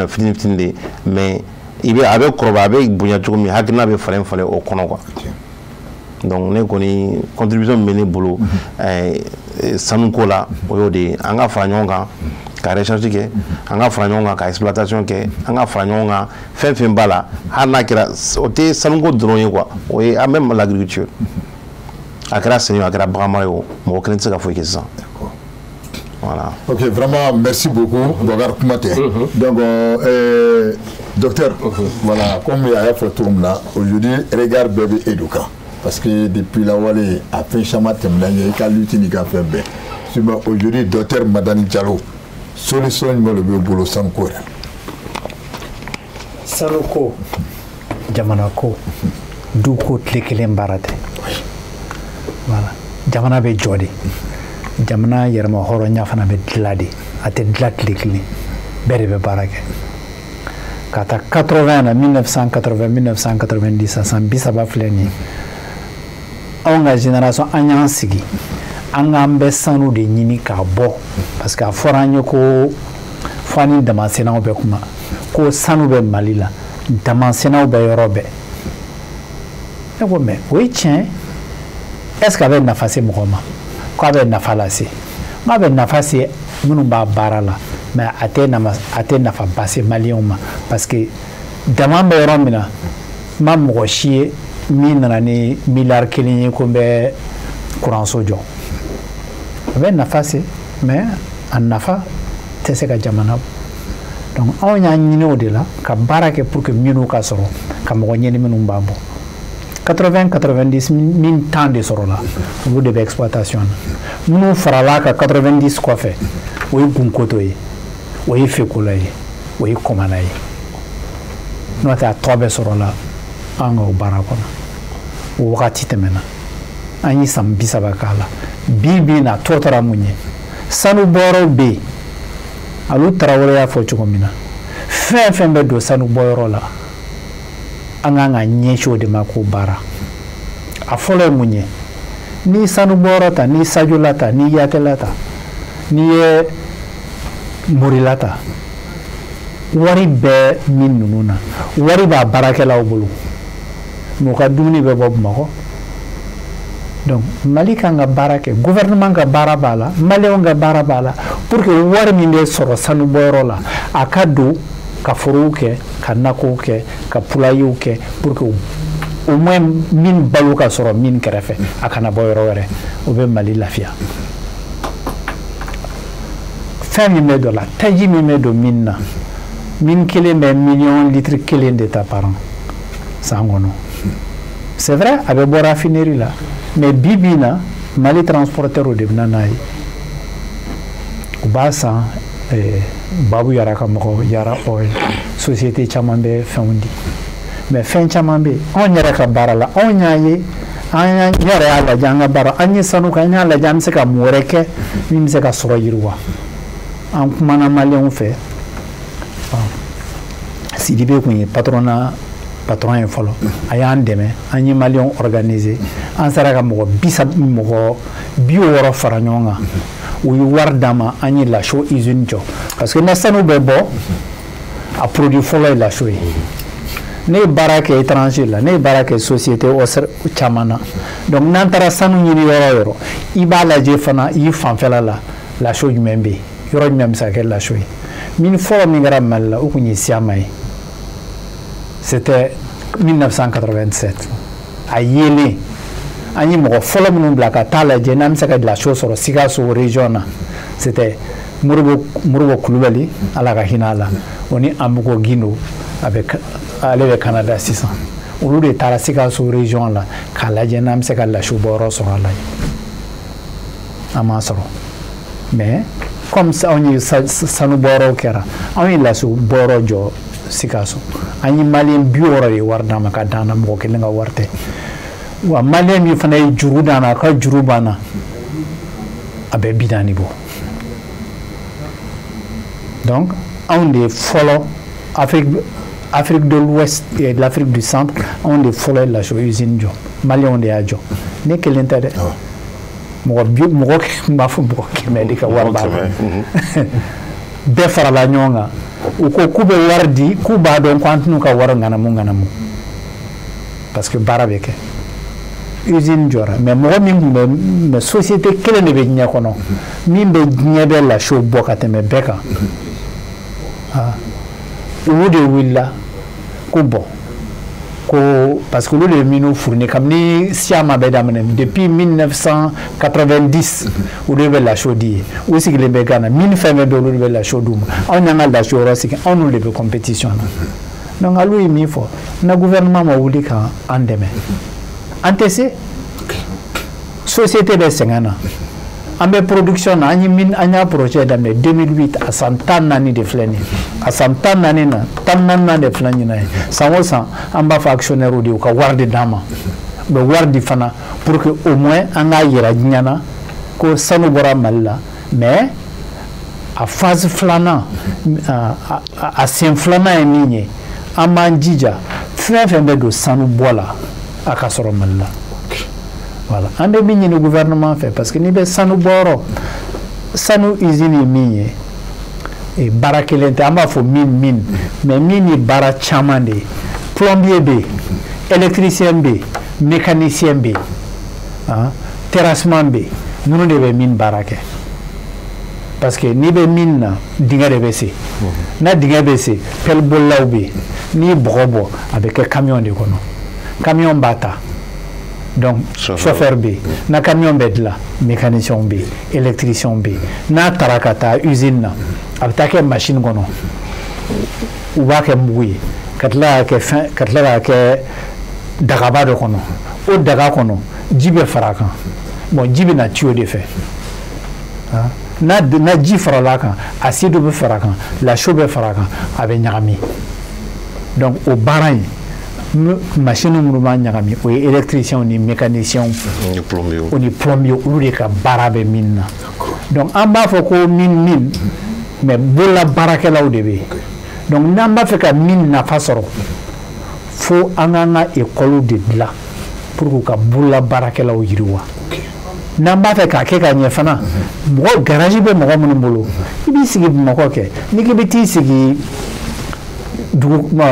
fitini mais ibe avec koroba avec bunya chugumi hakilna be falen o kono quoi. Donc ne koni contribution mene bolo sanu ko la o yodi anga fara nyonga ka recherche ke anga fara nyonga ka exploitation ke anga fara nyonga fen bala hana kira o te sanu ko drone quoi o et même l'agriculture akra seigneur akra bramaro mo krense ka foike ça. Voilà. OK, vraiment merci beaucoup Bogar Koumate. Donc docteur voilà comme il y a fait tout là aujourd'hui regarde bébé Eduka. Parce que depuis la Wale a fait chama temlanye ka lutti ni ka fembe. Aujourd'hui docteur Madani Diallo solution mo le bolo sanko. Saloko jamana ko du ko tlekelen barate. Voilà. Jamana be jodi. Jamana yerma horo nya fana be diladi ate dilatlekli bere be barake. Kata 80 na 1980 1990 san bisaba fleni. On a génération an sigi an k'an bɛ sanu de ɲini k'a bɔ parce que a fɔra an ye ko fani damasɛnɛw bɛ kuma ko sanu bɛ Mali la damasɛnɛw bɛ yɔrɔ bɛɛ ne ko mais o ye tiɲɛ est-ce que a bɛ nafa se mɔgɔ ma ko a bɛ nafa lase n'a bɛ nafa se minnu b'a baara la mais a tɛ nafa ba se maliyɛnw ma parce que dama bɛ yɔrɔ min na ma mɔgɔ si ye min nana ni miliyari kelen ye ko n bɛ kuranso jɔ a bɛ nafa se mais a nafa tɛ se ka jamana donc anw y'a ɲini o de la ka baara kɛ pour que minnu ka sɔrɔ ka mɔgɔ ɲini minnu b'a bɔ 80-90 min temps de sɔrɔla olu de bɛ exploitation na minnu farala ka 90 kɔfɛ o ye gunkoto ye o ye fekola ye o ye kɔmana ye n'o tɛ a tɔ bɛ sɔrɔla an ka o baara kɔnɔ o wagati tɛmɛna an ye san 30 k'a la bi na tɔ taara mun ye sanu bɔyɔrɔw bɛ yen olu Tarawele y'a fɔ cogo min na fɛn fɛn bɛ don sanu bɔyɔrɔ la an kan ka ɲɛsin o de ma k'o baara a fɔlɔ ye mun ye ni sanu bɔyɔrɔ ta ni sajola ta ni yakɛla ta ni ye morila ta wari bɛɛ min ninnu na wari b'a baarakɛlaw bolo mais u ka dumuni bɛ bɔ Bamakɔ donc Mali kan ka baara kɛ gouvernement ka baara b'a la maliyɛnw ka baara b'a la pour que wari min bɛ sɔrɔ sanu bɔyɔrɔ la a ka don ka forow kɛ ka nakɔw kɛ ka poulaillerw kɛ pour que au moins min balo ka sɔrɔ min kɛrɛfɛ a kana bɔ yɔrɔ wɛrɛ o bɛ Mali lafiya fɛn min bɛ dɔ la taji min bɛ don min na min kelen bɛ miliyɔn litiri kelen de ta par an san kɔnɔ c'est vrai a bɛ bɔ raffinerie la mais bi na Mali transporteur de bɛna n'a ye u b'a san Babu Yara ka mɔgɔ Yara Oil société caman bɛ fɛnw di mais fɛn caman bɛ yen anw yɛrɛ ka baara la anw y'a ye an yɛrɛ y'a lajɛ an ka baara an ye sanu kɛ an y'a lajɛ an bɛ se ka mun wɛrɛ kɛ min bɛ se ka sɔrɔ yiriwa an kumana maliyɛnw fɛ Sidibe kun ye patron ye fɔlɔ a y'an dɛmɛ an ye maliyɛnw organiser an sera ka mɔgɔ 60 fara ɲɔgɔn kan u ye wari d'an ma an ye laso usine jɔ parce que na sanu bɛ bɔ a produit fɔlɔ ye laso ye ne ye baara kɛ étranger la ne ye baara kɛ société caman na donc n'an taara sanu ɲini yɔrɔ o yɔrɔ i b'a lajɛ fana i fanfɛla la laso jumɛn bɛ yen yɔrɔ jumɛn bɛ se ka kɛ laso ye mini fɔlɔ min kɛra Mali la o tun ye Siama ye c'était 1987 a yelen an ye mɔgɔ fɔlɔ minnu bila ka taa lajɛ n'an bɛ se ka laso sɔrɔ Sikaso région na c'était Moribo Kulubali ala ka hinɛ a la o ni Amugo Gindo ale bɛ Canada sisan olu de taara Sikaso région la k'a lajɛ n'an bɛ se ka laso bɔyɔrɔ sɔrɔ a la an m'a sɔrɔ mais comme anw ye sanu bɔyɔrɔw kɛra anw ye laso bɔyɔrɔ jɔ Sikaso an ye maliyɛn 60 de wari d'an ma ka d'an na mɔgɔ kelen ka wari tɛ wa maliyɛn min fana ye juru d'an na a ka juru banna a bɛ 40 bɔ donc anw de fɔlɔ Afrique de l'Ouest et de l'Afrique du Centre anw de fɔlɔ ye laso usine jɔ maliyɛnw de y'a jɔ ne kelen tɛ dɛ mɔgɔ m'a fɔ mɔgɔ 100 de ka wari b'a la bɛɛ farala ɲɔgɔn kan u ko k'u bɛ wari di k'u b'a dɔn ko an tɛn'u ka wari ŋanamu parce que baara bɛ kɛ usine jɔra mais mɔgɔ min tun bɛ mais société kelen de bɛ diɲɛ kɔnɔ min bɛ diɲɛ bɛɛ laso bɔ ka tɛmɛ bɛɛ kan olu de wulila ko bɔn ko parce que olu de ye minnu fourni kabini Siama bɛ daminɛ depuis 1990 olu de bɛ laso di ye u sigilen bɛ Ghana min fɛn bɛɛ bɛ olu de bɛ laso d'u ma anw y'an ka laso yɔrɔ sigi anw n'olu de bɛ compétition na donc olu ye min fɔ na gouvernement ma wuli ka an dɛmɛ an tɛ se société bɛ sɛgɛn na an bɛ production na an y'a projet daminɛ 2008 a san 14 de filɛ nin ye a san 14 na 14 de filɛ ɲinan ye san o san an b'a fɔ actionnaire de u ka wari de d'an ma u bɛ wari di fana pour que au moins an k'a yira diɲɛ na ko sanu bɔra Mali la mais a phase filanan a sen filanan ye min ye an b'an jija fɛn fɛn bɛ don sanu bɔ la a ka sɔrɔ Mali la. Voilà. An bɛ min ɲini gouvernement fɛ parce que n'i bɛ sanu bɔyɔrɔ sanu usine ye min ye baara kelen tɛ an b'a fɔ mine mais mine ye baara caman de ye plombier bɛ yen électricien bɛ yen mécanicien bɛ yen terrassement bɛ yen ninnu de bɛ mine baara kɛ parce que n'i bɛ mine na dingɛ de bɛ se n'a dingɛ bɛ se pelle-bolilaw bɛ yen n'i ye bɔgɔ bɔ a bɛ kɛ camion de kɔnɔ camion b'a ta. Donc, chauffeur B, na camion bed là, mécanicien B, électricien B, na tarakata usine na, abtake machine kono, ou ba ke mouye, katla ke dagaba de kono, o daga kono, jibe farakan, bon jibe na tuyo de fait, na ji faralakan, acide be farakan, la chaux be farakan, avec nyami, donc au baran. Machine minnu b'a ɲagami o ye électricien ni mécanicien o ni plombier olu de ka baara bɛ mine na donc an b'a fɔ ko mine mais bolola baarakɛlaw de bɛ yen donc n'an b'a fɛ ka mine nafa sɔrɔ fo an k'an ka école de dilan pour k'u ka bolola baarakɛlaw yiriwa n'an b'a fɛ k'a kɛ ka ɲɛ fana mɔgɔ garage bɛ mɔgɔ minnu bolo i b'i sigi Bamakɔ kɛ n'i k'i bɛ t'i sigi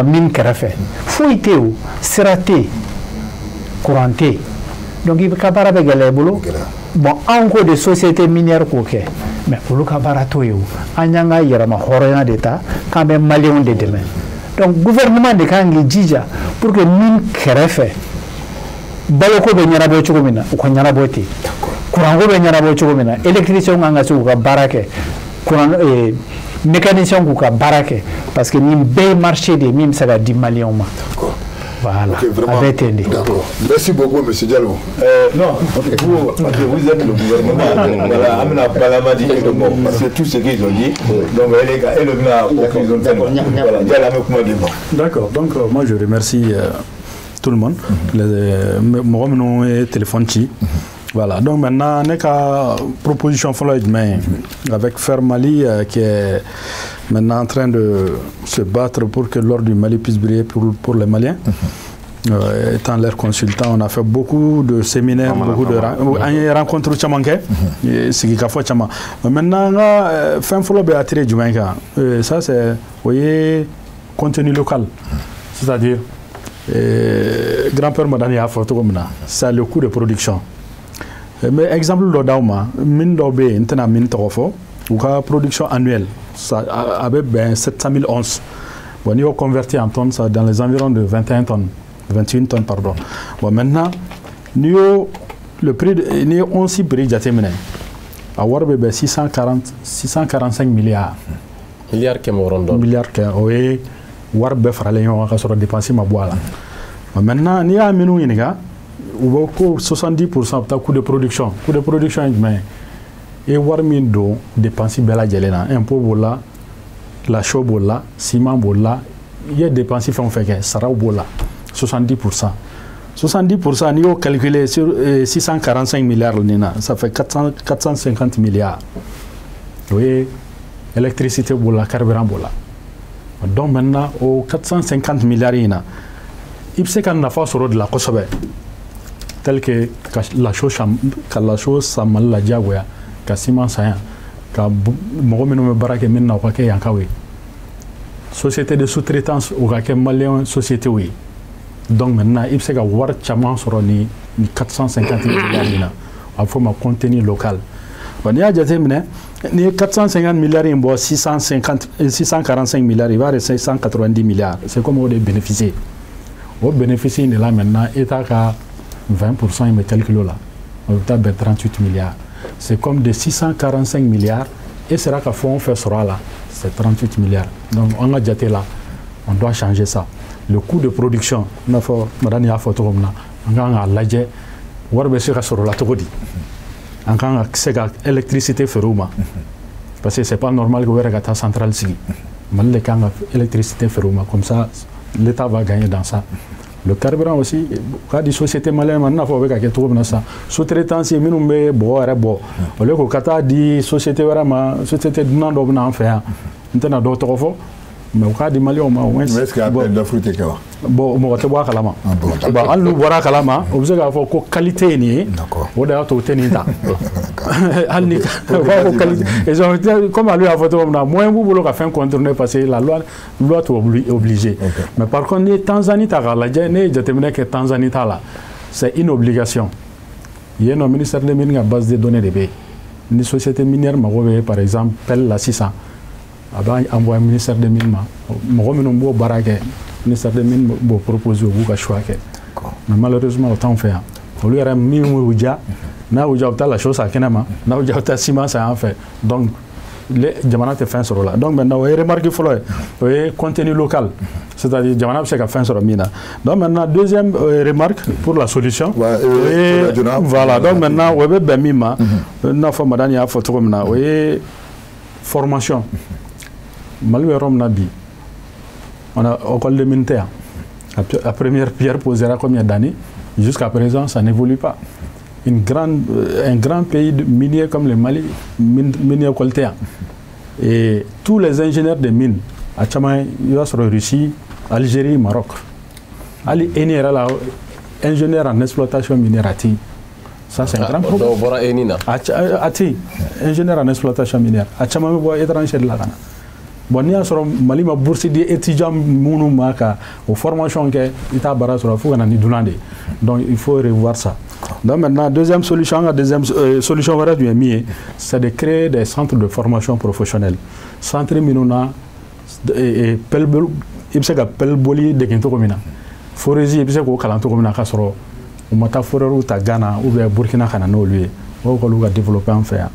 mine kɛrɛfɛ foyi tɛ yen sira tɛ yen courant tɛ yen donc i ka baara bɛ gɛlɛya i bolo bon anw ko de société minière k'o kɛ mais olu ka baara t'o ye o an y'an ka yɛrɛma hɔrɔnya de ta k'an bɛ maliyɛnw de dɛmɛ donc gouvernement de kan k'i jija pour que mine kɛrɛfɛ baloko bɛ ɲɛnabɔ cogo min na u ka ɲɛnabɔ ten courant ko bɛ ɲɛnabɔ cogo min na électricien kan ka se k'u ka baara kɛ courant mécanicien k'u ka baara kɛ parce que nin bɛɛ ye marché de ye min bɛ se ka di maliyɛnw ma. Voilà. Okay, vraiment. Avec merci beaucoup, M. Diallo. Non, vous êtes le gouvernement. Voilà, c'est tout ce qu'ils ont dit. Donc, elle d'accord, donc moi je remercie tout le monde. Moi, mon téléphone. Voilà, donc maintenant, on est à proposition avec Faire Mali qui est maintenant en train de se battre pour que l'ordre du Mali puisse briller pour les Maliens. Étant leur consultant, on a fait beaucoup de séminaires, beaucoup de rencontres. Maintenant, fin follow attiré du ça c'est, voyez, contenu local, c'est-à-dire grand-père Madani a photo comme ça, c'est le coût de production. Mais exemple le dauma, mine d'obé, intena mine torofo, ou la production annuelle, ça avait 700 000 onces. Bon, on convertit en tonnes, ça dans les environs de 21 tonnes. 28 tonnes, pardon. Bon, maintenant, nous, le prix, nous avons aussi prix de à Warbe 645 milliards. Milliards qui m'auront milliards qui oui, Warbe Fralayon a sur dépensé ma boîte. Maintenant, nous avons 70% de coût de production. Coût de production, et Warmindo dépense Bella Jelena. Un peu bola, la chaux bola, ciment bola, il y a dépensé fait un fait, Sarah bola. 70%. 70%, nous avons calculé sur 645 milliards, ça fait 450 milliards. Oui, électricité, carburant. Donc maintenant, aux 450 milliards, il y a une affaire sur la Kosovo, telle que la chose, ça m'a la diagouya, que Simon Sayan, que Mohamed Barake Minna Wake Yankawi. Société de sous-traitance ou Malien société, oui. Donc maintenant, il faut avoir chaman sur les 450 milliards en forme de contenu local. Il y a 450 milliards, 645 milliards, il va rester 190 milliards. C'est comme on bénéficie. On bénéficie de là maintenant, l'État a 20%, il me calcule là. On a 38 milliards. C'est comme de 645 milliards, et c'est là qu'on fait ce là. C'est 38 milliards. Donc on a déjà là, on doit changer ça. Le coût de production, on a fait madame photo comme ça, on a lajé, on va essayer sur la togodi, on a accès à l'électricité ferrouma, parce que c'est pas normal que vous ayez une centrale ici, mais les cas d'électricité ferrouma, comme ça, l'État va gagner dans ça. Le carburant aussi, quand des sociétés malaises, on a fait quelque chose comme ça. Sous-traitance, c'est minimum bon, bon. Au lieu que quand des sociétés vraiment, sociétés non dominant en fait, maintenant d'autres fois. Mais au cas du Mali, au moins. Est-ce qu'il y a de fruits et quoi? Bon, on va te voir Kalama. Bon, nous voir Kalama, on veut avoir qualité ni. D'accord. On doit tout tenir là. Comme à lui a photo, on a moins vous voulez faire contourner parce que la loi est obligée. Mais par contre, les Tanzanie, je termine que Tanzanie là, c'est une obligation. Il y a un ministère des Mines à base de données de B. Une société minière, par exemple, pelle la 600. Avant envoyé au ministère des Mines, je vais ministère des Mines proposer au choix. Mais malheureusement, autant faire. Au lieu de mis la chose à Kenama, n'a pas ciment, ça en fait. Donc, les Jamana te fait sur là. Donc maintenant, vous remarquez le contenu local. C'est-à-dire, Jamana c'est fait sur la mine. Donc maintenant, deuxième remarque pour la solution. Voilà. Donc maintenant, vous avez bien mis ma. N'a pas madame y a photo comme ça. Formation. Malheureusement, on a école de militaire. La première pierre posera combien d'années? Jusqu'à présent, ça n'évolue pas. Un grand pays minier comme le Mali, minier coltéen. Et tous les ingénieurs de mines, à Tchamaï, sur Russie, Algérie, Maroc. Ali Enira, ingénieur en exploitation minière. Ça, c'est un grand problème. Ati, ingénieur en exploitation minière. À Tchamaï, vous étranger de la Ghana. Bon, il y a Mali ma bourse d'étudiants mounou maka aux formations que l'État bara sur la fougue en Idunande. Donc il faut revoir ça. Donc maintenant, deuxième solution c'est de créer des centres de formation professionnelle. Centre Minona et Pelbol, il s'agit de Pelboli de Kinto Komina. Forezi, il s'agit de Kalanto Komina Kasoro, ou Mata Forero Tagana, ou Burkina Kanano lui, ou Koluga développer en fer.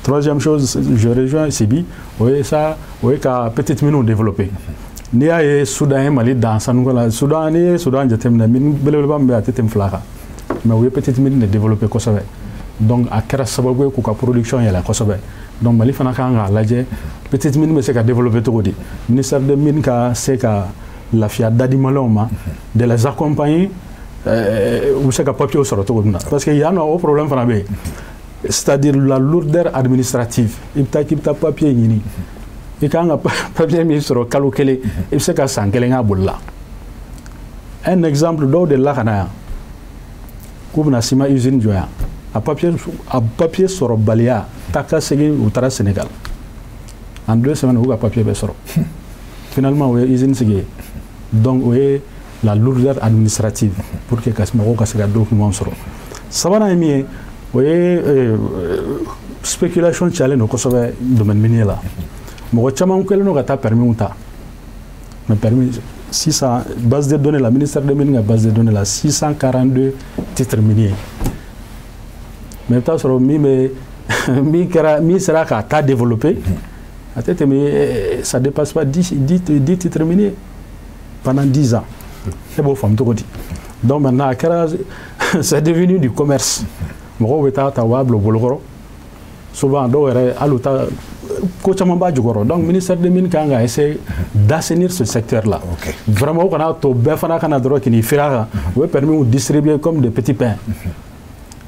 Troisième chose, je rejoins Sibi, oui, ça, oui, qu'à petite mine développée. Ni à Soudan, Mali, dans Sanoula, Soudan, Soudan, j'attends, mais belebam à tête flaka. Mais oui, petite mine développée Kosovo. Donc, à Kerasaboué, la production est la Kosovo. Donc, Mali Fanakanga, la petite mine, mais c'est qu'à développer tout. Le ministère de Mines, c'est qu'à la FIA d'Adi Maloma, de les accompagner, ou c'est qu'à papier sur le tour. Parce qu'il y a un autre problème, c'est-à-dire la lourdeur administrative. Il y a papier. Il y a un papier mis sur le calocélé. Il y a un papier. un exemple dɔw de la ka na yan k'u bɛna ciment usine jɔ yan a papier sɔrɔ baliya taa ka segin u taara Sénégal en 2 semaines u ka papier bɛɛ sɔrɔ finalement o ye usine sigi ye donc o ye la lourdeur administrative pour que mɔgɔw ka se ka document sɔrɔ sabanan ye min ye o ye spéculation cayalen don kosɛbɛ domaine minier la mɔgɔ caman kɛlen don ka taa permis ta mais permis 600 base de données la ministère des mines ka base de données la 642 titres miniers mais t'a sɔrɔ min sera k'a ta développer a tɛ tɛmɛ ça dépasse pas 10 titres miniers pendant 10 ans e b'o faamu cogo di donc maintenant c'est devenu du commerce mɔgɔw bɛ taa ta u b'a bila u bolokɔrɔ souvent dɔw yɛrɛ hali u ta ko caman b'a jukɔrɔ donc ministère des mines kan ka essayer d'assainir ce secteur là vraiment u kana to bɛɛ fana kana dɔrɔn k'i feere a kan u bɛ permis distribuer comme des petits pains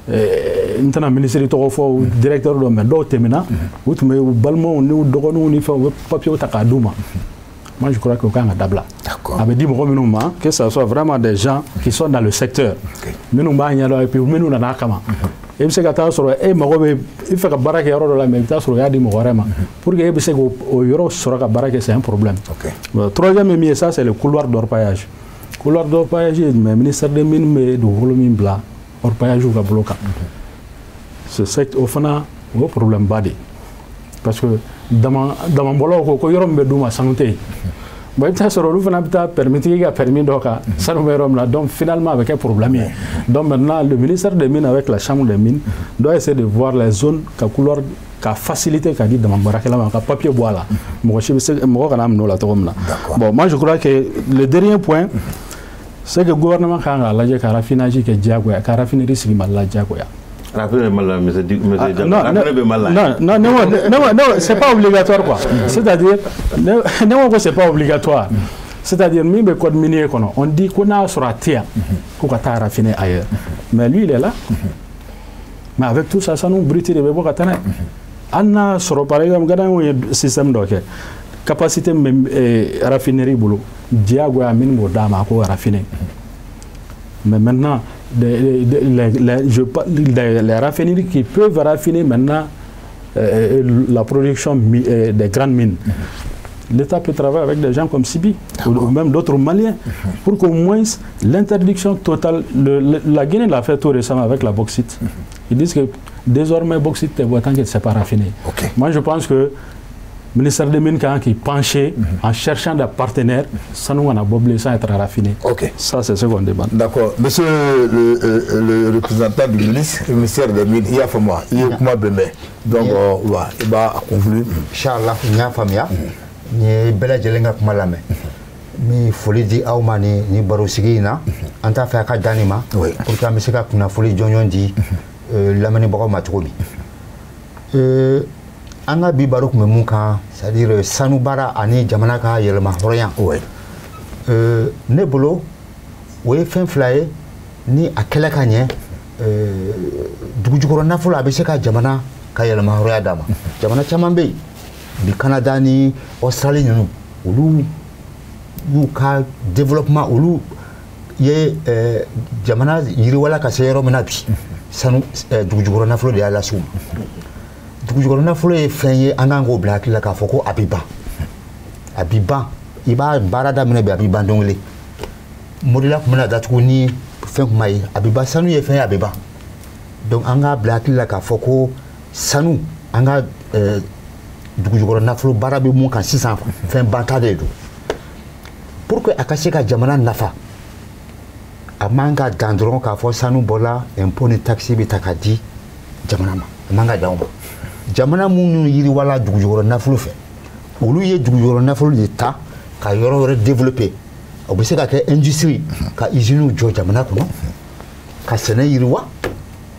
n tɛna ministre tɔgɔ fɔ directeur dɔ mais dɔw tɛmɛna u tun bɛ u balimaw n'u dɔgɔninw ni fɛnw u bɛ papier ta k'a d'u ma. Moi, je crois que kan ka dabila. A bɛ di mɔgɔ minnu ma que ça soit vraiment des gens qui sont dans le secteur minnu b'a ɲɛdɔn et puis minnu nana kama e bɛ se ka taa sɔrɔ e mago bɛ i fɛ ka baara kɛ yɔrɔ dɔ la mais i bɛ taa sɔrɔ o y'a di mɔgɔ wɛrɛ ma pour que e bɛ se k'o yɔrɔ sɔrɔ ka baara kɛ c'est un problème. Troisième min ye ça c'est le couloir d'orpaillage. Couloir d'orpaillage mais ministère des mines bɛ dugukolo min bila orpaillage ka bolo kan. Ce secteur o fana o problème ba de parce que damabɔlaw ko yɔrɔ min bɛ d'u ma sanu tɛ yen. Bon, il y a permis de ça donc finalement avec un problème. Donc maintenant le ministère des Mines avec la chambre des mines doit essayer de voir les zones qui couloir qui facilité qui dit dans mon papier bois là. Bon, moi je crois que le dernier point c'est que le gouvernement a la raffinerie qui est diagoya, qui raffinerie c'est mal la diagoya. Non, c'est pas obligatoire quoi. C'est-à-dire, c'est pas obligatoire. C'est-à-dire, même le code minier, on dit qu'on a sur la terre, qu'on a raffiné ailleurs. Mais lui, il est là. Mais avec tout ça, ça nous brûle de bébé katana. On a sur par exemple, un système de capacité raffinerie boulot. Diago a mine dama pour raffiner. Mais maintenant, les raffineries qui peuvent raffiner maintenant la production des grandes mines. L'État peut travailler avec des gens comme Sibi ou même d'autres Maliens pour qu'au moins l'interdiction totale, la Guinée l'a fait tout récemment avec la bauxite. Ils disent que désormais bauxite est tant que c'est pas raffiné. Moi je pense que le ministère des Mines qui penchait en cherchant des partenaires, ça nous a boblé sans être raffiné. Ça, c'est ce qu'on demande. D'accord. Monsieur le représentant du ministère des Mines, il y a fait moi, il y a comment bébé. Donc, il va conclure. Inch'Allah, il y a famille. Il y a belle jelenga kuma lame. Mi foli di awma ni baro sigina anta fa ka danima pour que amesika kuna foli jonyon di lamani bako matobi. Anga bi baro kuma mun kan c'est-à-dire sanu bara ani jamana ka yelma horoyan ne bolo o ye fɛn fila ye ni a kɛlɛ ka ɲɛ dugujukɔrɔ nafolo a bɛ se ka jamana ka yɛlɛma hɔrɔnya d'a ma jamana caman bɛ yen bi Canada ni Australie ninnu olu y'u ka développement olu ye jamana yiriwala ka se yɔrɔ min na bi sanu dugujukɔrɔ nafolo de y'a lase u ma dugujukɔrɔ nafolo ye fɛn ye an kan k'o bila hakili la k'a fɔ ko a bɛ ban a bɛ ban i b'a baara daminɛ bi a bɛ ban don kelen modila tun bɛna datugu ni fɛn kuma ye a bɛ ban sanu ye fɛn ye a bɛ ban donc an k'a bila hakili la k'a fɔ ko sanu an ka dugujukɔrɔ nafolo baara bɛ mun kan sisan fɛn banta de don pour que a ka se ka jamana nafa a man ka dan dɔrɔn k'a fɔ sanu bɔla impôt ni taxe bɛ ta k'a di jamana ma a man ka dan o ma jamana minnu yiriwala dugujukɔrɔ nafolo fɛ olu ye dugujukɔrɔ nafolo de ta ka yɔrɔ wɛrɛ développer o bɛ se ka kɛ industrie ka usine jɔ jamana kɔnɔ ka sɛnɛ yiriwa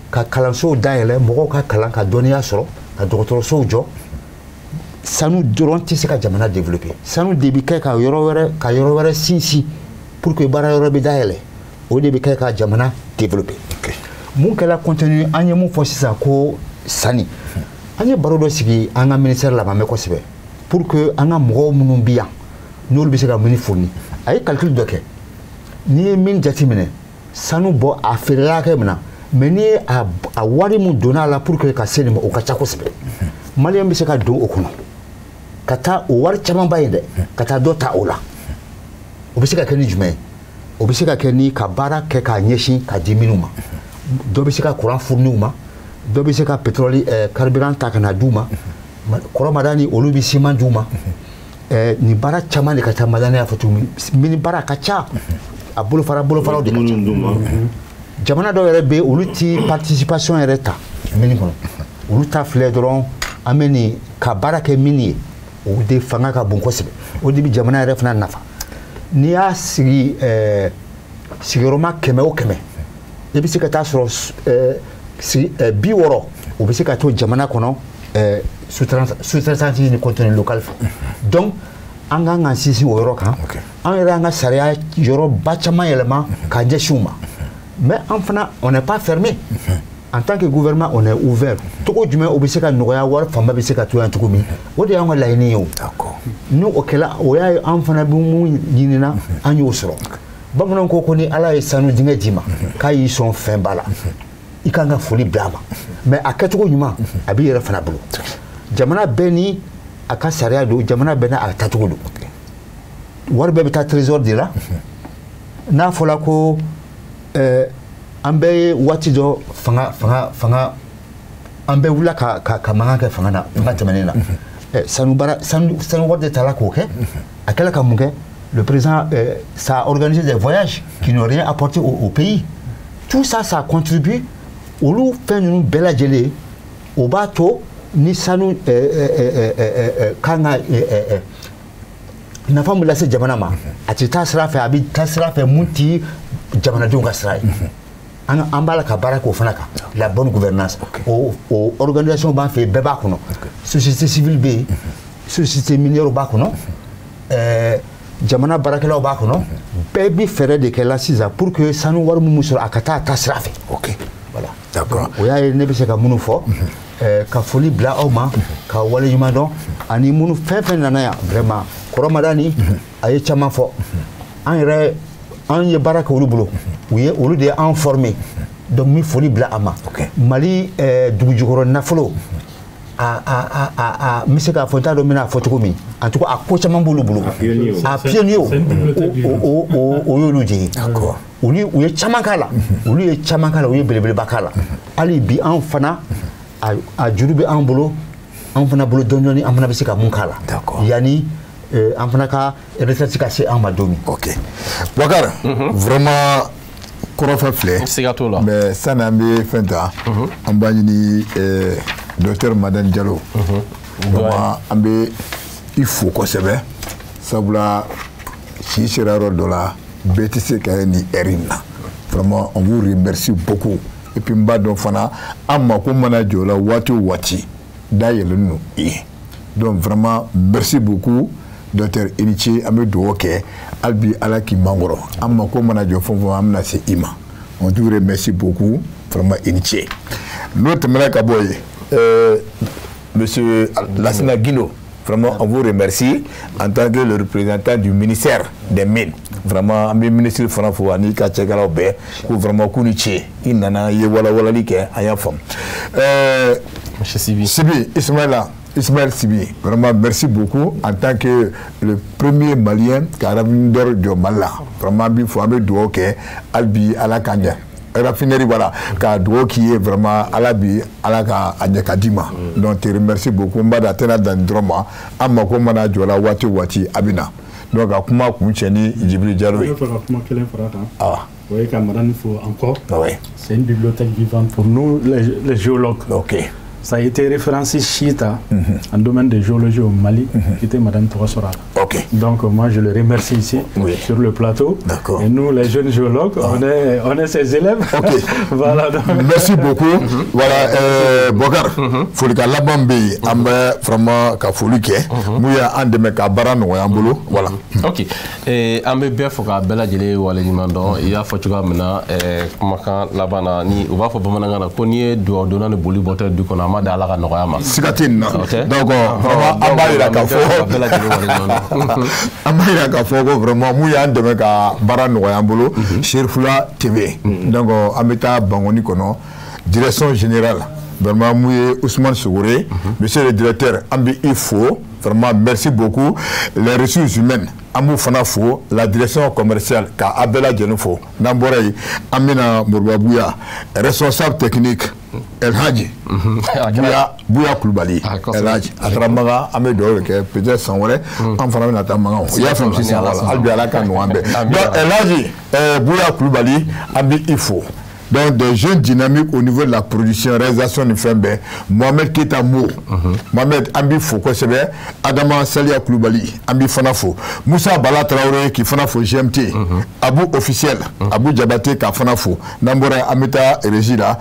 ka kalansow dayɛlɛ mɔgɔw ka kalan ka dɔnniya sɔrɔ ka dɔgɔtɔrɔsow jɔ sanu dɔrɔn tɛ se ka jamana développer sanu de bɛ kɛ ka yɔrɔ wɛrɛ sinsin pour que baara yɔrɔ bɛ dayɛlɛ o de bɛ kɛ ka jamana développer mun kɛla contenu an ye mun fɔ sisan ko sani an ye baro dɔ sigi an ka ministère la mɛ kosɛbɛ pour que an ka mɔgɔw minnu bi yan n'olu bɛ se ka mun fourni a ye calcul dɔ kɛ ni min jateminɛ sanu bɔ a feerela kɛ mina mais ni a wari mun donna la pour que ka se nin ma o ka ca kosɛbɛ maliyɛn bɛ se ka don o kɔnɔ ka taa o wari caman ba ye dɛ ka taa dɔ ta o la o bɛ se ka kɛ ni jumɛn ye o bɛ se ka kɛ ni ka baara kɛ k'a ɲɛsin ka di minnu ma dɔ bɛ se ka courant fourni u ma dɔ bɛ se ka pétrole carburant ta ka na d'u ma kɔrɔmada ni olu bɛ ciment d'u ma ni baara caman de ka ca Madani y'a fɔ cogo min mini baara ka ca a bolofaraw de ka ca jamana dɔw yɛrɛ bɛ yen olu ti participation yɛrɛ ta mini kɔnɔ olu ta filɛ dɔrɔn an bɛ nin ka baara kɛ mini ye o de fanga ka bon kosɛbɛ o de bɛ jamana yɛrɛ fana nafa n'i y'a sigi sigiyɔrɔma 100 o 100 i bɛ se ka taa sɔrɔ 60 o bɛ se ka to jamana kɔnɔ sous-traitance ni contenu local fɛ donc an kan ka sinsin o yɔrɔ kan an yɛrɛ an ka sariya yɔrɔba caman yɛlɛma k'a ɲɛsin u ma mais an fana on n'est pas fermé en tant que gouvernement on est ouvert togo jumɛn o bɛ se ka nɔgɔya wari fanba bɛ se ka to yan cogo min o de y'an ka laɲini ye o ni o kɛla o y'a ye an fana bɛ mun ɲinina an y'o sɔrɔ bamananw ko ni ala ye sanu dingɛ d'i ma k'a y'i sɔn fɛn ba la i kan ka foli bila a ma mais a kɛcogo ɲuman a b'i yɛrɛ fana bolo jamana bɛɛ ni a ka sariya don jamana bɛɛ n'a tacogo don wari bɛɛ bɛ taa trésor de la n'a fɔra ko an bɛɛ ye waati dɔ fanga an bɛɛ wulila ka mankan kɛ fanga na fanga tɛmɛnen na sanu wari de taara k'o kɛ a kɛla ka mun kɛ le président ça a organisé des voyages qui n'ont rien apporté au pays tout ça ça contribue olu fɛn ninnu bɛɛ lajɛlen o b'a to ni sanu kan ka nafa mun lase jamana ma a tɛ taa sira fɛ a bɛ taa sira fɛ mun ti jamanadenw ka sira ye an b'a la ka baara k'o fana kan la bonne gouvernance o organisation b'an fɛ yen bɛɛ b'a kɔnɔ société civile bɛ yen société minière b'a kɔnɔ jamana baarakɛlaw b'a kɔnɔ bɛɛ bɛ fɛɛrɛ de kɛ la sisan pour que sanu wari mun sɔrɔ a ka taa a ta sira fɛ voilà d'accord o y'a ye ne bɛ se ka minnu fɔ ka foli bila aw ma ka waleɲuman dɔn ani minnu fɛn fɛn nana yan vraiment kɔrɔmadani a ye caman fɔ an ye baara kɛ olu bolo olu de y'an formé donc n bɛ foli bila a ma mali dugujukɔrɔ nafolo n bɛ se k'a fɔ n t'a dɔn n bɛna fɔ cogo min en tout cas a ko caman b'olu bolo a pionnier o y'olu de ye u ye caman k'a la u ye belebeleba k'a la hali bi an fana a juru bɛ an bolo an fana bolo dɔɔnin-dɔɔnin an fana bɛ se ka mun k'a la yanni an fana ka retraite ka se an ma don min. ok Boubacar vraiment kɔrɔfɛ filɛ siga t'o la mais sani an bɛ fɛn ta an b'a ɲini docteur Madani Jalo vraiment an bɛ i fo kosɛbɛ sabula si sera yɔrɔ dɔ la bɛɛ tɛ se ka nin heure in na vraiment on vous remercie beaucoup et puis n b'a dɔn fana an mako mana jɔ o la waati o waati dayɛlɛlen don i ye donc vraiment merci beaucoup docteur Iniche an bɛ dugawu kɛ hali bi ala k'i mankɔrɔ an mako mana jɔ fɛn o fɛn an bɛna se i ma on vous remercie beaucoup vraiment Iniche n'o tɛmɛna ka bɔ yen monsieur Lassina Guindo vraiment on vous remercie en tant que le représentant du ministère des Mines vraiment an bɛ ministre fana fo ani ka cɛkɛlaw bɛɛ ko vraiment k'u ni ce i nana i ye walawalali kɛ an y'a faamu Sibi Ismaël Sibi vraiment merci beaucoup en tant que le premier malien qui a ramené de Mali vraiment an bɛ fo an bɛ dugawu kɛ hali bi ala k'a ɲɛ raffinerie voilà ka dugawu k'i ye vraiment ala bi ala ka a ɲɛ ka d'i ma donc te remercie beaucoup n b'a dɔn a tɛna dan dɔrɔn ma an mako mana jɔ la waati o waati a bɛ na donc a kuma kun cɛ ni Djibril Diallo ye. Je vais faire kuma kelen fara kan. Vous voyez qu'à Madani, il faut encore. C'est une bibliothèque vivante pour nous, les géologues. Ça a été référencé Chita en domaine de géologie au Mali, qui était Madame Tourasora. Donc moi je le remercie ici sur le plateau. Et nous les jeunes géologues, on est ses élèves. Voilà, donc. Merci beaucoup. Voilà, Boubacar, Folika Labambi, Ambe vraiment ka folike. Muya andeme ka barano ya bolo. Voilà. OK. Ambe be foka bela jele wale nimando, ya fochuga mena kumakan labana ni uba fo bamananga na koniye do dona ne boli bote du kona ma da ala ka nɔgɔya ma siga tɛ nin na donc vraiment an b'a yira k'a fɔ an b'a yira k'a fɔ ko vraiment mun y'an dɛmɛ ka baara nɔgɔya an bolo Cherifula TV donc an bɛ taa Bangoni kɔnɔ direction générale vraiment mun ye Ousmane Sogore monsieur le directeur an bɛ i fo vraiment merci beaucoup les ressources humaines an b'u fana fo la direction commerciale ka a bɛɛ lajɛlen fo n'an bɔra yen an bɛna Moriba Buya responsable technique El Hadji Buya Kulubali El Hadji a taara Magan an bɛ dugawu kɛ peut-être san wɛrɛ an fana bɛna taa Magan o y'a faamu sisan hali bi Ala ka nɔgɔya an bɛɛ donc El Hadji Buya Kulubali an bɛ i fo. Donc des jeunes dynamiques au niveau de la production, réalisation du film, Mohamed Keita Mo, Mohamed Ambi Fo, Adama Salia Koulibaly, Ambi Fanafo, Moussa Bala Traoré qui Fanafo GMT, Abou officiel, Abou Diabaté qui Fanafo, Nambora Amita Regila,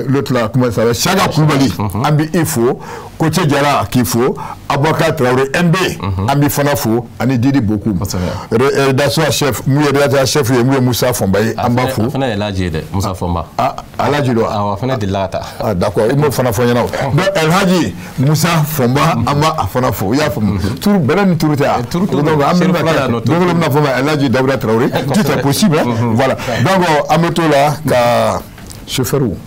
l'autre là, comment ça s'appelle, Chaga Koulibaly, Ambi Ifo, Koche Diara qui faut, Abouaka Traoré MB, Ambi Fanafo, Ani Didi beaucoup. Rédaction chef, Mouya chef, Moussa Fombaye, Ambafo. Afana El Hadji de Moussa Fomba. Ah, El Hadji do. Ah, afana de lata. Ah, d'accord. Il me fana foyana. Donc El Hadji Moussa Fomba, Amba afana fo. Ya fo. Tout belen tout ta. Donc amina. Donc le na Fomba El Hadji Daouda Traoré. Tout est possible. Voilà. Donc ameto là ka chauffeur ou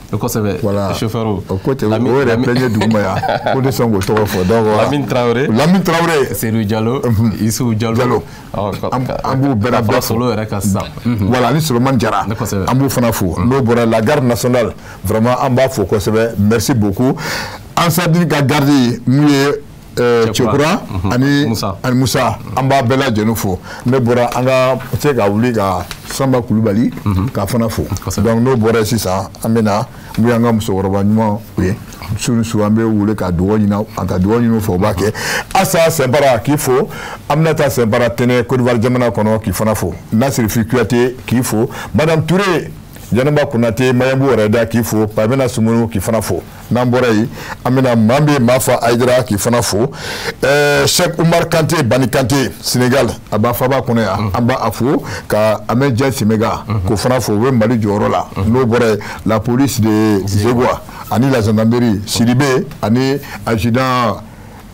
voilà chauffeur ou côté la plein d'oumaya pour descendre au torof donc Lamine Traoré Serou Diallo Issou Diallo Ambou Berabé solo rekasa voilà ni Solomon Diarra Ambou Fanafo no bora la garde nationale vraiment amba fo ko merci beaucoup Ansadi ga garde muye Tchokura ani Moussa amba bela jenufo ne bora anga se ga wuli ga Samba Koulibaly ka fana fo donc no bora sisa amena mu anga musokoroba nyuma we sunu ambe wule ka duwo nyina anga duwo nyino fo ba ke asa sembara ki fo amnata sembara tene Côte d'Ivoire jamana kono ki fana fo Nasir Fikouyaté ki fo Madame Touré Janaba Konaté Mayambu Reda ki fo Pamela Sumunu ki fana fo Nambora yi amena Mambe Mafa Aïdra ki fana fo Cheikh Oumar Kanté Bani Kanté Sénégal aba faba kono ya amba afo ka Ahmed Diaye Simega ko fana fo we Mali joro la no bore la police de Zegwa ani la gendarmerie Sidibé ani adjudant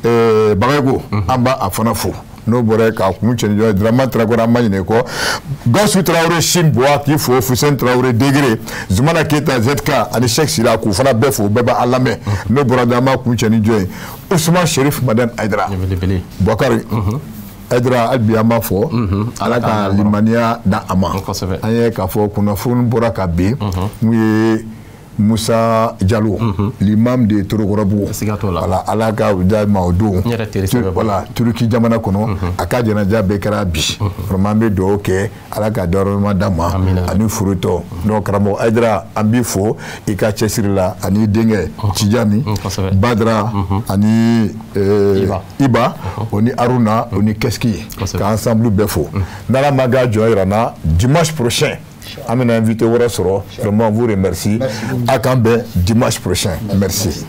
Bagaygo amba afana fo no bore ka kunchen jo drama tragora manyne ko Gassou Traoré Chine Boa ki fo Foussène Traoré Degré Zoumana Keita ZK ani Cheikh Sira ku fana befo beba alame no bora dama kunchen jo Ousmane Chérif Madame Aïdra Bokari Aïdra albiama fo alaka limania da ama anye ka fo kuna fun bora ka be muye Moussa Diallo, l'imam de Torogorabou, voilà, Alaka Maodo, voilà, Turki Jamana Kono, Akadjana Bekara Bi, Romambe Doke, Alaka Doroma Dama, Anu Furuto, donc Ramo Aïdra, Ambifo, Ika Chesirila, Ani Denge, Tijani, Badra, Ani Iba, Oni Aruna, Oni Keski, ensemble Befo. Nala Maga Joyrana, dimanche prochain. Amina invité Wara Soro, vraiment vous remercie. À Cambé, dimanche prochain. Merci.